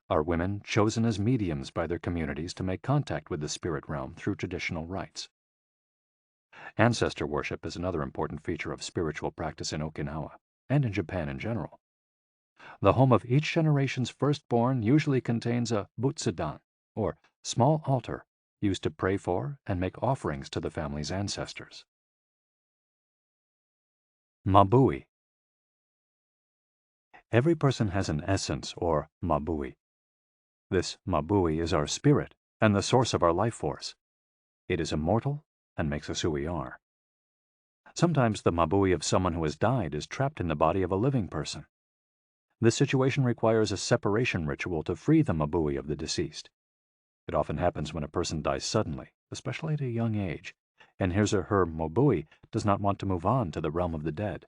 are women chosen as mediums by their communities to make contact with the spirit realm through traditional rites. Ancestor worship is another important feature of spiritual practice in Okinawa, and in Japan in general. The home of each generation's firstborn usually contains a butsudan, or small altar, used to pray for and make offerings to the family's ancestors. Mabui. Every person has an essence, or mabui. This mabui is our spirit and the source of our life force. It is immortal and makes us who we are. Sometimes the mabui of someone who has died is trapped in the body of a living person. This situation requires a separation ritual to free the mabui of the deceased. It often happens when a person dies suddenly, especially at a young age, and his or her mabui does not want to move on to the realm of the dead.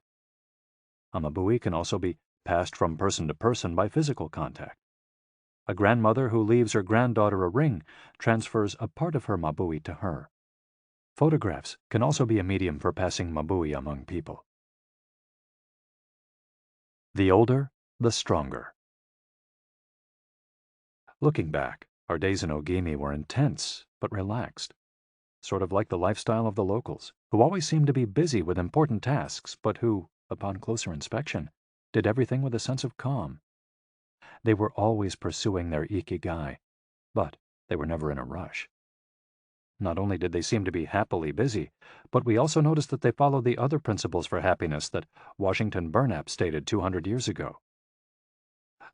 A mabui can also be passed from person to person by physical contact. A grandmother who leaves her granddaughter a ring transfers a part of her mabui to her. Photographs can also be a medium for passing mabui among people. The older, the stronger. Looking back, our days in Ogimi were intense but relaxed, sort of like the lifestyle of the locals, who always seemed to be busy with important tasks, but who, upon closer inspection, did everything with a sense of calm. They were always pursuing their Ikigai, but they were never in a rush. Not only did they seem to be happily busy, but we also noticed that they followed the other principles for happiness that Washington Burnap stated 200 years ago.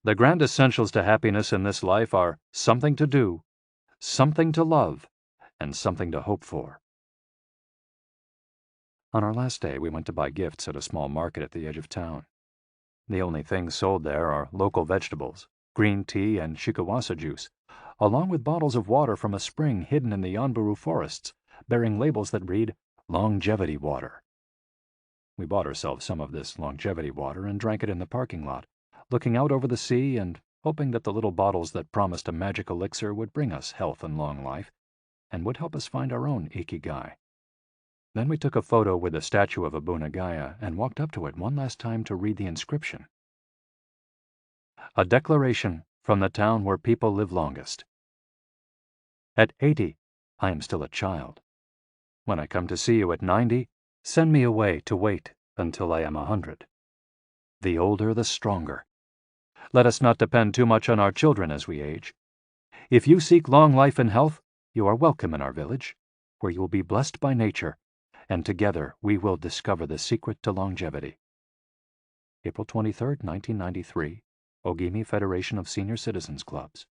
The grand essentials to happiness in this life are something to do, something to love, and something to hope for. On our last day, we went to buy gifts at a small market at the edge of town. The only things sold there are local vegetables, green tea, and shikawasa juice, along with bottles of water from a spring hidden in the Yanburu forests, bearing labels that read, "Longevity Water." We bought ourselves some of this longevity water and drank it in the parking lot, looking out over the sea and hoping that the little bottles that promised a magic elixir would bring us health and long life, and would help us find our own Ikigai. Then we took a photo with a statue of Abunagaya and walked up to it one last time to read the inscription. A declaration from the town where people live longest. At 80, I am still a child. When I come to see you at 90, send me away to wait until I am 100. The older, the stronger. Let us not depend too much on our children as we age. If you seek long life and health, you are welcome in our village, where you will be blessed by nature, and together we will discover the secret to longevity. April 23, 1993, Ogimi Federation of Senior Citizens Clubs.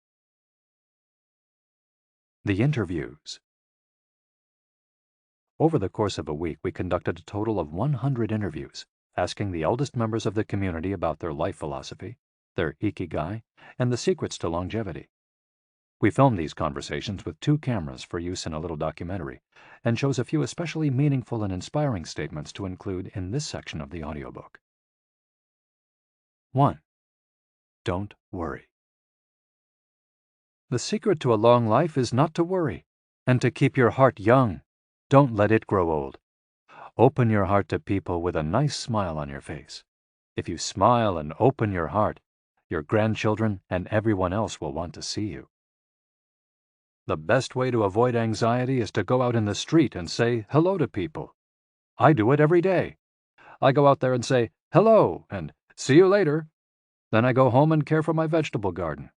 The interviews. Over the course of a week, we conducted a total of 100 interviews, asking the eldest members of the community about their life philosophy, their Ikigai, and the secrets to longevity. We filmed these conversations with 2 cameras for use in a little documentary, and chose a few especially meaningful and inspiring statements to include in this section of the audiobook. 1. Don't worry. The secret to a long life is not to worry, and to keep your heart young. Don't let it grow old. Open your heart to people with a nice smile on your face. If you smile and open your heart, your grandchildren and everyone else will want to see you. The best way to avoid anxiety is to go out in the street and say hello to people. I do it every day. I go out there and say hello and see you later. Then I go home and care for my vegetable garden.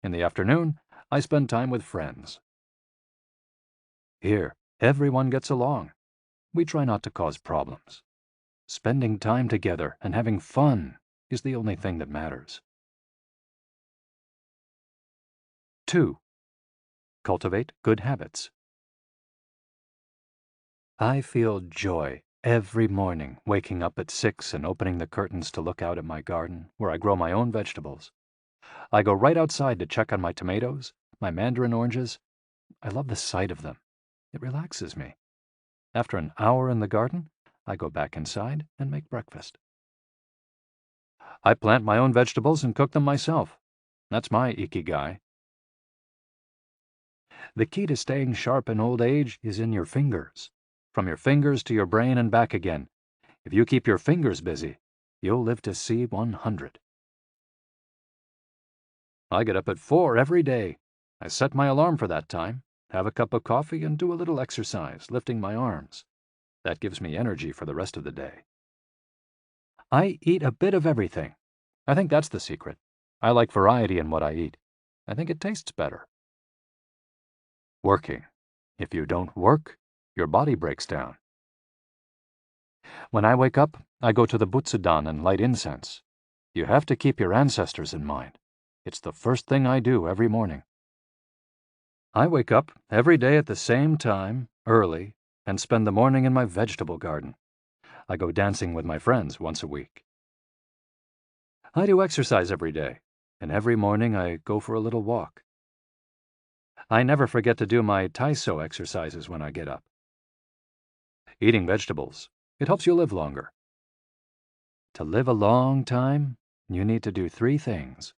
In the afternoon, I spend time with friends. Here, everyone gets along. We try not to cause problems. Spending time together and having fun is the only thing that matters. 2. Cultivate good habits. I feel joy every morning waking up at 6 and opening the curtains to look out at my garden where I grow my own vegetables. I go right outside to check on my tomatoes, my mandarin oranges. I love the sight of them. It relaxes me. After an hour in the garden, I go back inside and make breakfast. I plant my own vegetables and cook them myself. That's my Ikigai. The key to staying sharp in old age is in your fingers. From your fingers to your brain and back again. If you keep your fingers busy, you'll live to see 100. I get up at 4 every day. I set my alarm for that time, have a cup of coffee, and do a little exercise, lifting my arms. That gives me energy for the rest of the day. I eat a bit of everything. I think that's the secret. I like variety in what I eat. I think it tastes better. Working. If you don't work, your body breaks down. When I wake up, I go to the Butsudan and light incense. You have to keep your ancestors in mind. It's the first thing I do every morning. I wake up every day at the same time, early, and spend the morning in my vegetable garden. I go dancing with my friends once a week. I do exercise every day, and every morning I go for a little walk. I never forget to do my Taiso exercises when I get up. Eating vegetables, it helps you live longer. To live a long time, you need to do 3 things.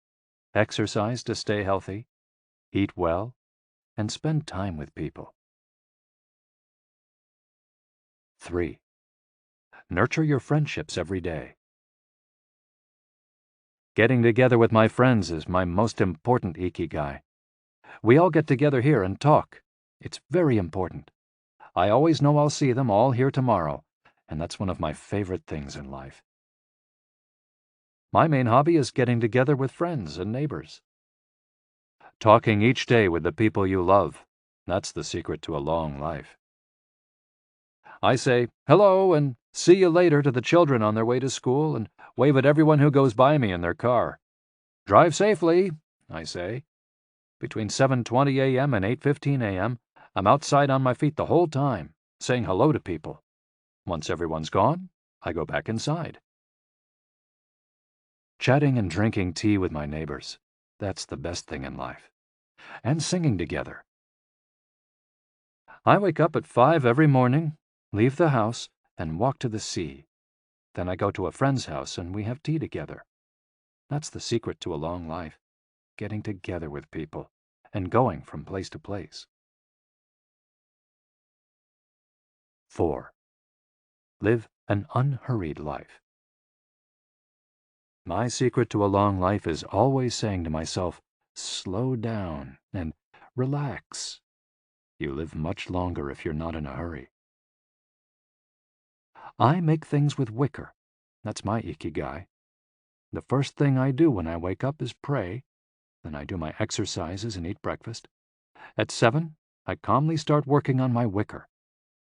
Exercise to stay healthy, eat well, and spend time with people. 3. Nurture your friendships every day. Getting together with my friends is my most important Ikigai. We all get together here and talk. It's very important. I always know I'll see them all here tomorrow, and that's one of my favorite things in life. My main hobby is getting together with friends and neighbors. Talking each day with the people you love, that's the secret to a long life. I say hello and see you later to the children on their way to school and wave at everyone who goes by me in their car. Drive safely, I say. Between 7:20 a.m. and 8:15 a.m., I'm outside on my feet the whole time, saying hello to people. Once everyone's gone, I go back inside. Chatting and drinking tea with my neighbors, that's the best thing in life. And singing together. I wake up at 5 every morning, leave the house, and walk to the sea. Then I go to a friend's house and we have tea together. That's the secret to a long life, getting together with people and going from place to place. 4. Live an unhurried life. My secret to a long life is always saying to myself, slow down and relax. You live much longer if you're not in a hurry. I make things with wicker. That's my Ikigai. The first thing I do when I wake up is pray. Then I do my exercises and eat breakfast. At 7, I calmly start working on my wicker.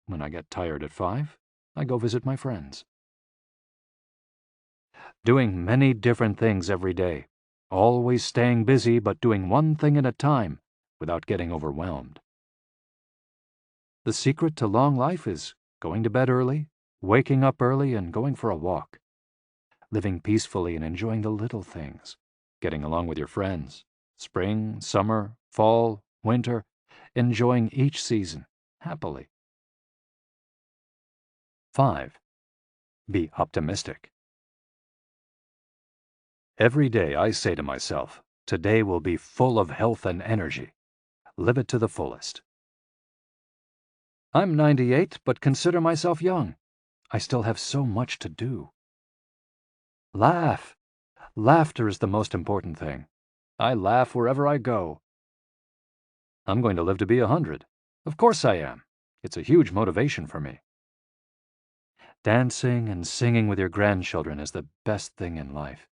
When I get tired at 5, I go visit my friends. Doing many different things every day. Always staying busy but doing one thing at a time without getting overwhelmed. The secret to long life is going to bed early, waking up early, and going for a walk. Living peacefully and enjoying the little things. Getting along with your friends. Spring, summer, fall, winter, enjoying each season happily. 5. Be optimistic. Every day I say to myself, today will be full of health and energy. Live it to the fullest. I'm 98, but consider myself young. I still have so much to do. Laugh. Laughter is the most important thing. I laugh wherever I go. I'm going to live to be 100. Of course I am. It's a huge motivation for me. Dancing and singing with your grandchildren is the best thing in life.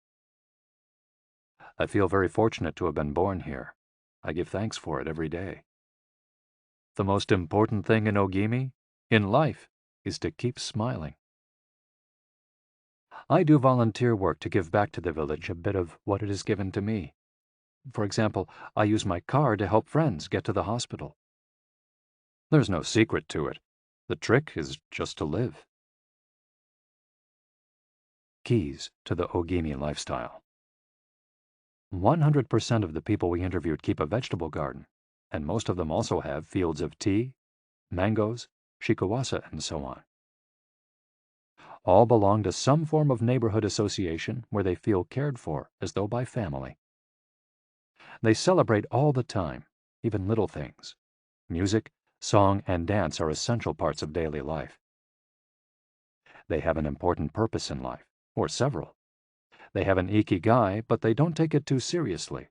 I feel very fortunate to have been born here. I give thanks for it every day. The most important thing in Ogimi, in life, is to keep smiling. I do volunteer work to give back to the village a bit of what it has given to me. For example, I use my car to help friends get to the hospital. There's no secret to it. The trick is just to live. Keys to the Ogimi lifestyle. 100% of the people we interviewed keep a vegetable garden, and most of them also have fields of tea, mangoes, shikawasa, and so on. All belong to some form of neighborhood association where they feel cared for as though by family. They celebrate all the time, even little things. Music, song, and dance are essential parts of daily life. They have an important purpose in life, or several. They have an Ikigai, but they don't take it too seriously.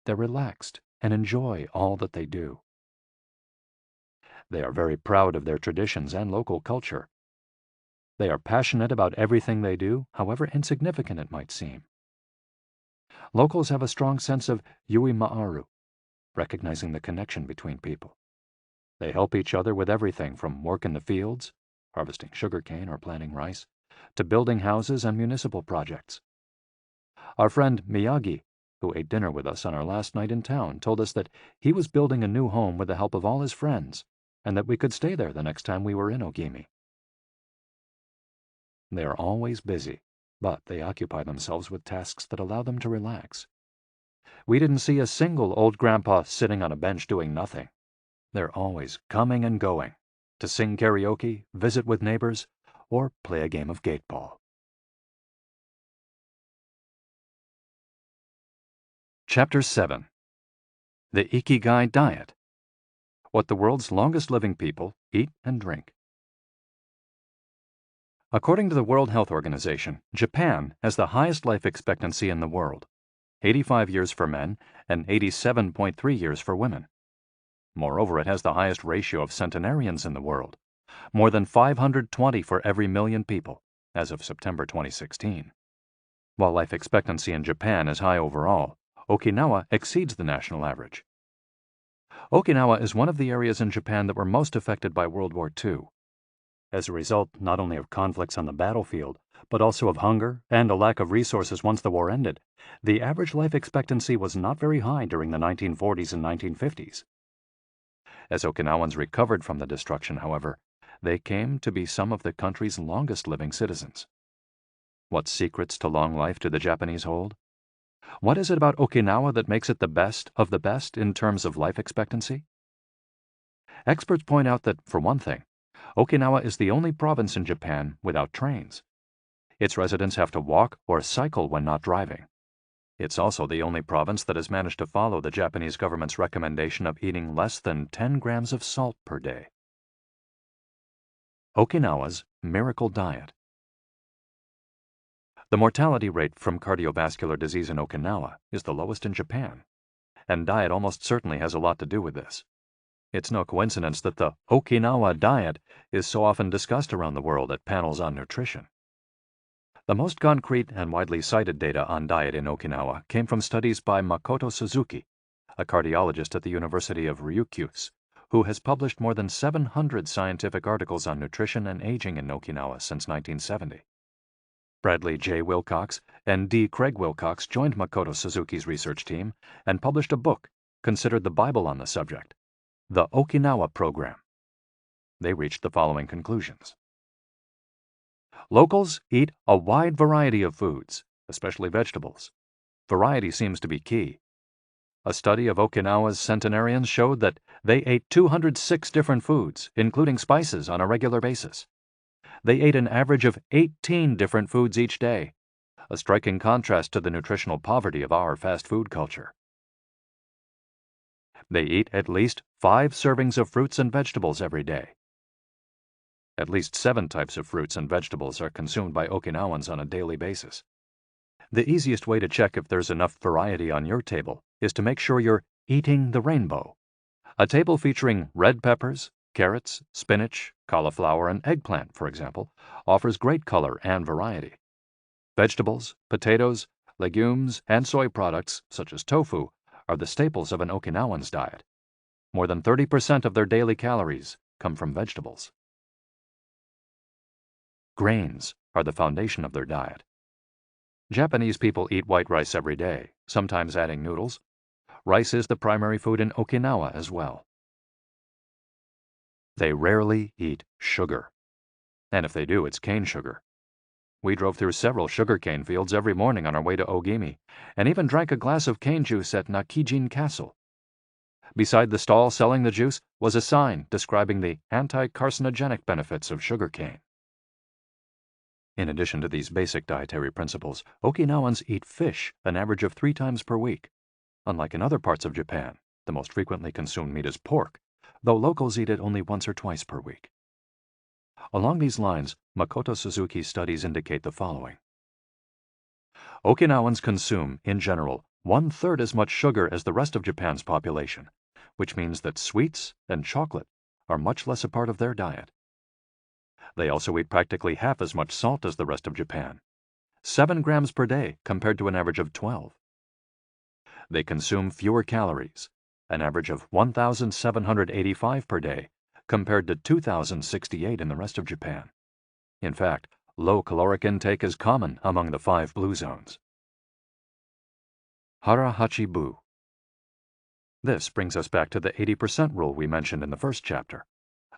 They're relaxed and enjoy all that they do. They are very proud of their traditions and local culture. They are passionate about everything they do, however insignificant it might seem. Locals have a strong sense of yui ma'aru, recognizing the connection between people. They help each other with everything from work in the fields, harvesting sugarcane or planting rice, to building houses and municipal projects. Our friend Miyagi, who ate dinner with us on our last night in town, told us that he was building a new home with the help of all his friends, and that we could stay there the next time we were in Ogimi. They are always busy, but they occupy themselves with tasks that allow them to relax. We didn't see a single old grandpa sitting on a bench doing nothing. They're always coming and going, to sing karaoke, visit with neighbors, or play a game of gateball. Chapter 7. The Ikigai Diet. What the world's longest living people eat and drink. According to the World Health Organization, Japan has the highest life expectancy in the world, 85 years for men and 87.3 years for women. Moreover, it has the highest ratio of centenarians in the world, more than 520 for every million people, as of September 2016. While life expectancy in Japan is high overall, Okinawa exceeds the national average. Okinawa is one of the areas in Japan that were most affected by World War II. As a result not only of conflicts on the battlefield, but also of hunger and a lack of resources once the war ended, the average life expectancy was not very high during the 1940s and 1950s. As Okinawans recovered from the destruction, however, they came to be some of the country's longest living citizens. What secrets to long life do the Japanese hold? What is it about Okinawa that makes it the best of the best in terms of life expectancy? Experts point out that, for one thing, Okinawa is the only province in Japan without trains. Its residents have to walk or cycle when not driving. It's also the only province that has managed to follow the Japanese government's recommendation of eating less than 10 grams of salt per day. Okinawa's Miracle Diet. The mortality rate from cardiovascular disease in Okinawa is the lowest in Japan, and diet almost certainly has a lot to do with this. It's no coincidence that the Okinawa diet is so often discussed around the world at panels on nutrition. The most concrete and widely cited data on diet in Okinawa came from studies by Makoto Suzuki, a cardiologist at the University of Ryukyus, who has published more than 700 scientific articles on nutrition and aging in Okinawa since 1970. Bradley J. Wilcox and D. Craig Wilcox joined Makoto Suzuki's research team and published a book considered the Bible on the subject, The Okinawa Program. They reached the following conclusions. Locals eat a wide variety of foods, especially vegetables. Variety seems to be key. A study of Okinawa's centenarians showed that they ate 206 different foods, including spices, on a regular basis. They ate an average of 18 different foods each day, a striking contrast to the nutritional poverty of our fast food culture. They eat at least 5 servings of fruits and vegetables every day. At least 7 types of fruits and vegetables are consumed by Okinawans on a daily basis. The easiest way to check if there's enough variety on your table is to make sure you're eating the rainbow. A table featuring red peppers, carrots, spinach, cauliflower, and eggplant, for example, offers great color and variety. Vegetables, potatoes, legumes, and soy products, such as tofu, are the staples of an Okinawan's diet. More than 30% of their daily calories come from vegetables. Grains are the foundation of their diet. Japanese people eat white rice every day, sometimes adding noodles. Rice is the primary food in Okinawa as well. They rarely eat sugar. And if they do, it's cane sugar. We drove through several sugarcane fields every morning on our way to Ogimi, and even drank a glass of cane juice at Nakijin Castle. Beside the stall selling the juice was a sign describing the anti-carcinogenic benefits of sugarcane. In addition to these basic dietary principles, Okinawans eat fish an average of 3 times per week. Unlike in other parts of Japan, the most frequently consumed meat is pork, though locals eat it only once or twice per week. Along these lines, Makoto Suzuki's studies indicate the following. Okinawans consume, in general, 1/3 as much sugar as the rest of Japan's population, which means that sweets and chocolate are much less a part of their diet. They also eat practically half as much salt as the rest of Japan, 7 grams per day compared to an average of 12. They consume fewer calories, an average of 1,785 per day compared to 2,068 in the rest of Japan. In fact, low caloric intake is common among the 5 blue zones. Hara-hachi-bu. This brings us back to the 80% rule we mentioned in the first chapter,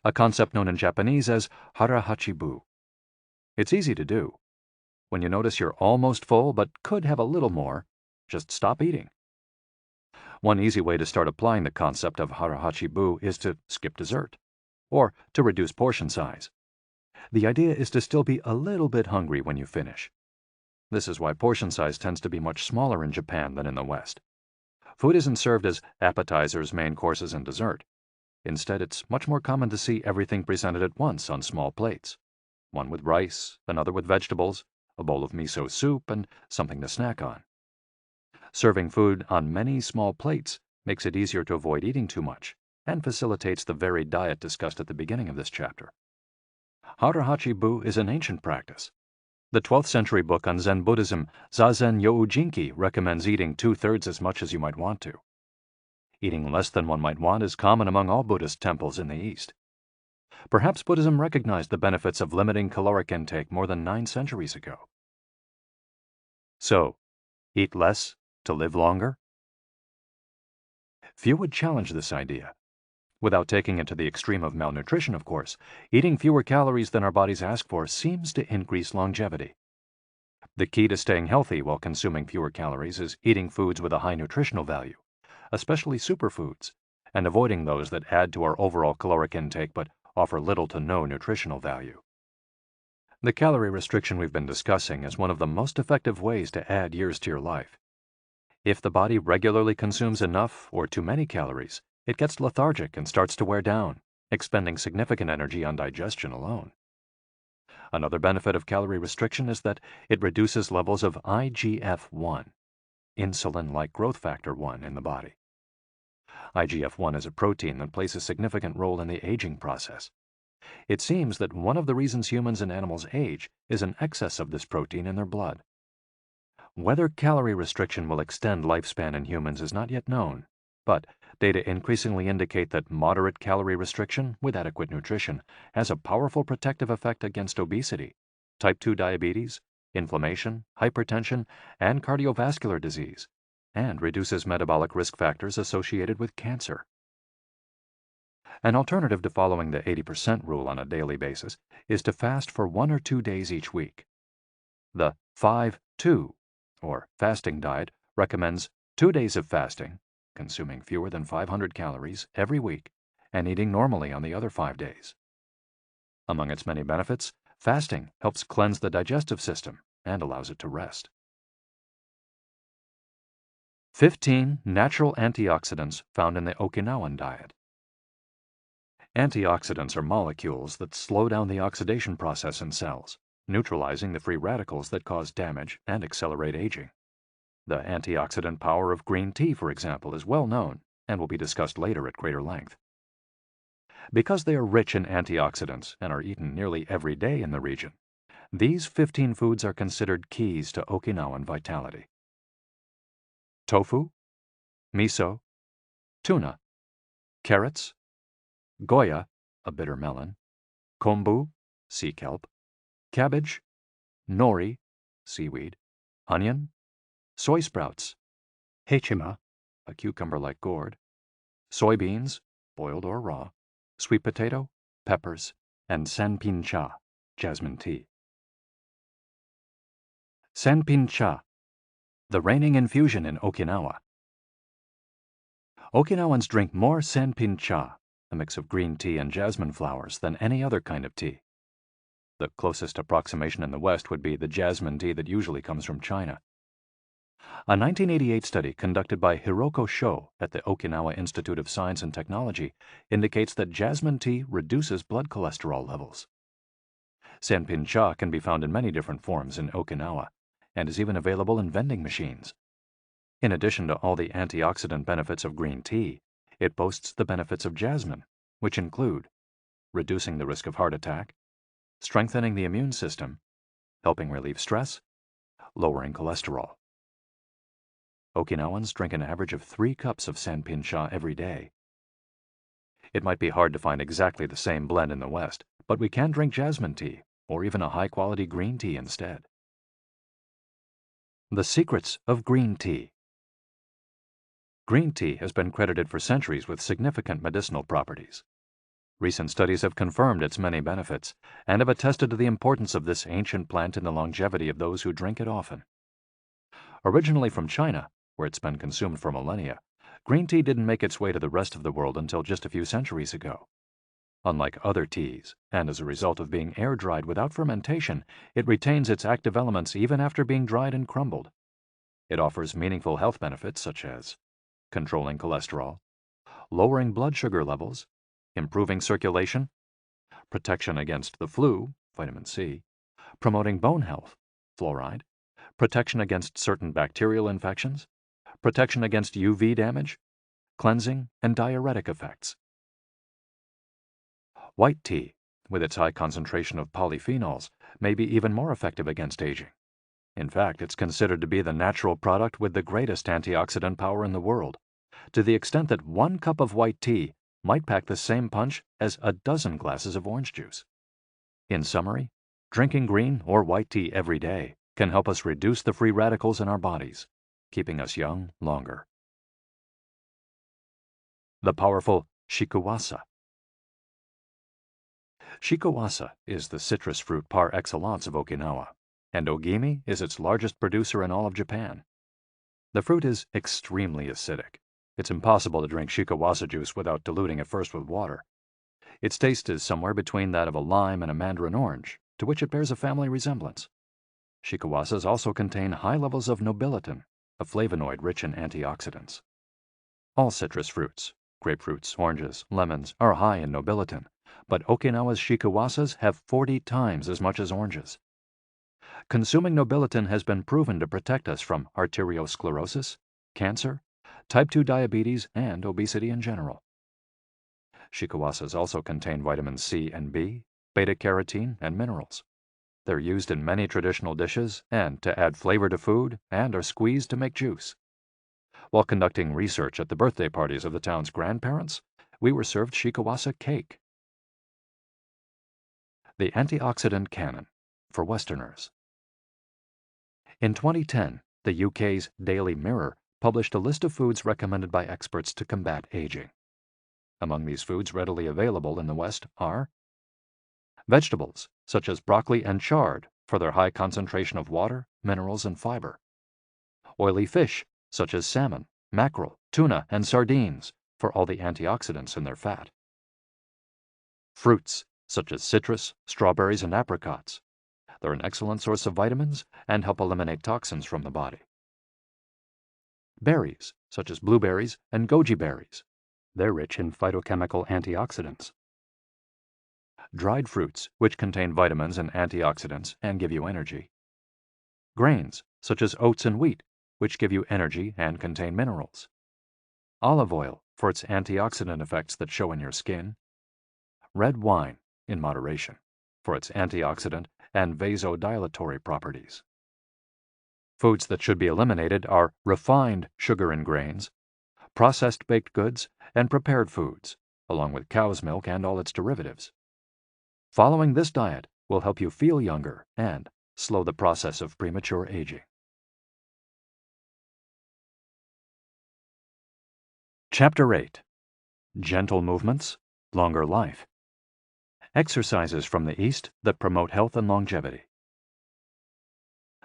a concept known in Japanese as hara-hachi-bu. It's easy to do. When you notice you're almost full but could have a little more, just stop eating. One easy way to start applying the concept of hara-hachi-bu is to skip dessert, or to reduce portion size. The idea is to still be a little bit hungry when you finish. This is why portion size tends to be much smaller in Japan than in the West. Food isn't served as appetizers, main courses, and dessert. Instead, it's much more common to see everything presented at once on small plates. One with rice, another with vegetables, a bowl of miso soup, and something to snack on. Serving food on many small plates makes it easier to avoid eating too much and facilitates the varied diet discussed at the beginning of this chapter. Hara-hachi-bu is an ancient practice. The 12th century book on Zen Buddhism, Zazen Youjinki, recommends eating 2/3 as much as you might want to. Eating less than one might want is common among all Buddhist temples in the East. Perhaps Buddhism recognized the benefits of limiting caloric intake more than 9 centuries ago. So, eat less to live longer? Few would challenge this idea. Without taking it to the extreme of malnutrition, of course, eating fewer calories than our bodies ask for seems to increase longevity. The key to staying healthy while consuming fewer calories is eating foods with a high nutritional value, especially superfoods, and avoiding those that add to our overall caloric intake but offer little to no nutritional value. The calorie restriction we've been discussing is one of the most effective ways to add years to your life. If the body regularly consumes enough or too many calories, it gets lethargic and starts to wear down, expending significant energy on digestion alone. Another benefit of calorie restriction is that it reduces levels of IGF-1, insulin-like growth factor 1, in the body. IGF-1 is a protein that plays a significant role in the aging process. It seems that one of the reasons humans and animals age is an excess of this protein in their blood. Whether calorie restriction will extend lifespan in humans is not yet known, but data increasingly indicate that moderate calorie restriction with adequate nutrition has a powerful protective effect against obesity, type 2 diabetes, inflammation, hypertension, and cardiovascular disease, and reduces metabolic risk factors associated with cancer. An alternative to following the 80% rule on a daily basis is to fast for 1 or 2 days each week. The 5-2, or fasting diet, recommends 2 days of fasting, consuming fewer than 500 calories every week and eating normally on the other 5 days. Among its many benefits, fasting helps cleanse the digestive system and allows it to rest. 15 natural antioxidants found in the Okinawan diet. Antioxidants are molecules that slow down the oxidation process in cells, neutralizing the free radicals that cause damage and accelerate aging. The antioxidant power of green tea, for example, is well known and will be discussed later at greater length. Because they are rich in antioxidants and are eaten nearly every day in the region, these 15 foods are considered keys to Okinawan vitality. Tofu, miso, tuna, carrots, goya, a bitter melon, kombu, sea kelp, cabbage, nori, seaweed, onion, soy sprouts, hechima, a cucumber-like gourd, soybeans, boiled or raw, sweet potato, peppers, and sanpin-cha, jasmine tea. Sanpin-cha, the reigning infusion in Okinawa. Okinawans drink more sanpin-cha, a mix of green tea and jasmine flowers, than any other kind of tea. The closest approximation in the West would be the jasmine tea that usually comes from China. A 1988 study conducted by Hiroko Sho at the Okinawa Institute of Science and Technology indicates that jasmine tea reduces blood cholesterol levels. Sanpin-cha can be found in many different forms in Okinawa and is even available in vending machines. In addition to all the antioxidant benefits of green tea, it boasts the benefits of jasmine, which include reducing the risk of heart attack, strengthening the immune system, helping relieve stress, lowering cholesterol. Okinawans drink an average of 3 cups of sanpin-cha every day. It might be hard to find exactly the same blend in the West, but we can drink jasmine tea or even a high-quality green tea instead. The secrets of green tea. Green tea has been credited for centuries with significant medicinal properties. Recent studies have confirmed its many benefits and have attested to the importance of this ancient plant in the longevity of those who drink it often. Originally from China, where it's been consumed for millennia, green tea didn't make its way to the rest of the world until just a few centuries ago. Unlike other teas, and as a result of being air-dried without fermentation, it retains its active elements even after being dried and crumbled. It offers meaningful health benefits such as controlling cholesterol, lowering blood sugar levels, improving circulation, protection against the flu, vitamin C, promoting bone health, fluoride, protection against certain bacterial infections, protection against UV damage, cleansing, and diuretic effects. White tea, with its high concentration of polyphenols, may be even more effective against aging. In fact, it's considered to be the natural product with the greatest antioxidant power in the world, to the extent that 1 cup of white tea might pack the same punch as a dozen glasses of orange juice. In summary, drinking green or white tea every day can help us reduce the free radicals in our bodies, keeping us young longer. The powerful shikuwasa. Shikuwasa is the citrus fruit par excellence of Okinawa, and Ogimi is its largest producer in all of Japan. The fruit is extremely acidic. It's impossible to drink shikuwasa juice without diluting it first with water. Its taste is somewhere between that of a lime and a mandarin orange, to which it bears a family resemblance. Shikuwasas also contain high levels of nobiletin, a flavonoid rich in antioxidants. All citrus fruits, grapefruits, oranges, lemons, are high in nobiletin, but Okinawa's shikuwasas have 40 times as much as oranges. Consuming nobiletin has been proven to protect us from arteriosclerosis, cancer, type 2 diabetes, and obesity in general. Shikuwasas also contain vitamins C and B, beta-carotene, and minerals. They're used in many traditional dishes and to add flavor to food and are squeezed to make juice. While conducting research at the birthday parties of the town's grandparents, we were served shikuwasa cake. The antioxidant canon for Westerners. In 2010, the UK's Daily Mirror published a list of foods recommended by experts to combat aging. Among these foods readily available in the West are vegetables, such as broccoli and chard, for their high concentration of water, minerals, and fiber. Oily fish, such as salmon, mackerel, tuna, and sardines for all the antioxidants in their fat. Fruits, such as citrus, strawberries, and apricots. They're an excellent source of vitamins and help eliminate toxins from the body. Berries, such as blueberries and goji berries. They're rich in phytochemical antioxidants. Dried fruits, which contain vitamins and antioxidants and give you energy. Grains, such as oats and wheat, which give you energy and contain minerals. Olive oil, for its antioxidant effects that show in your skin. Red wine, in moderation, for its antioxidant and vasodilatory properties. Foods that should be eliminated are refined sugar and grains, processed baked goods, and prepared foods, along with cow's milk and all its derivatives. Following this diet will help you feel younger and slow the process of premature aging. Chapter 8. Gentle Movements, Longer Life. Exercises from the East that promote health and longevity.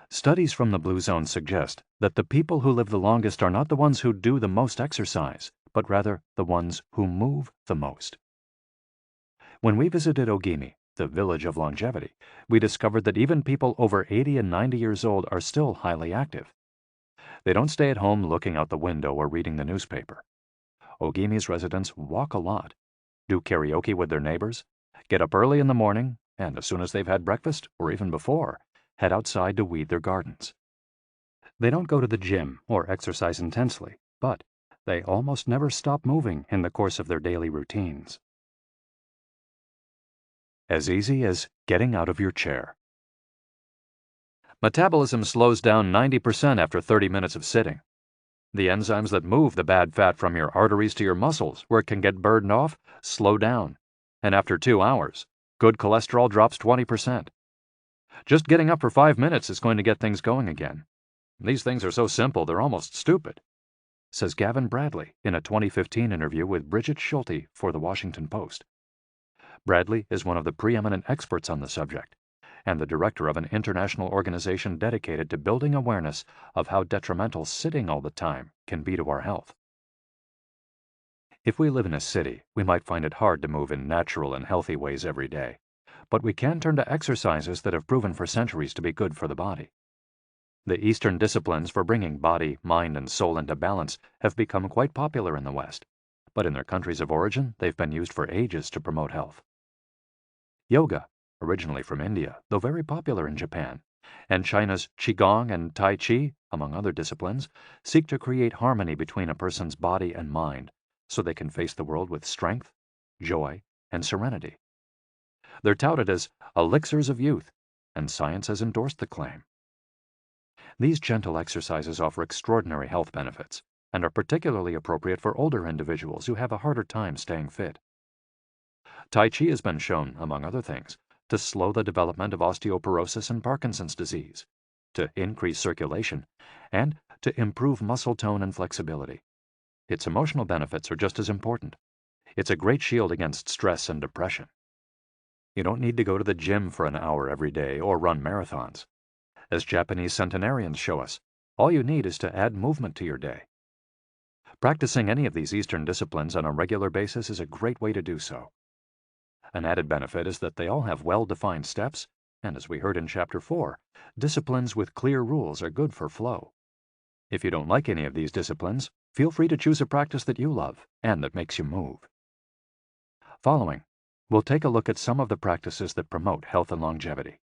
Studies from the Blue Zone suggest that the people who live the longest are not the ones who do the most exercise, but rather the ones who move the most. When we visited Ogimi, the village of longevity, we discovered that even people over 80 and 90 years old are still highly active. They don't stay at home looking out the window or reading the newspaper. Ogimi's residents walk a lot, do karaoke with their neighbors, get up early in the morning, and as soon as they've had breakfast, or even before, head outside to weed their gardens. They don't go to the gym or exercise intensely, but they almost never stop moving in the course of their daily routines. As easy as getting out of your chair. Metabolism slows down 90% after 30 minutes of sitting. The enzymes that move the bad fat from your arteries to your muscles, where it can get burned off, slow down. And after 2 hours, good cholesterol drops 20%. Just getting up for 5 minutes is going to get things going again. These things are so simple they're almost stupid, says Gavin Bradley in a 2015 interview with Bridget Schulte for The Washington Post. Bradley is one of the preeminent experts on the subject, and the director of an international organization dedicated to building awareness of how detrimental sitting all the time can be to our health. If we live in a city, we might find it hard to move in natural and healthy ways every day, but we can turn to exercises that have proven for centuries to be good for the body. The Eastern disciplines for bringing body, mind, and soul into balance have become quite popular in the West, but in their countries of origin, they've been used for ages to promote health. Yoga, originally from India, though very popular in Japan, and China's Qigong and Tai Chi, among other disciplines, seek to create harmony between a person's body and mind so they can face the world with strength, joy, and serenity. They're touted as elixirs of youth, and science has endorsed the claim. These gentle exercises offer extraordinary health benefits and are particularly appropriate for older individuals who have a harder time staying fit. Tai Chi has been shown, among other things, to slow the development of osteoporosis and Parkinson's disease, to increase circulation, and to improve muscle tone and flexibility. Its emotional benefits are just as important. It's a great shield against stress and depression. You don't need to go to the gym for an hour every day or run marathons. As Japanese centenarians show us, all you need is to add movement to your day. Practicing any of these Eastern disciplines on a regular basis is a great way to do so. An added benefit is that they all have well-defined steps, and as we heard in Chapter 4, disciplines with clear rules are good for flow. If you don't like any of these disciplines, feel free to choose a practice that you love and that makes you move. Following, we'll take a look at some of the practices that promote health and longevity.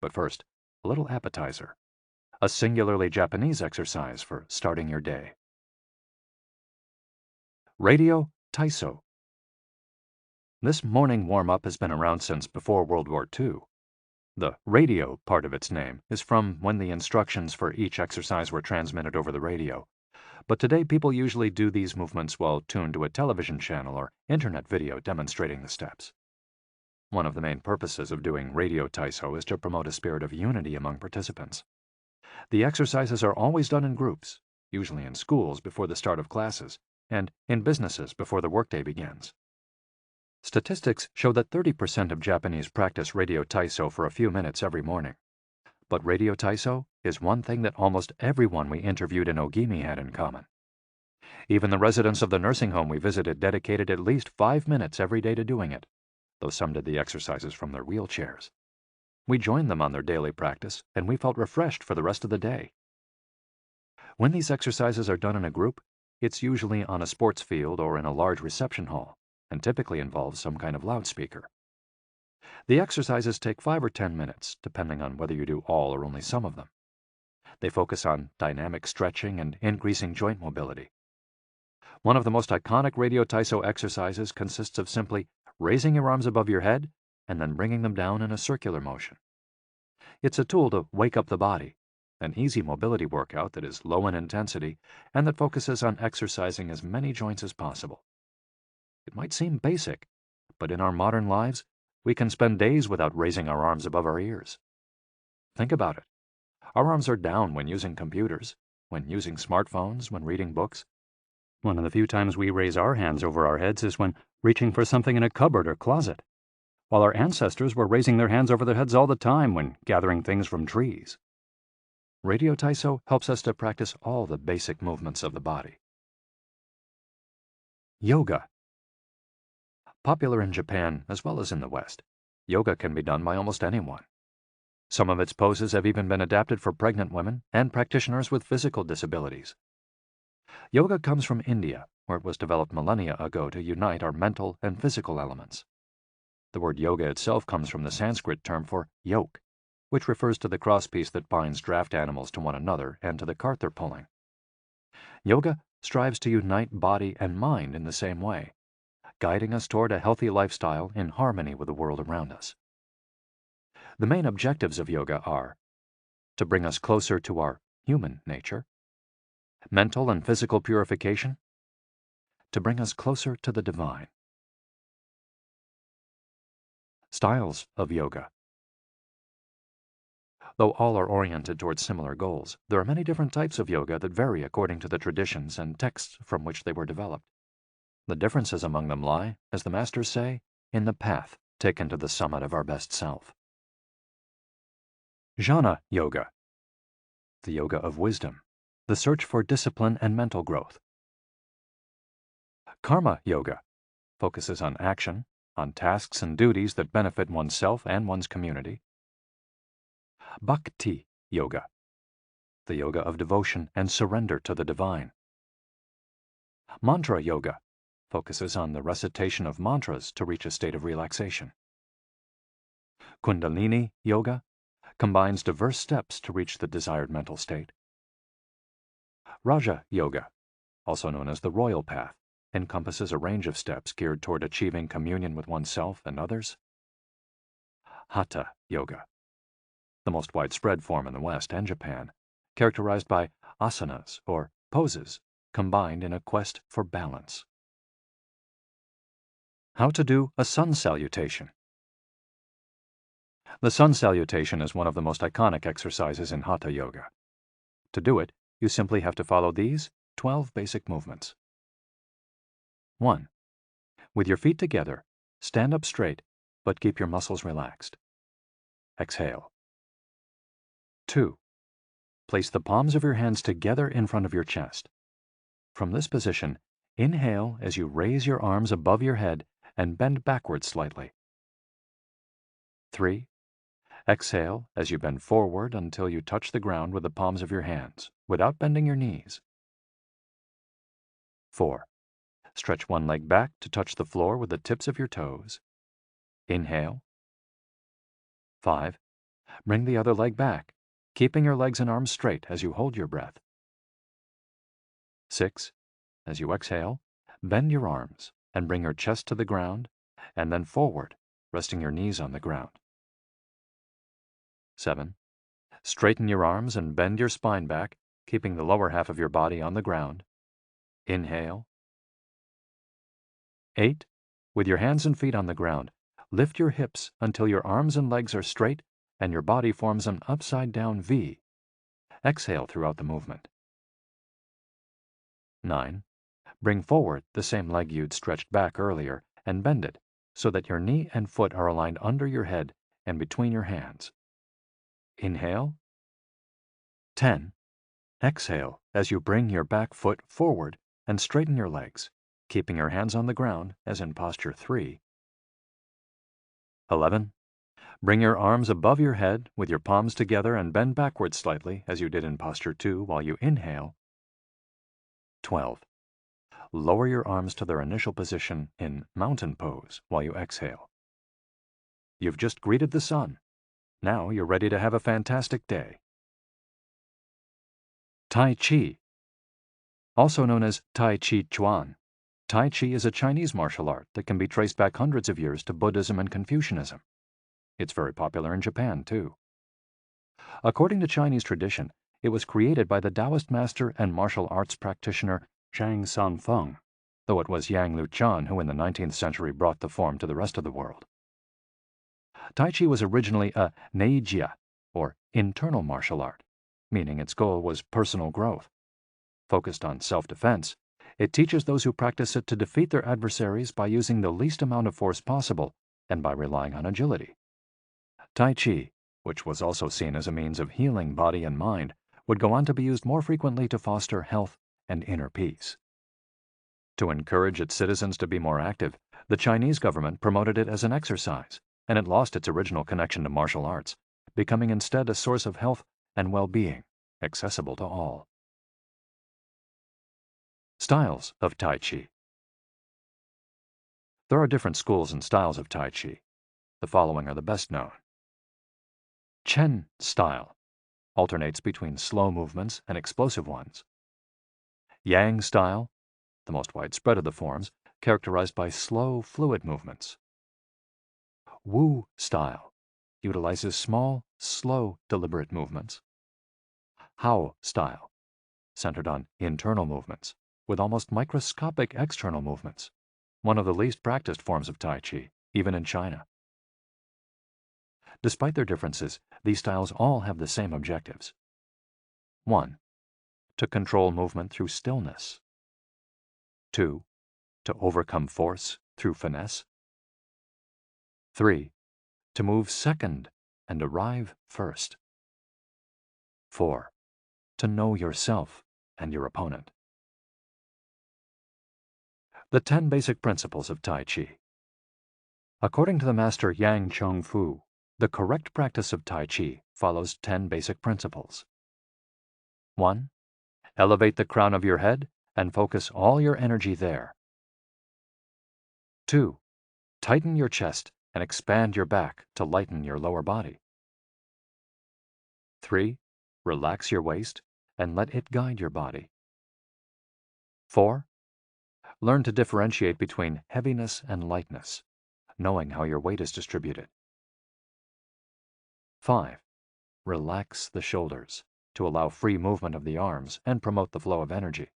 But first, a little appetizer, a singularly Japanese exercise for starting your day. Radio Taiso. This morning warm-up has been around since before World War II. The radio part of its name is from when the instructions for each exercise were transmitted over the radio, but today people usually do these movements while tuned to a television channel or internet video demonstrating the steps. One of the main purposes of doing radio Taiso is to promote a spirit of unity among participants. The exercises are always done in groups, usually in schools before the start of classes, and in businesses before the workday begins. Statistics show that 30% of Japanese practice radio Taiso for a few minutes every morning. But radio Taiso is one thing that almost everyone we interviewed in Ogimi had in common. Even the residents of the nursing home we visited dedicated at least 5 minutes every day to doing it, though some did the exercises from their wheelchairs. We joined them on their daily practice, and we felt refreshed for the rest of the day. When these exercises are done in a group, it's usually on a sports field or in a large reception hall, and typically involves some kind of loudspeaker. The exercises take 5 or 10 minutes, depending on whether you do all or only some of them. They focus on dynamic stretching and increasing joint mobility. One of the most iconic Radio Taiso exercises consists of simply raising your arms above your head and then bringing them down in a circular motion. It's a tool to wake up the body, an easy mobility workout that is low in intensity and that focuses on exercising as many joints as possible. It might seem basic, but in our modern lives, we can spend days without raising our arms above our ears. Think about it. Our arms are down when using computers, when using smartphones, when reading books. One of the few times we raise our hands over our heads is when reaching for something in a cupboard or closet, while our ancestors were raising their hands over their heads all the time when gathering things from trees. Radio Taiso helps us to practice all the basic movements of the body. Yoga. Popular in Japan as well as in the West, yoga can be done by almost anyone. Some of its poses have even been adapted for pregnant women and practitioners with physical disabilities. Yoga comes from India, where it was developed millennia ago to unite our mental and physical elements. The word yoga itself comes from the Sanskrit term for yoke, which refers to the crosspiece that binds draft animals to one another and to the cart they're pulling. Yoga strives to unite body and mind in the same way, guiding us toward a healthy lifestyle in harmony with the world around us. The main objectives of yoga are to bring us closer to our human nature, mental and physical purification, to bring us closer to the divine. Styles of yoga. Though all are oriented towards similar goals, there are many different types of yoga that vary according to the traditions and texts from which they were developed. The differences among them lie, as the masters say, in the path taken to the summit of our best self. Jnana Yoga. The yoga of wisdom, the search for discipline and mental growth. Karma Yoga focuses on action, on tasks and duties that benefit oneself and one's community. Bhakti Yoga, the yoga of devotion and surrender to the divine. Mantra Yoga focuses on the recitation of mantras to reach a state of relaxation. Kundalini Yoga combines diverse steps to reach the desired mental state. Raja Yoga, also known as the royal path, encompasses a range of steps geared toward achieving communion with oneself and others. Hatha Yoga, the most widespread form in the West and Japan, characterized by asanas or poses combined in a quest for balance. How to do a sun salutation. The sun salutation is one of the most iconic exercises in Hatha Yoga. To do it, you simply have to follow these 12 basic movements. 1. With your feet together, stand up straight, but keep your muscles relaxed. Exhale. 2. Place the palms of your hands together in front of your chest. From this position, inhale as you raise your arms above your head and bend backwards slightly. 3. Exhale as you bend forward until you touch the ground with the palms of your hands, without bending your knees. 4. Stretch one leg back to touch the floor with the tips of your toes. Inhale. 5. Bring the other leg back, keeping your legs and arms straight as you hold your breath. 6. As you exhale, bend your arms and bring your chest to the ground, and then forward, resting your knees on the ground. 7. Straighten your arms and bend your spine back, keeping the lower half of your body on the ground. Inhale. 8. With your hands and feet on the ground, lift your hips until your arms and legs are straight and your body forms an upside-down V. Exhale throughout the movement. 9. Bring forward the same leg you'd stretched back earlier and bend it so that your knee and foot are aligned under your head and between your hands. Inhale. 10. Exhale as you bring your back foot forward and straighten your legs, keeping your hands on the ground as in posture 3. 11. Bring your arms above your head with your palms together and bend backwards slightly as you did in posture 2 while you inhale. 12. Lower your arms to their initial position in mountain pose while you exhale. You've just greeted the sun. Now you're ready to have a fantastic day. Tai Chi. Also known as Tai Chi Chuan, Tai Chi is a Chinese martial art that can be traced back hundreds of years to Buddhism and Confucianism. It's very popular in Japan, too. According to Chinese tradition, it was created by the Taoist master and martial arts practitioner Zhang Sanfeng, though it was Yang Luchan who in the 19th century brought the form to the rest of the world. Tai Chi was originally a neijia, or internal martial art, meaning its goal was personal growth. Focused on self-defense, it teaches those who practice it to defeat their adversaries by using the least amount of force possible and by relying on agility. Tai Chi, which was also seen as a means of healing body and mind, would go on to be used more frequently to foster health and inner peace. To encourage its citizens to be more active, the Chinese government promoted it as an exercise, and it lost its original connection to martial arts, becoming instead a source of health and well-being, accessible to all. Styles of Tai Chi. There are different schools and styles of Tai Chi. The following are the best known. Chen style alternates between slow movements and explosive ones. Yang style, the most widespread of the forms, characterized by slow, fluid movements. Wu style utilizes small, slow, deliberate movements. Hao style, centered on internal movements, with almost microscopic external movements, one of the least practiced forms of Tai Chi, even in China. Despite their differences, these styles all have the same objectives. 1. To control movement through stillness. 2. To overcome force through finesse. 3. To move second and arrive first. 4. To know yourself and your opponent. The 10 basic principles of Tai Chi. According to the master Yang Cheng Fu, the correct practice of Tai Chi follows 10 basic principles. 1. Elevate the crown of your head and focus all your energy there. 2. Tighten your chest and expand your back to lighten your lower body. 3. Relax your waist and let it guide your body. 4. Learn to differentiate between heaviness and lightness, knowing how your weight is distributed. 5. Relax the shoulders to allow free movement of the arms and promote the flow of energy.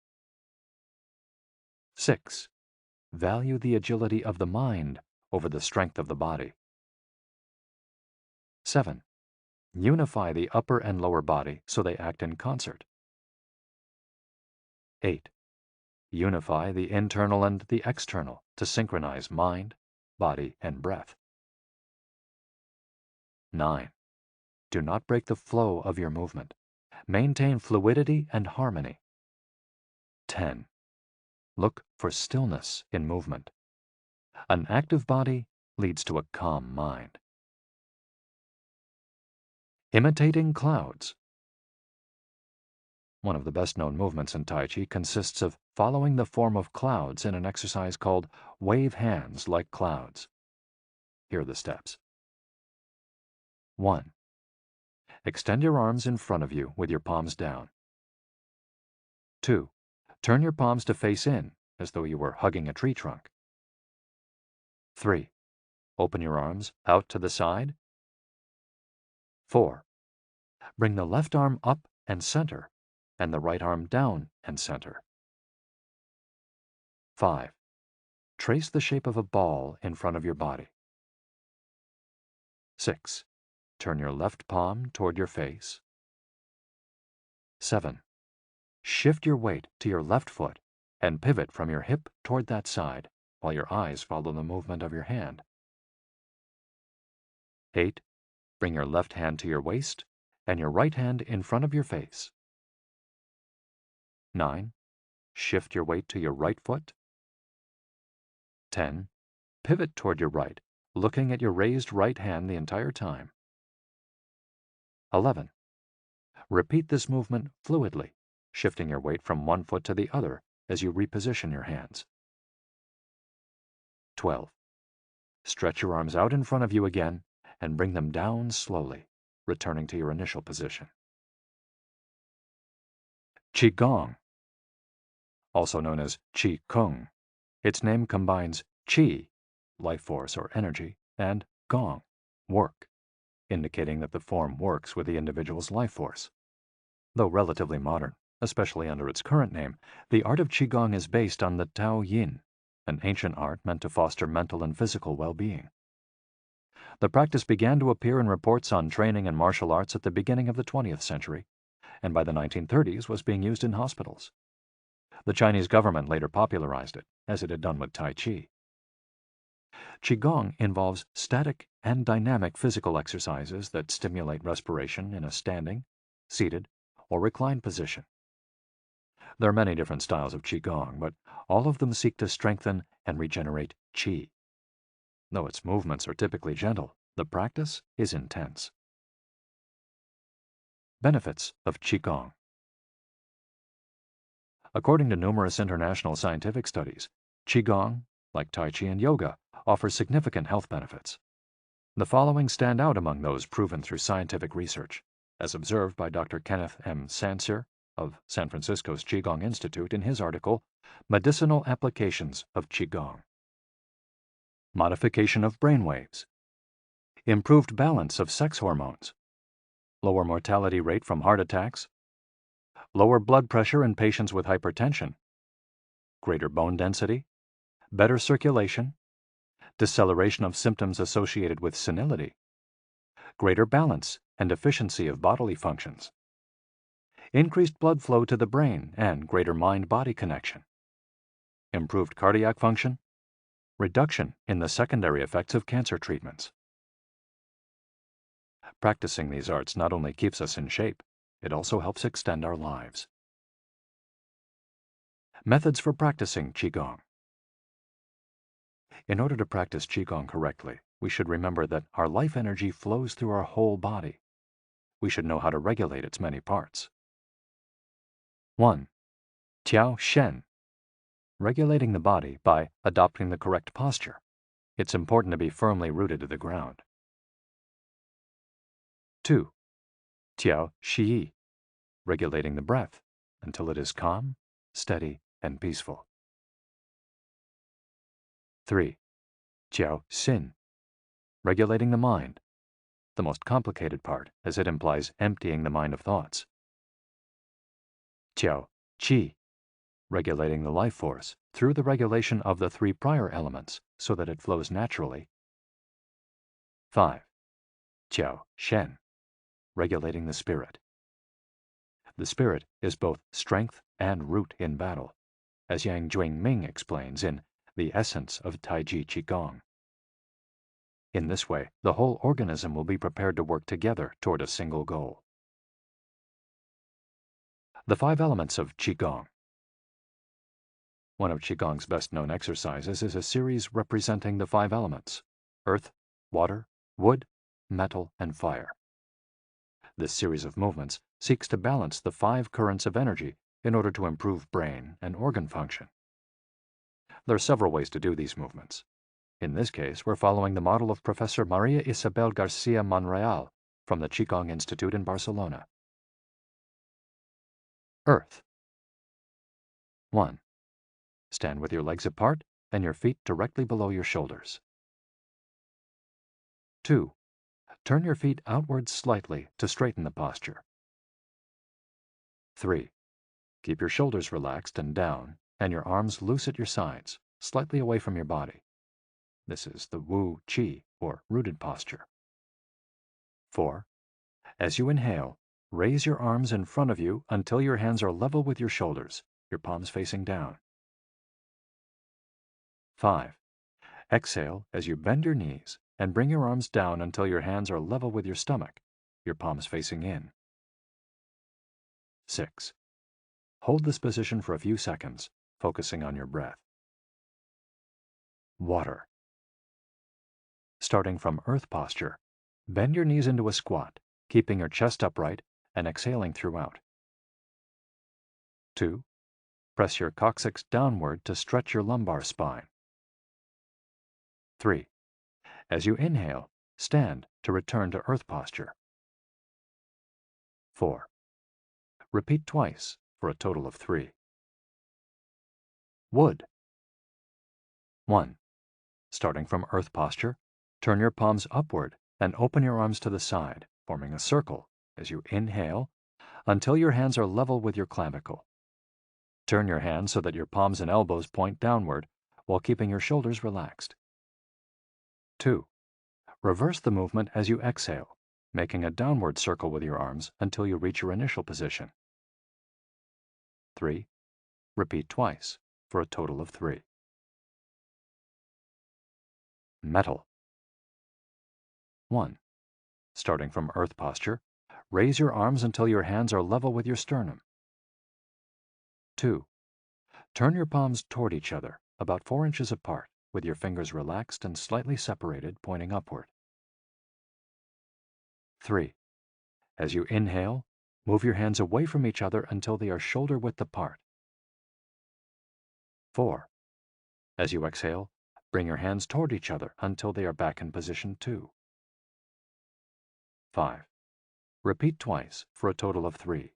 6. Value the agility of the mind over the strength of the body. 7. Unify the upper and lower body so they act in concert. 8. Unify the internal and the external to synchronize mind, body, and breath. 9. Do not break the flow of your movement. Maintain fluidity and harmony. 10. Look for stillness in movement. An active body leads to a calm mind. Imitating clouds. One of the best-known movements in Tai Chi consists of following the form of clouds in an exercise called wave hands like clouds. Here are the steps. 1. Extend your arms in front of you with your palms down. 2. Turn your palms to face in, as though you were hugging a tree trunk. 3. Open your arms out to the side. 4. Bring the left arm up and center, and the right arm down and center. 5. Trace the shape of a ball in front of your body. 6. Turn your left palm toward your face. 7. Shift your weight to your left foot and pivot from your hip toward that side while your eyes follow the movement of your hand. 8. Bring your left hand to your waist and your right hand in front of your face. 9. shift your weight to your right foot. 10. Pivot toward your right, looking at your raised right hand the entire time. 11. Repeat this movement fluidly, shifting your weight from one foot to the other as you reposition your hands. 12. Stretch your arms out in front of you again and bring them down slowly, returning to your initial position. Qigong, also known as Qi Kung. Its name combines Qi, life force or energy, and Gong, work, indicating that the form works with the individual's life force. Though relatively modern, especially under its current name, the art of Qigong is based on the Tao Yin, an ancient art meant to foster mental and physical well-being. The practice began to appear in reports on training in martial arts at the beginning of the 20th century, and by the 1930s was being used in hospitals. The Chinese government later popularized it, as it had done with Tai Chi. Qigong involves static and dynamic physical exercises that stimulate respiration in a standing, seated, or reclined position. There are many different styles of Qigong, but all of them seek to strengthen and regenerate Qi. Though its movements are typically gentle, the practice is intense. Benefits of Qigong. According to numerous international scientific studies, Qigong, like Tai Chi and yoga, offers significant health benefits. The following stand out among those proven through scientific research, as observed by Dr. Kenneth M. Sansier of San Francisco's Qigong Institute in his article, Medicinal Applications of Qigong. Modification of brainwaves. Improved balance of sex hormones. Lower mortality rate from heart attacks. Lower blood pressure in patients with hypertension. Greater bone density. Better circulation. Deceleration of symptoms associated with senility. Greater balance and efficiency of bodily functions. Increased blood flow to the brain and greater mind-body connection. Improved cardiac function. Reduction in the secondary effects of cancer treatments. Practicing these arts not only keeps us in shape, it also helps extend our lives. Methods for practicing Qigong. In order to practice Qigong correctly, we should remember that our life energy flows through our whole body. We should know how to regulate its many parts. 1. Tiao Shen. Regulating the body by adopting the correct posture. It's important to be firmly rooted to the ground. 2. Tiao Shi. Regulating the breath until it is calm, steady, and peaceful. 3. Tiao Xin. Regulating the mind, the most complicated part as it implies emptying the mind of thoughts. Tiao Qi. Regulating the life force through the regulation of the 3 prior elements so that it flows naturally. 5. Tiao Shen. Regulating the spirit. The spirit is both strength and root in battle, as Yang Ming explains in The Essence of Taiji Qigong. In this way, the whole organism will be prepared to work together toward a single goal. The 5 elements of Qigong. One of Qigong's best-known exercises is a series representing the 5 elements: earth, water, wood, metal, and fire. This series of movements seeks to balance the 5 currents of energy in order to improve brain and organ function. There are several ways to do these movements. In this case, we're following the model of Professor Maria Isabel Garcia Monreal from the Qigong Institute in Barcelona. Earth. 1. Stand with your legs apart and your feet directly below your shoulders. 2. Turn your feet outwards slightly to straighten the posture. 3. Keep your shoulders relaxed and down and your arms loose at your sides, slightly away from your body. This is the Wu Qi, or rooted posture. 4. As you inhale, raise your arms in front of you until your hands are level with your shoulders, your palms facing down. 5. Exhale as you bend your knees and bring your arms down until your hands are level with your stomach, your palms facing in. 6. Hold this position for a few seconds, focusing on your breath. Water. Starting from earth posture, bend your knees into a squat, keeping your chest upright and exhaling throughout. 2. Press your coccyx downward to stretch your lumbar spine. 3. As you inhale, stand to return to earth posture. 4. Repeat twice for a total of 3. Wood. 1. Starting from earth posture, turn your palms upward and open your arms to the side, forming a circle as you inhale until your hands are level with your clavicle. Turn your hands so that your palms and elbows point downward while keeping your shoulders relaxed. 2. Reverse the movement as you exhale, making a downward circle with your arms until you reach your initial position. 3. Repeat twice for a total of 3. Metal. 1. Starting from earth posture, raise your arms until your hands are level with your sternum. 2. Turn your palms toward each other, about 4 inches apart, with your fingers relaxed and slightly separated, pointing upward. 3. As you inhale, move your hands away from each other until they are shoulder width apart. 4. As you exhale, bring your hands toward each other until they are back in position 2. 5. Repeat twice for a total of 3,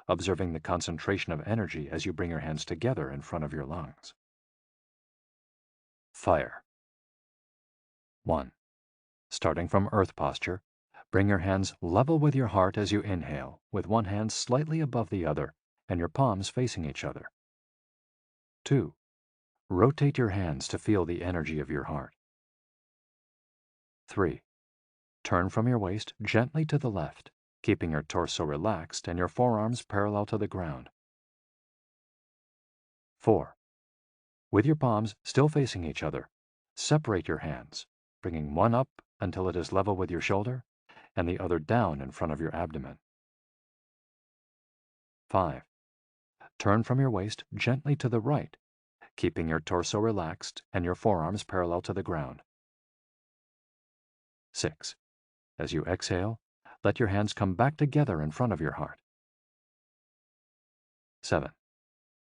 observing the concentration of energy as you bring your hands together in front of your lungs. Fire. 1. Starting from earth posture, bring your hands level with your heart as you inhale, with one hand slightly above the other and your palms facing each other. 2. Rotate your hands to feel the energy of your heart. 3. Turn from your waist gently to the left, keeping your torso relaxed and your forearms parallel to the ground. 4. With your palms still facing each other, separate your hands, bringing one up until it is level with your shoulder and the other down in front of your abdomen. 5. Turn from your waist gently to the right, keeping your torso relaxed and your forearms parallel to the ground. 6. As you exhale, let your hands come back together in front of your heart. 7.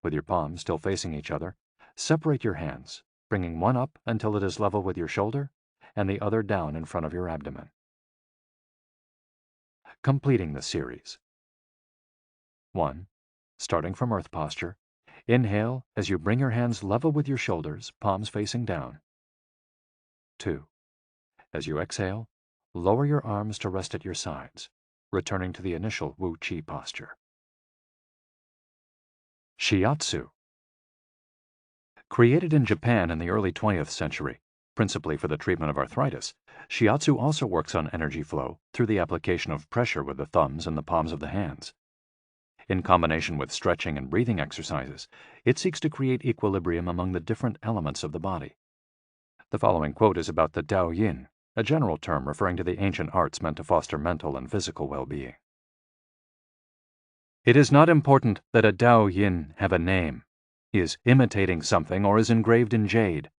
With your palms still facing each other, separate your hands, bringing one up until it is level with your shoulder and the other down in front of your abdomen. Completing the series. 1. Starting from earth posture, inhale as you bring your hands level with your shoulders, palms facing down. 2. As you exhale, lower your arms to rest at your sides, returning to the initial Wu Qi posture. Shiatsu. Created in Japan in the early 20th century, principally for the treatment of arthritis, shiatsu also works on energy flow through the application of pressure with the thumbs and the palms of the hands. In combination with stretching and breathing exercises, it seeks to create equilibrium among the different elements of the body. The following quote is about the Dao Yin, a general term referring to the ancient arts meant to foster mental and physical well-being. It is not important that a Dao Yin have a name, is imitating something, or is engraved in jade.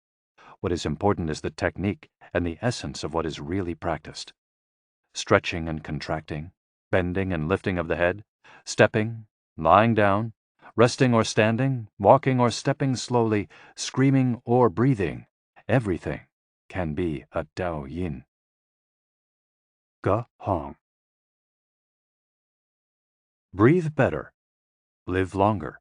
What is important is the technique and the essence of what is really practiced. Stretching and contracting, bending and lifting of the head, stepping, lying down, resting or standing, walking or stepping slowly, screaming or breathing, everything can be a Dao Yin. Ge Hong. Breathe better. Live longer.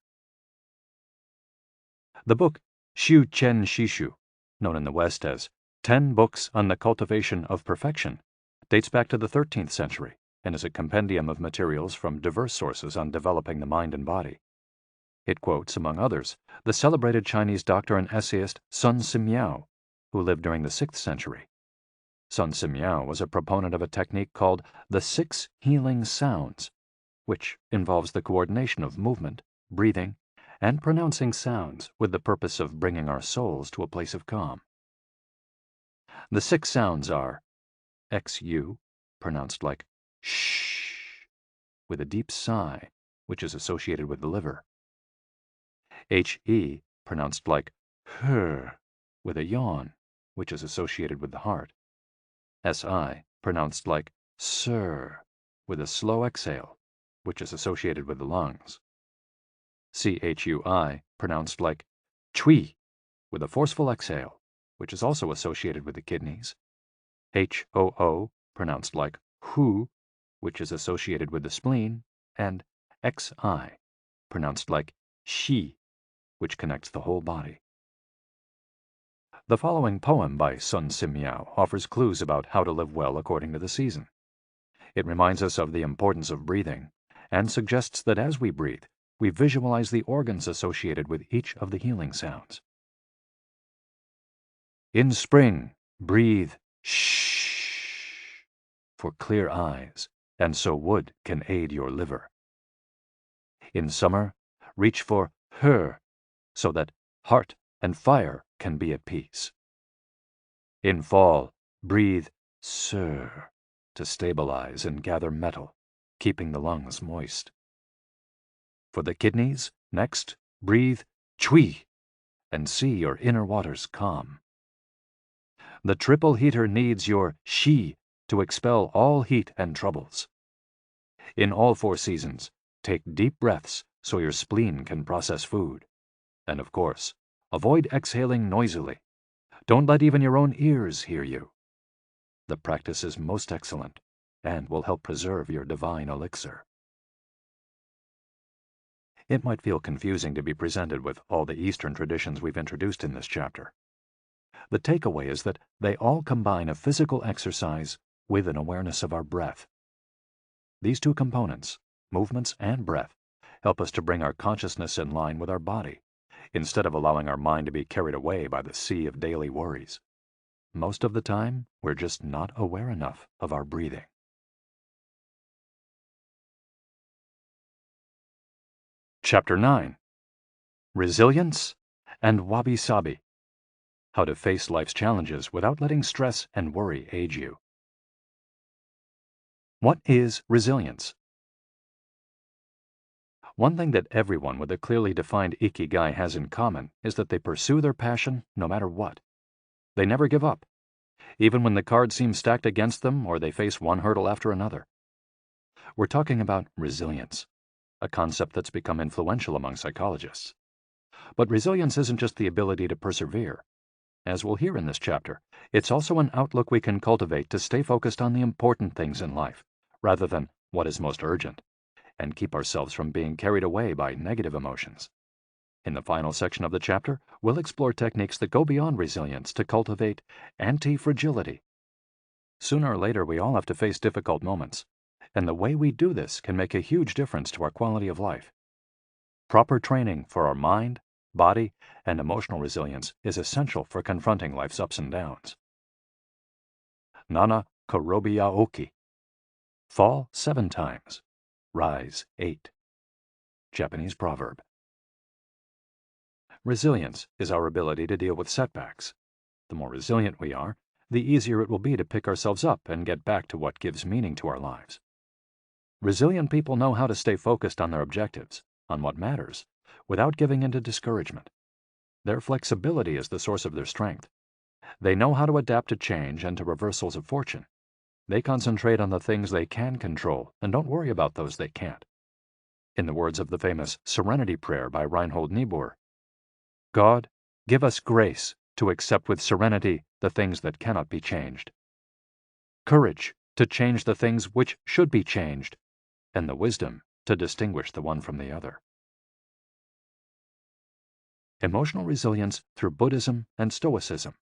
The book Xiu Qian Shishu, known in the West as 10 Books on the Cultivation of Perfection, dates back to the 13th century and is a compendium of materials from diverse sources on developing the mind and body. It quotes, among others, the celebrated Chinese doctor and essayist Sun Simiao, who lived during the 6th century. Sun Simiao was a proponent of a technique called the 6 healing sounds, which involves the coordination of movement, breathing, and pronouncing sounds with the purpose of bringing our souls to a place of calm. The 6 sounds are XU, pronounced like shh, with a deep sigh, which is associated with the liver. He, pronounced like her, with a yawn, which is associated with the heart. Si, pronounced like sir, with a slow exhale, which is associated with the lungs. Chui, pronounced like chui, with a forceful exhale, which is also associated with the kidneys. Hoo, pronounced like hu, which is associated with the spleen, and Xi, pronounced like shi, which connects the whole body. The following poem by Sun Simiao offers clues about how to live well according to the season. It reminds us of the importance of breathing and suggests that as we breathe, we visualize the organs associated with each of the healing sounds. In spring, breathe shh for clear eyes, and so wood can aid your liver. In summer, reach for her, so that heart and fire can be at peace. In fall, breathe sir to stabilize and gather metal, keeping the lungs moist. For the kidneys, next, breathe chui and see your inner waters calm. The triple heater needs your shi to expel all heat and troubles. In all 4 seasons, take deep breaths so your spleen can process food. And of course, avoid exhaling noisily. Don't let even your own ears hear you. The practice is most excellent and will help preserve your divine elixir. It might feel confusing to be presented with all the Eastern traditions we've introduced in this chapter. The takeaway is that they all combine a physical exercise with an awareness of our breath. These 2 components, movements and breath, help us to bring our consciousness in line with our body, instead of allowing our mind to be carried away by the sea of daily worries. Most of the time, we're just not aware enough of our breathing. Chapter 9. Resilience and Wabi-sabi. How to face life's challenges without letting stress and worry age you. What is resilience? One thing that everyone with a clearly defined Ikigai has in common is that they pursue their passion no matter what. They never give up, even when the cards seem stacked against them or they face one hurdle after another. We're talking about resilience, a concept that's become influential among psychologists. But resilience isn't just the ability to persevere. As we'll hear in this chapter, it's also an outlook we can cultivate to stay focused on the important things in life, rather than what is most urgent, and keep ourselves from being carried away by negative emotions. In the final section of the chapter, we'll explore techniques that go beyond resilience to cultivate anti-fragility. Sooner or later, we all have to face difficult moments, and the way we do this can make a huge difference to our quality of life. Proper training for our mind, body, and emotional resilience is essential for confronting life's ups and downs. Nana Korobiaoki. Fall 7 times, rise 8. Japanese proverb. Resilience is our ability to deal with setbacks. The more resilient we are, the easier it will be to pick ourselves up and get back to what gives meaning to our lives. Resilient people know how to stay focused on their objectives, on what matters, without giving in to discouragement. Their flexibility is the source of their strength. They know how to adapt to change and to reversals of fortune. They concentrate on the things they can control and don't worry about those they can't. In the words of the famous Serenity Prayer by Reinhold Niebuhr, God, give us grace to accept with serenity the things that cannot be changed, courage to change the things which should be changed, and the wisdom to distinguish the one from the other. Emotional resilience through Buddhism and Stoicism.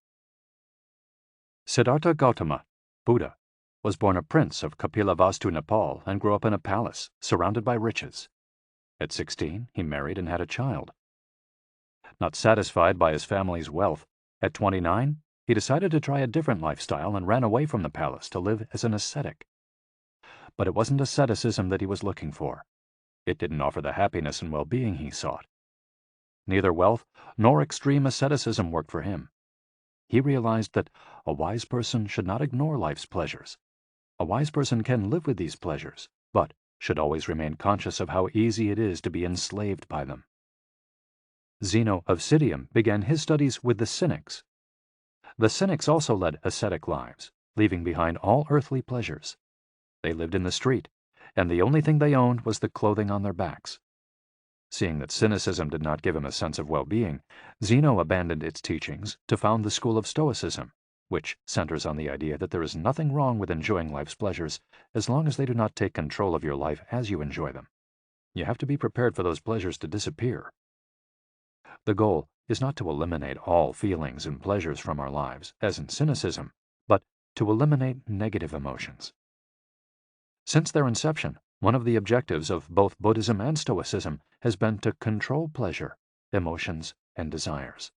Siddhartha Gautama, Buddha, was born a prince of Kapilavastu, Nepal, and grew up in a palace surrounded by riches. At 16, he married and had a child. Not satisfied by his family's wealth, at 29, he decided to try a different lifestyle and ran away from the palace to live as an ascetic. But it wasn't asceticism that he was looking for. It didn't offer the happiness and well-being he sought. Neither wealth nor extreme asceticism worked for him. He realized that a wise person should not ignore life's pleasures. A wise person can live with these pleasures, but should always remain conscious of how easy it is to be enslaved by them. Zeno of Citium began his studies with the Cynics. The Cynics also led ascetic lives, leaving behind all earthly pleasures. They lived in the street, and the only thing they owned was the clothing on their backs. Seeing that cynicism did not give him a sense of well-being, Zeno abandoned its teachings to found the school of Stoicism, which centers on the idea that there is nothing wrong with enjoying life's pleasures as long as they do not take control of your life as you enjoy them. You have to be prepared for those pleasures to disappear. The goal is not to eliminate all feelings and pleasures from our lives, as in cynicism, but to eliminate negative emotions. Since their inception, one of the objectives of both Buddhism and Stoicism has been to control pleasure, emotions, and desires.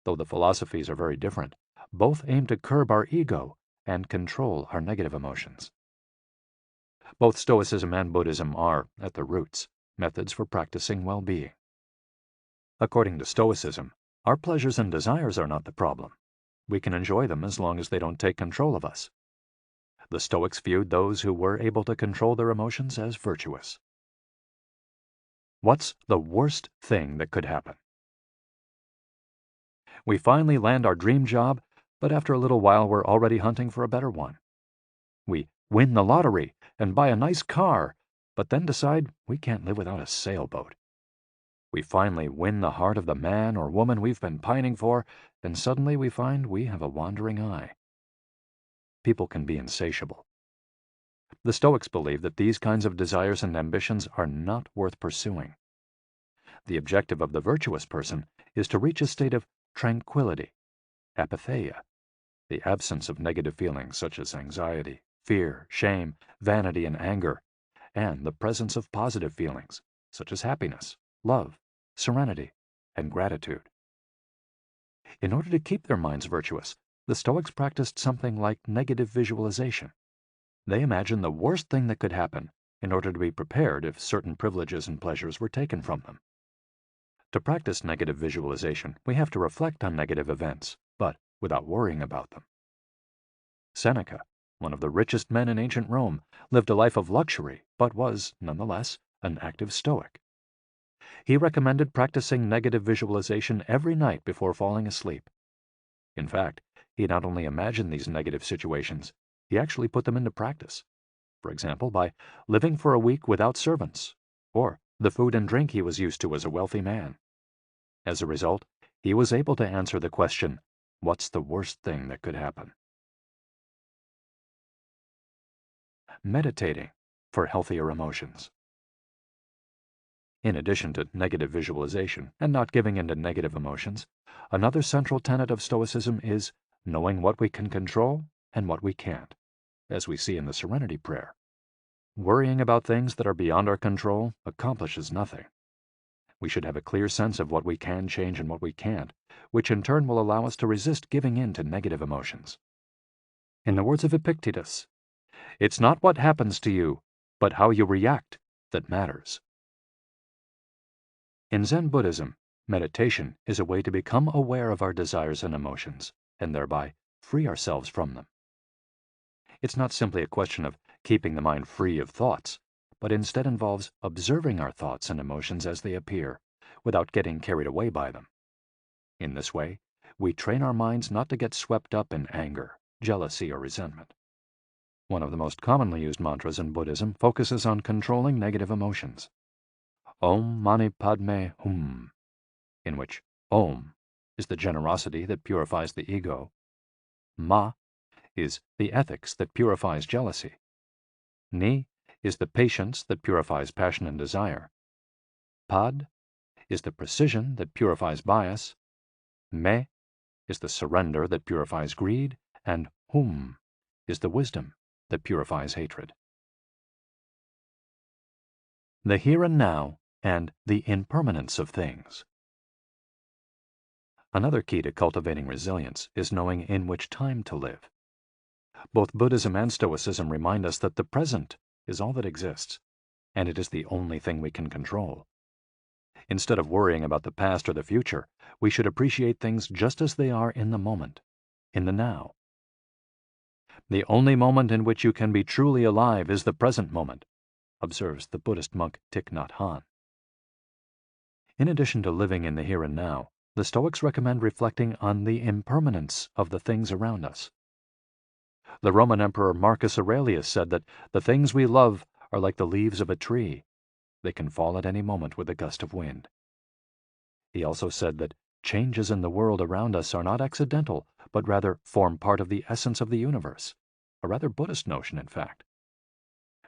Though the philosophies are very different, both aim to curb our ego and control our negative emotions. Both Stoicism and Buddhism are, at their roots, methods for practicing well-being. According to Stoicism, our pleasures and desires are not the problem. We can enjoy them as long as they don't take control of us. The Stoics viewed those who were able to control their emotions as virtuous. What's the worst thing that could happen? We finally land our dream job, but after a little while we're already hunting for a better one. We win the lottery and buy a nice car, but then decide we can't live without a sailboat. We finally win the heart of the man or woman we've been pining for, and suddenly we find we have a wandering eye. People can be insatiable. The Stoics believe that these kinds of desires and ambitions are not worth pursuing. The objective of the virtuous person is to reach a state of tranquility, apatheia, the absence of negative feelings such as anxiety, fear, shame, vanity, and anger, and the presence of positive feelings such as happiness, love, serenity, and gratitude. In order to keep their minds virtuous, the Stoics practiced something like negative visualization. They imagined the worst thing that could happen in order to be prepared if certain privileges and pleasures were taken from them. To practice negative visualization, we have to reflect on negative events, but without worrying about them. Seneca, one of the richest men in ancient Rome, lived a life of luxury, but was, nonetheless, an active Stoic. He recommended practicing negative visualization every night before falling asleep. In fact, he not only imagined these negative situations, he actually put them into practice. For example, by living for a week without servants, or the food and drink he was used to as a wealthy man. As a result, he was able to answer the question, what's the worst thing that could happen? Meditating for healthier emotions. In addition to negative visualization and not giving in to negative emotions, another central tenet of Stoicism is knowing what we can control and what we can't, as we see in the Serenity Prayer. Worrying about things that are beyond our control accomplishes nothing. We should have a clear sense of what we can change and what we can't, which in turn will allow us to resist giving in to negative emotions. In the words of Epictetus, it's not what happens to you, but how you react that matters. In Zen Buddhism, meditation is a way to become aware of our desires and emotions, and thereby free ourselves from them. It's not simply a question of keeping the mind free of thoughts, but instead involves observing our thoughts and emotions as they appear, without getting carried away by them. In this way, we train our minds not to get swept up in anger, jealousy, or resentment. One of the most commonly used mantras in Buddhism focuses on controlling negative emotions. Om Mani Padme Hum, in which Om is the generosity that purifies the ego, Ma is the ethics that purifies jealousy, Ni is the patience that purifies passion and desire, Pad is the precision that purifies bias, Me is the surrender that purifies greed, and Hum is the wisdom that purifies hatred. The here and now and the impermanence of things. Another key to cultivating resilience is knowing in which time to live. Both Buddhism and Stoicism remind us that the present is all that exists, and it is the only thing we can control. Instead of worrying about the past or the future, we should appreciate things just as they are in the moment, in the now. The only moment in which you can be truly alive is the present moment, observes the Buddhist monk Thich Nhat Hanh. In addition to living in the here and now, the Stoics recommend reflecting on the impermanence of the things around us. The Roman Emperor Marcus Aurelius said that the things we love are like the leaves of a tree. They can fall at any moment with a gust of wind. He also said that changes in the world around us are not accidental, but rather form part of the essence of the universe, a rather Buddhist notion, in fact.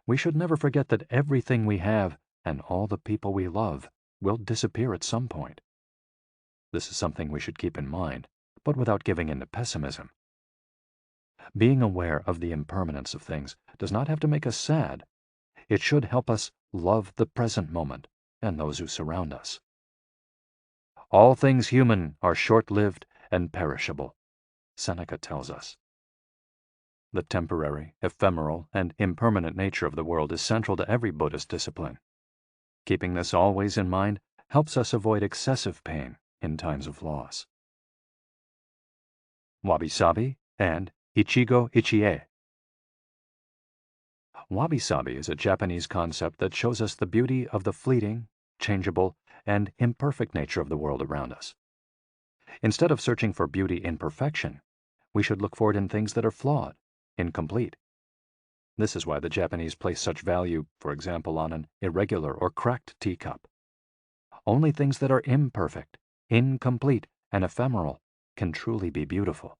We should never forget that everything we have and all the people we love will disappear at some point. This is something we should keep in mind, but without giving in to pessimism. Being aware of the impermanence of things does not have to make us sad. It should help us love the present moment and those who surround us. All things human are short-lived and perishable, Seneca tells us. The temporary, ephemeral, and impermanent nature of the world is central to every Buddhist discipline. Keeping this always in mind helps us avoid excessive pain in times of loss. Wabi-sabi and Ichigo-ichie. Wabi-sabi is a Japanese concept that shows us the beauty of the fleeting, changeable, and imperfect nature of the world around us. Instead of searching for beauty in perfection, we should look for it in things that are flawed, incomplete. This is why the Japanese place such value, for example, on an irregular or cracked teacup. Only things that are imperfect, incomplete, and ephemeral can truly be beautiful,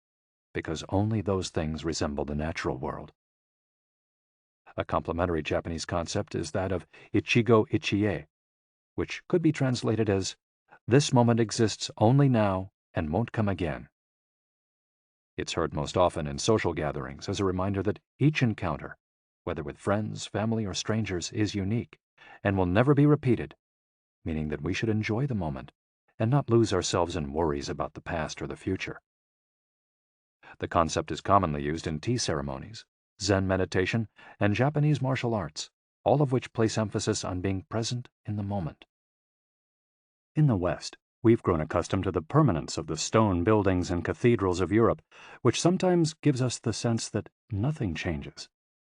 because only those things resemble the natural world. A complementary Japanese concept is that of Ichigo-ichie, which could be translated as, "This moment exists only now and won't come again." It's heard most often in social gatherings as a reminder that each encounter, whether with friends, family, or strangers, is unique and will never be repeated, meaning that we should enjoy the moment and not lose ourselves in worries about the past or the future. The concept is commonly used in tea ceremonies, Zen meditation, and Japanese martial arts, all of which place emphasis on being present in the moment. In the West, we've grown accustomed to the permanence of the stone buildings and cathedrals of Europe, which sometimes gives us the sense that nothing changes,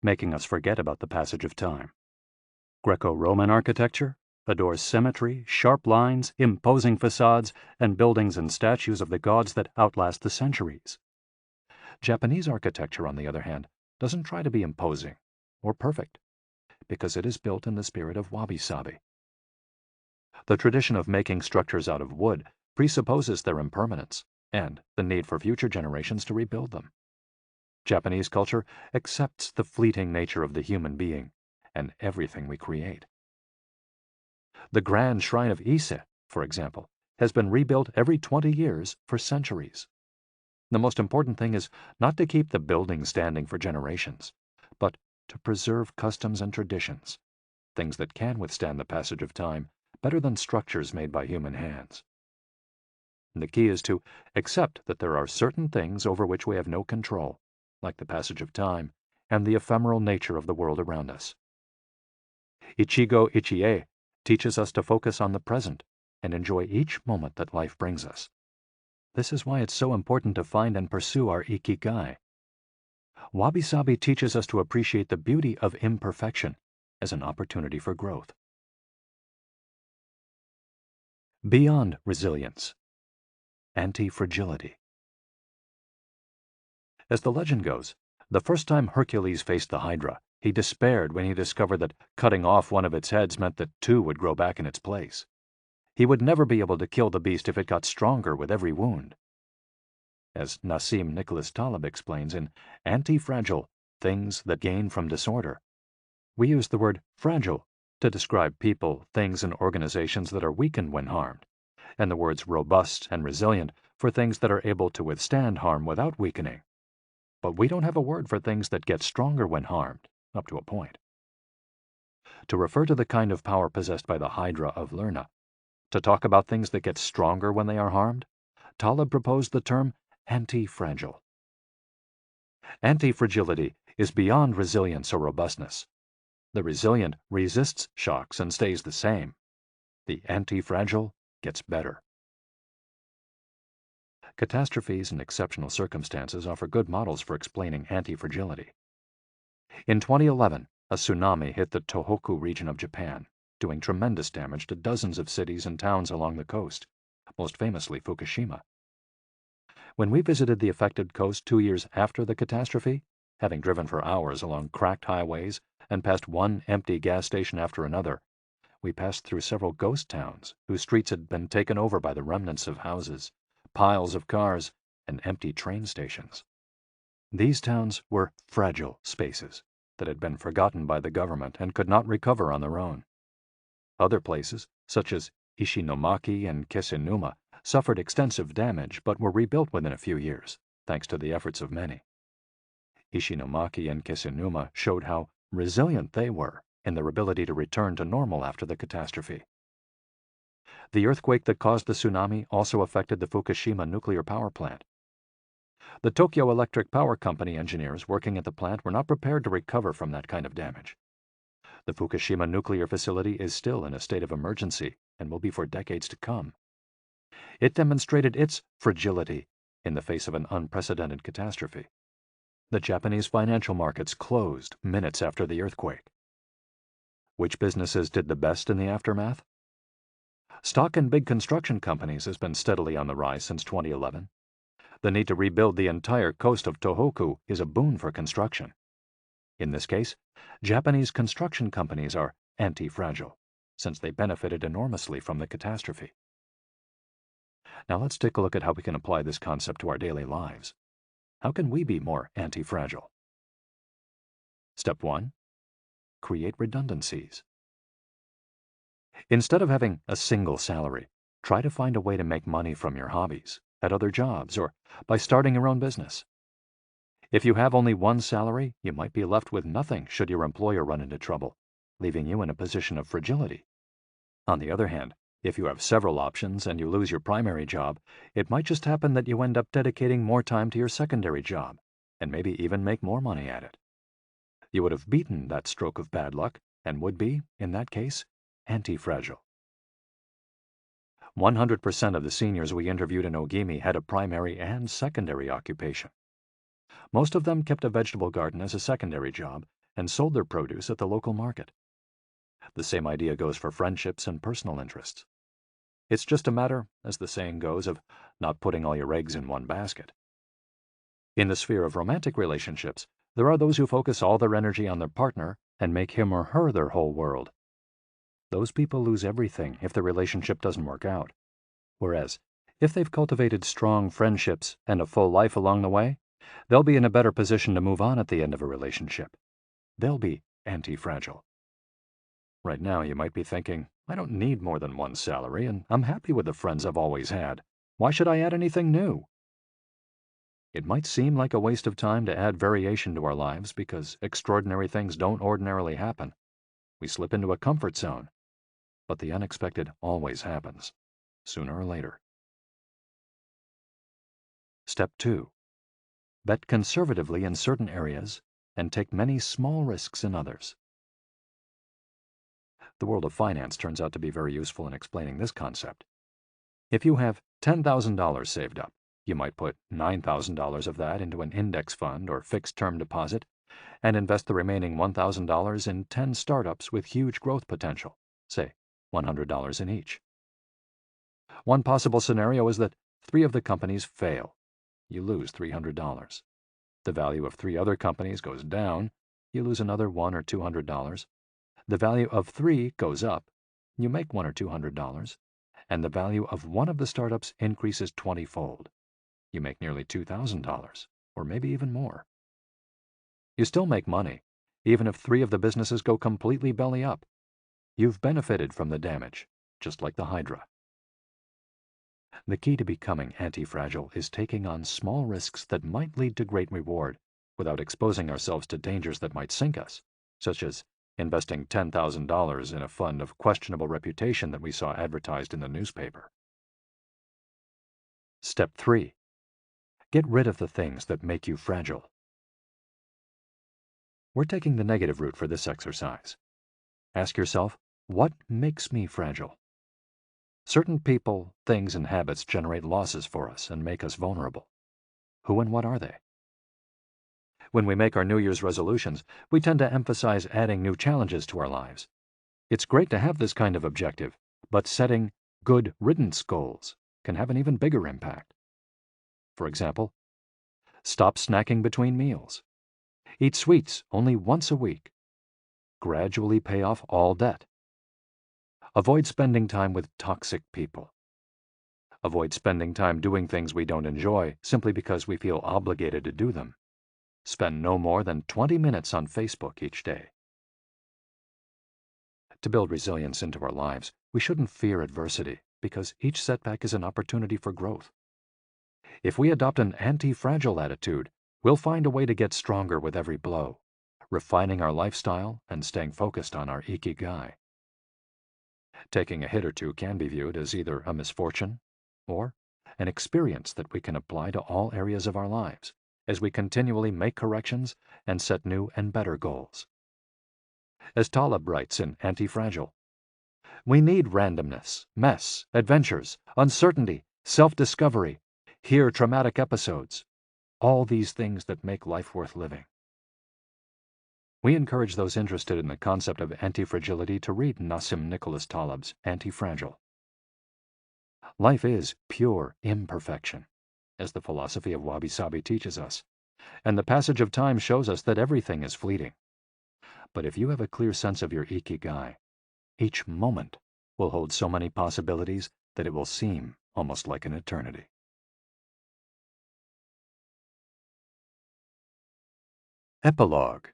making us forget about the passage of time. Greco-Roman architecture adores symmetry, sharp lines, imposing facades, and buildings and statues of the gods that outlast the centuries. Japanese architecture, on the other hand, doesn't try to be imposing or perfect, because it is built in the spirit of wabi-sabi. The tradition of making structures out of wood presupposes their impermanence and the need for future generations to rebuild them. Japanese culture accepts the fleeting nature of the human being and everything we create. The grand shrine of Ise, for example, has been rebuilt every 20 years for centuries. The most important thing is not to keep the building standing for generations, but to preserve customs and traditions, things that can withstand the passage of time better than structures made by human hands. The key is to accept that there are certain things over which we have no control, like the passage of time and the ephemeral nature of the world around us. Ichigo-ichie teaches us to focus on the present and enjoy each moment that life brings us. This is why it's so important to find and pursue our Ikigai. Wabi-sabi teaches us to appreciate the beauty of imperfection as an opportunity for growth. Beyond resilience, anti-fragility. As the legend goes, the first time Hercules faced the Hydra, he despaired when he discovered that cutting off one of its heads meant that two would grow back in its place. He would never be able to kill the beast if it got stronger with every wound. As Nassim Nicholas Taleb explains in Anti-Fragile, Things That Gain from Disorder, we use the word fragile to describe people, things, and organizations that are weakened when harmed, and the words robust and resilient for things that are able to withstand harm without weakening. But we don't have a word for things that get stronger when harmed, up to a point. To refer to the kind of power possessed by the Hydra of Lerna, to talk about things that get stronger when they are harmed, Taleb proposed the term anti-fragile. Anti-fragility is beyond resilience or robustness. The resilient resists shocks and stays the same. The anti-fragile gets better. Catastrophes and exceptional circumstances offer good models for explaining anti-fragility. In 2011, a tsunami hit the Tohoku region of Japan, doing tremendous damage to dozens of cities and towns along the coast, most famously Fukushima. When we visited the affected coast 2 years after the catastrophe, having driven for hours along cracked highways and past one empty gas station after another, we passed through several ghost towns whose streets had been taken over by the remnants of houses, piles of cars, and empty train stations. These towns were fragile spaces that had been forgotten by the government and could not recover on their own. Other places, such as Ishinomaki and Kisenuma, suffered extensive damage but were rebuilt within a few years, thanks to the efforts of many. Ishinomaki and Kisenuma showed how resilient they were in their ability to return to normal after the catastrophe. The earthquake that caused the tsunami also affected the Fukushima nuclear power plant. The Tokyo Electric Power Company engineers working at the plant were not prepared to recover from that kind of damage. The Fukushima nuclear facility is still in a state of emergency and will be for decades to come. It demonstrated its fragility in the face of an unprecedented catastrophe. The Japanese financial markets closed minutes after the earthquake. Which businesses did the best in the aftermath? Stock in big construction companies has been steadily on the rise since 2011. The need to rebuild the entire coast of Tohoku is a boon for construction. In this case, Japanese construction companies are anti-fragile, since they benefited enormously from the catastrophe. Now let's take a look at how we can apply this concept to our daily lives. How can we be more anti-fragile? Step 1. Create redundancies. Instead of having a single salary, try to find a way to make money from your hobbies, at other jobs, or by starting your own business. If you have only one salary, you might be left with nothing should your employer run into trouble, leaving you in a position of fragility. On the other hand, if you have several options and you lose your primary job, it might just happen that you end up dedicating more time to your secondary job, and maybe even make more money at it. You would have beaten that stroke of bad luck and would be, in that case, anti-fragile. 100% of the seniors we interviewed in Ogimi had a primary and secondary occupation. Most of them kept a vegetable garden as a secondary job and sold their produce at the local market. The same idea goes for friendships and personal interests. It's just a matter, as the saying goes, of not putting all your eggs in one basket. In the sphere of romantic relationships, there are those who focus all their energy on their partner and make him or her their whole world. Those people lose everything if the relationship doesn't work out. Whereas, if they've cultivated strong friendships and a full life along the way, they'll be in a better position to move on at the end of a relationship. They'll be anti-fragile. Right now, you might be thinking, I don't need more than one salary, and I'm happy with the friends I've always had. Why should I add anything new? It might seem like a waste of time to add variation to our lives because extraordinary things don't ordinarily happen. We slip into a comfort zone. But the unexpected always happens, sooner or later. Step 2. Bet conservatively in certain areas and take many small risks in others. The world of finance turns out to be very useful in explaining this concept. If you have $10,000 saved up, you might put $9,000 of that into an index fund or fixed-term deposit and invest the remaining $1,000 in 10 startups with huge growth potential, say $100 in each. One possible scenario is that 3 of the companies fail. You lose $300. The value of 3 other companies goes down. You lose another $100 or $200. The value of 3 goes up. You make $100 or $200. And the value of one of the startups increases 20-fold. You make nearly $2,000, or maybe even more. You still make money, even if 3 of the businesses go completely belly up. You've benefited from the damage, just like the Hydra. The key to becoming anti-fragile is taking on small risks that might lead to great reward without exposing ourselves to dangers that might sink us, such as investing $10,000 in a fund of questionable reputation that we saw advertised in the newspaper. Step 3. Get rid of the things that make you fragile. We're taking the negative route for this exercise. Ask yourself, what makes me fragile? Certain people, things, and habits generate losses for us and make us vulnerable. Who and what are they? When we make our New Year's resolutions, we tend to emphasize adding new challenges to our lives. It's great to have this kind of objective, but setting good riddance goals can have an even bigger impact. For example, stop snacking between meals. Eat sweets only once a week. Gradually pay off all debt. Avoid spending time with toxic people. Avoid spending time doing things we don't enjoy simply because we feel obligated to do them. Spend no more than 20 minutes on Facebook each day. To build resilience into our lives, we shouldn't fear adversity because each setback is an opportunity for growth. If we adopt an anti-fragile attitude, we'll find a way to get stronger with every blow, refining our lifestyle and staying focused on our Ikigai. Taking a hit or two can be viewed as either a misfortune or an experience that we can apply to all areas of our lives as we continually make corrections and set new and better goals. As Taleb writes in Anti-Fragile, we need randomness, mess, adventures, uncertainty, self-discovery, hear traumatic episodes, all these things that make life worth living. We encourage those interested in the concept of anti-fragility to read Nassim Nicholas Taleb's Anti-Fragile. Life is pure imperfection, as the philosophy of wabi-sabi teaches us, and the passage of time shows us that everything is fleeting. But if you have a clear sense of your Ikigai, each moment will hold so many possibilities that it will seem almost like an eternity. Epilogue.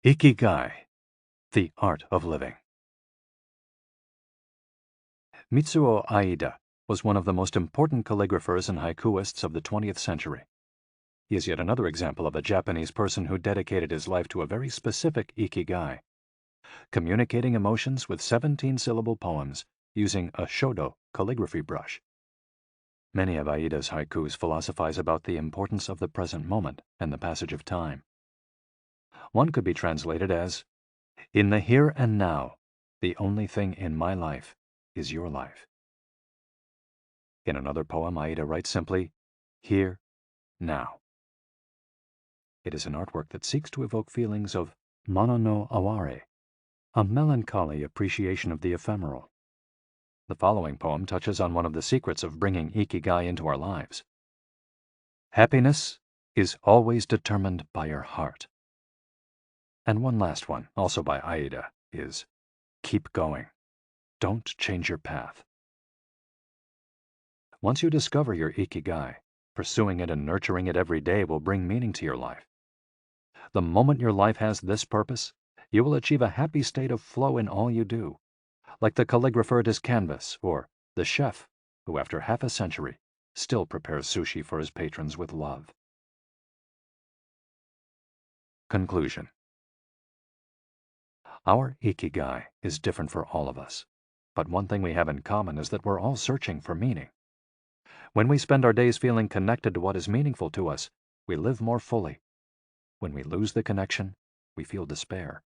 Ikigai, the Art of Living. Mitsuo Aida was one of the most important calligraphers and haikuists of the 20th century. He is yet another example of a Japanese person who dedicated his life to a very specific Ikigai, communicating emotions with 17-syllable poems using a shodo calligraphy brush. Many of Aida's haikus philosophize about the importance of the present moment and the passage of time. One could be translated as, "In the here and now, the only thing in my life is your life." In another poem, Aida writes simply, "Here, now." It is an artwork that seeks to evoke feelings of mono no aware, a melancholy appreciation of the ephemeral. The following poem touches on one of the secrets of bringing Ikigai into our lives. Happiness is always determined by your heart. And one last one, also by Aida, is keep going. Don't change your path. Once you discover your Ikigai, pursuing it and nurturing it every day will bring meaning to your life. The moment your life has this purpose, you will achieve a happy state of flow in all you do, like the calligrapher at his canvas or the chef who, after half a century, still prepares sushi for his patrons with love. Conclusion. Our Ikigai is different for all of us, but one thing we have in common is that we're all searching for meaning. When we spend our days feeling connected to what is meaningful to us, we live more fully. When we lose the connection, we feel despair.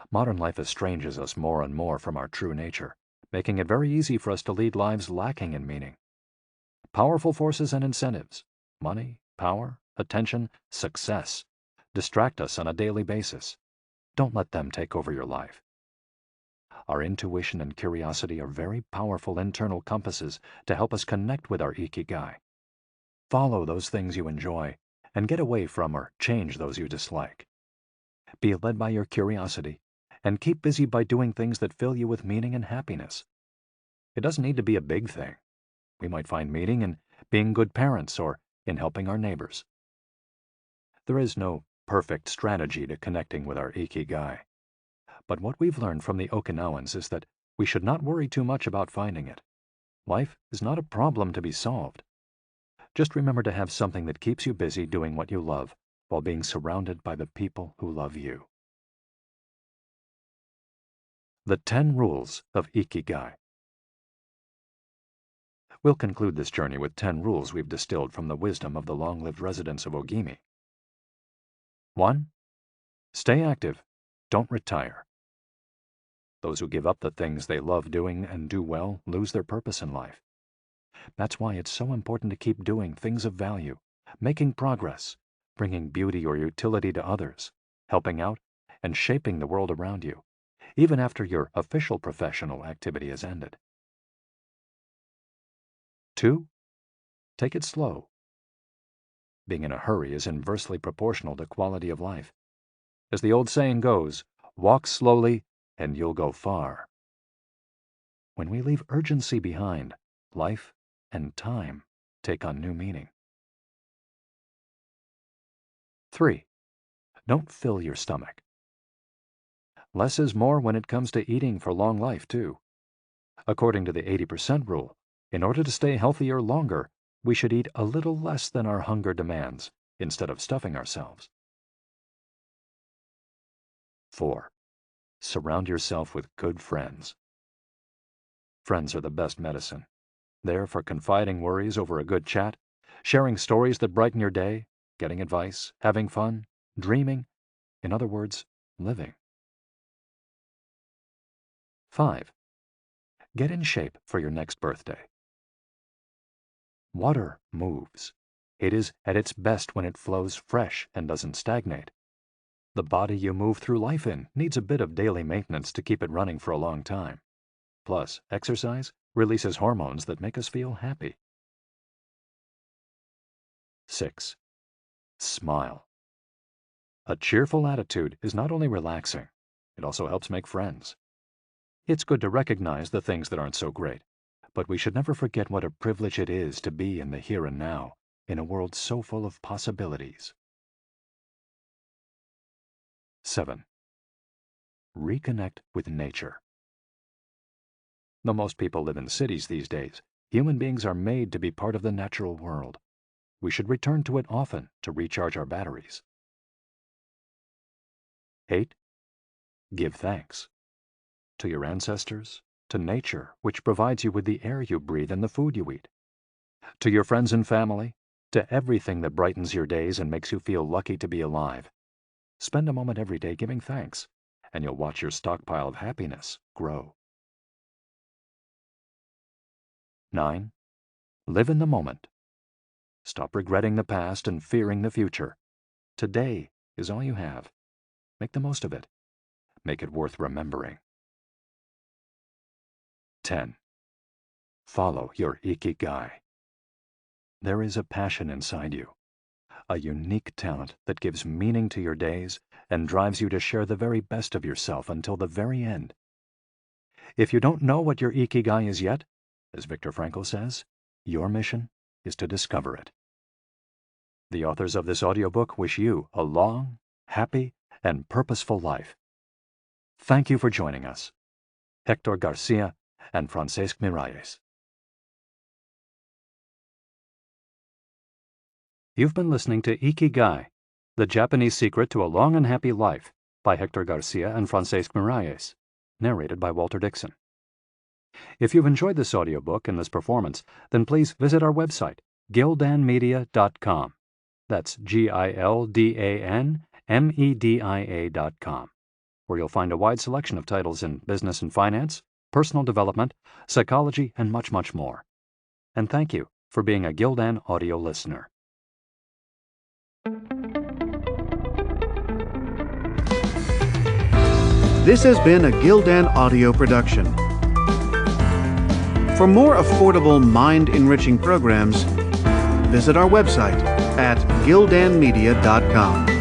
Modern life estranges us more and more from our true nature, making it very easy for us to lead lives lacking in meaning. Powerful forces and incentives, money, power, attention, success, distract us on a daily basis. Don't let them take over your life. Our intuition and curiosity are very powerful internal compasses to help us connect with our Ikigai. Follow those things you enjoy and get away from or change those you dislike. Be led by your curiosity and keep busy by doing things that fill you with meaning and happiness. It doesn't need to be a big thing. We might find meaning in being good parents or in helping our neighbors. There is no perfect strategy to connecting with our Ikigai. But what we've learned from the Okinawans is that we should not worry too much about finding it. Life is not a problem to be solved. Just remember to have something that keeps you busy doing what you love while being surrounded by the people who love you. The 10 Rules of Ikigai. We'll conclude this journey with 10 rules we've distilled from the wisdom of the long-lived residents of Ogimi. 1. Stay active. Don't retire. Those who give up the things they love doing and do well lose their purpose in life. That's why it's so important to keep doing things of value, making progress, bringing beauty or utility to others, helping out, and shaping the world around you, even after your official professional activity has ended. 2. Take it slow. Being in a hurry is inversely proportional to quality of life. As the old saying goes, walk slowly and you'll go far. When we leave urgency behind, life and time take on new meaning. 3. Don't fill your stomach. Less is more when it comes to eating for long life, too. According to the 80% rule, in order to stay healthier longer, we should eat a little less than our hunger demands, instead of stuffing ourselves. 4. Surround yourself with good friends. Friends are the best medicine. There for confiding worries over a good chat, sharing stories that brighten your day, getting advice, having fun, dreaming, in other words, living. 5. Get in shape for your next birthday. Water moves. It is at its best when it flows fresh and doesn't stagnate. The body you move through life in needs a bit of daily maintenance to keep it running for a long time. Plus, exercise releases hormones that make us feel happy. 6. Smile. A cheerful attitude is not only relaxing, it also helps make friends. It's good to recognize the things that aren't so great, but we should never forget what a privilege it is to be in the here and now, in a world so full of possibilities. 7. Reconnect with nature. Though most people live in cities these days, human beings are made to be part of the natural world. We should return to it often to recharge our batteries. 8. Give thanks. To your ancestors, to nature, which provides you with the air you breathe and the food you eat. To your friends and family, to everything that brightens your days and makes you feel lucky to be alive. Spend a moment every day giving thanks, and you'll watch your stockpile of happiness grow. 9. Live in the moment. Stop regretting the past and fearing the future. Today is all you have. Make the most of it. Make it worth remembering. 10. Follow your Ikigai. There is a passion inside you, a unique talent that gives meaning to your days and drives you to share the very best of yourself until the very end. If you don't know what your Ikigai is yet, as Viktor Frankl says, your mission is to discover it. The authors of this audiobook wish you a long, happy, and purposeful life. Thank you for joining us. Hector Garcia and Francesc Miralles. You've been listening to Ikigai, The Japanese Secret to a Long and Happy Life by Hector Garcia and Francesc Miralles, narrated by Walter Dixon. If you've enjoyed this audiobook and this performance, then please visit our website, gildanmedia.com. That's GILDANMEDIA.com, where you'll find a wide selection of titles in business and finance, personal development, psychology, and much, much more. And thank you for being a Gildan audio listener. This has been a Gildan audio production. For more affordable, mind-enriching programs, visit our website at gildanmedia.com.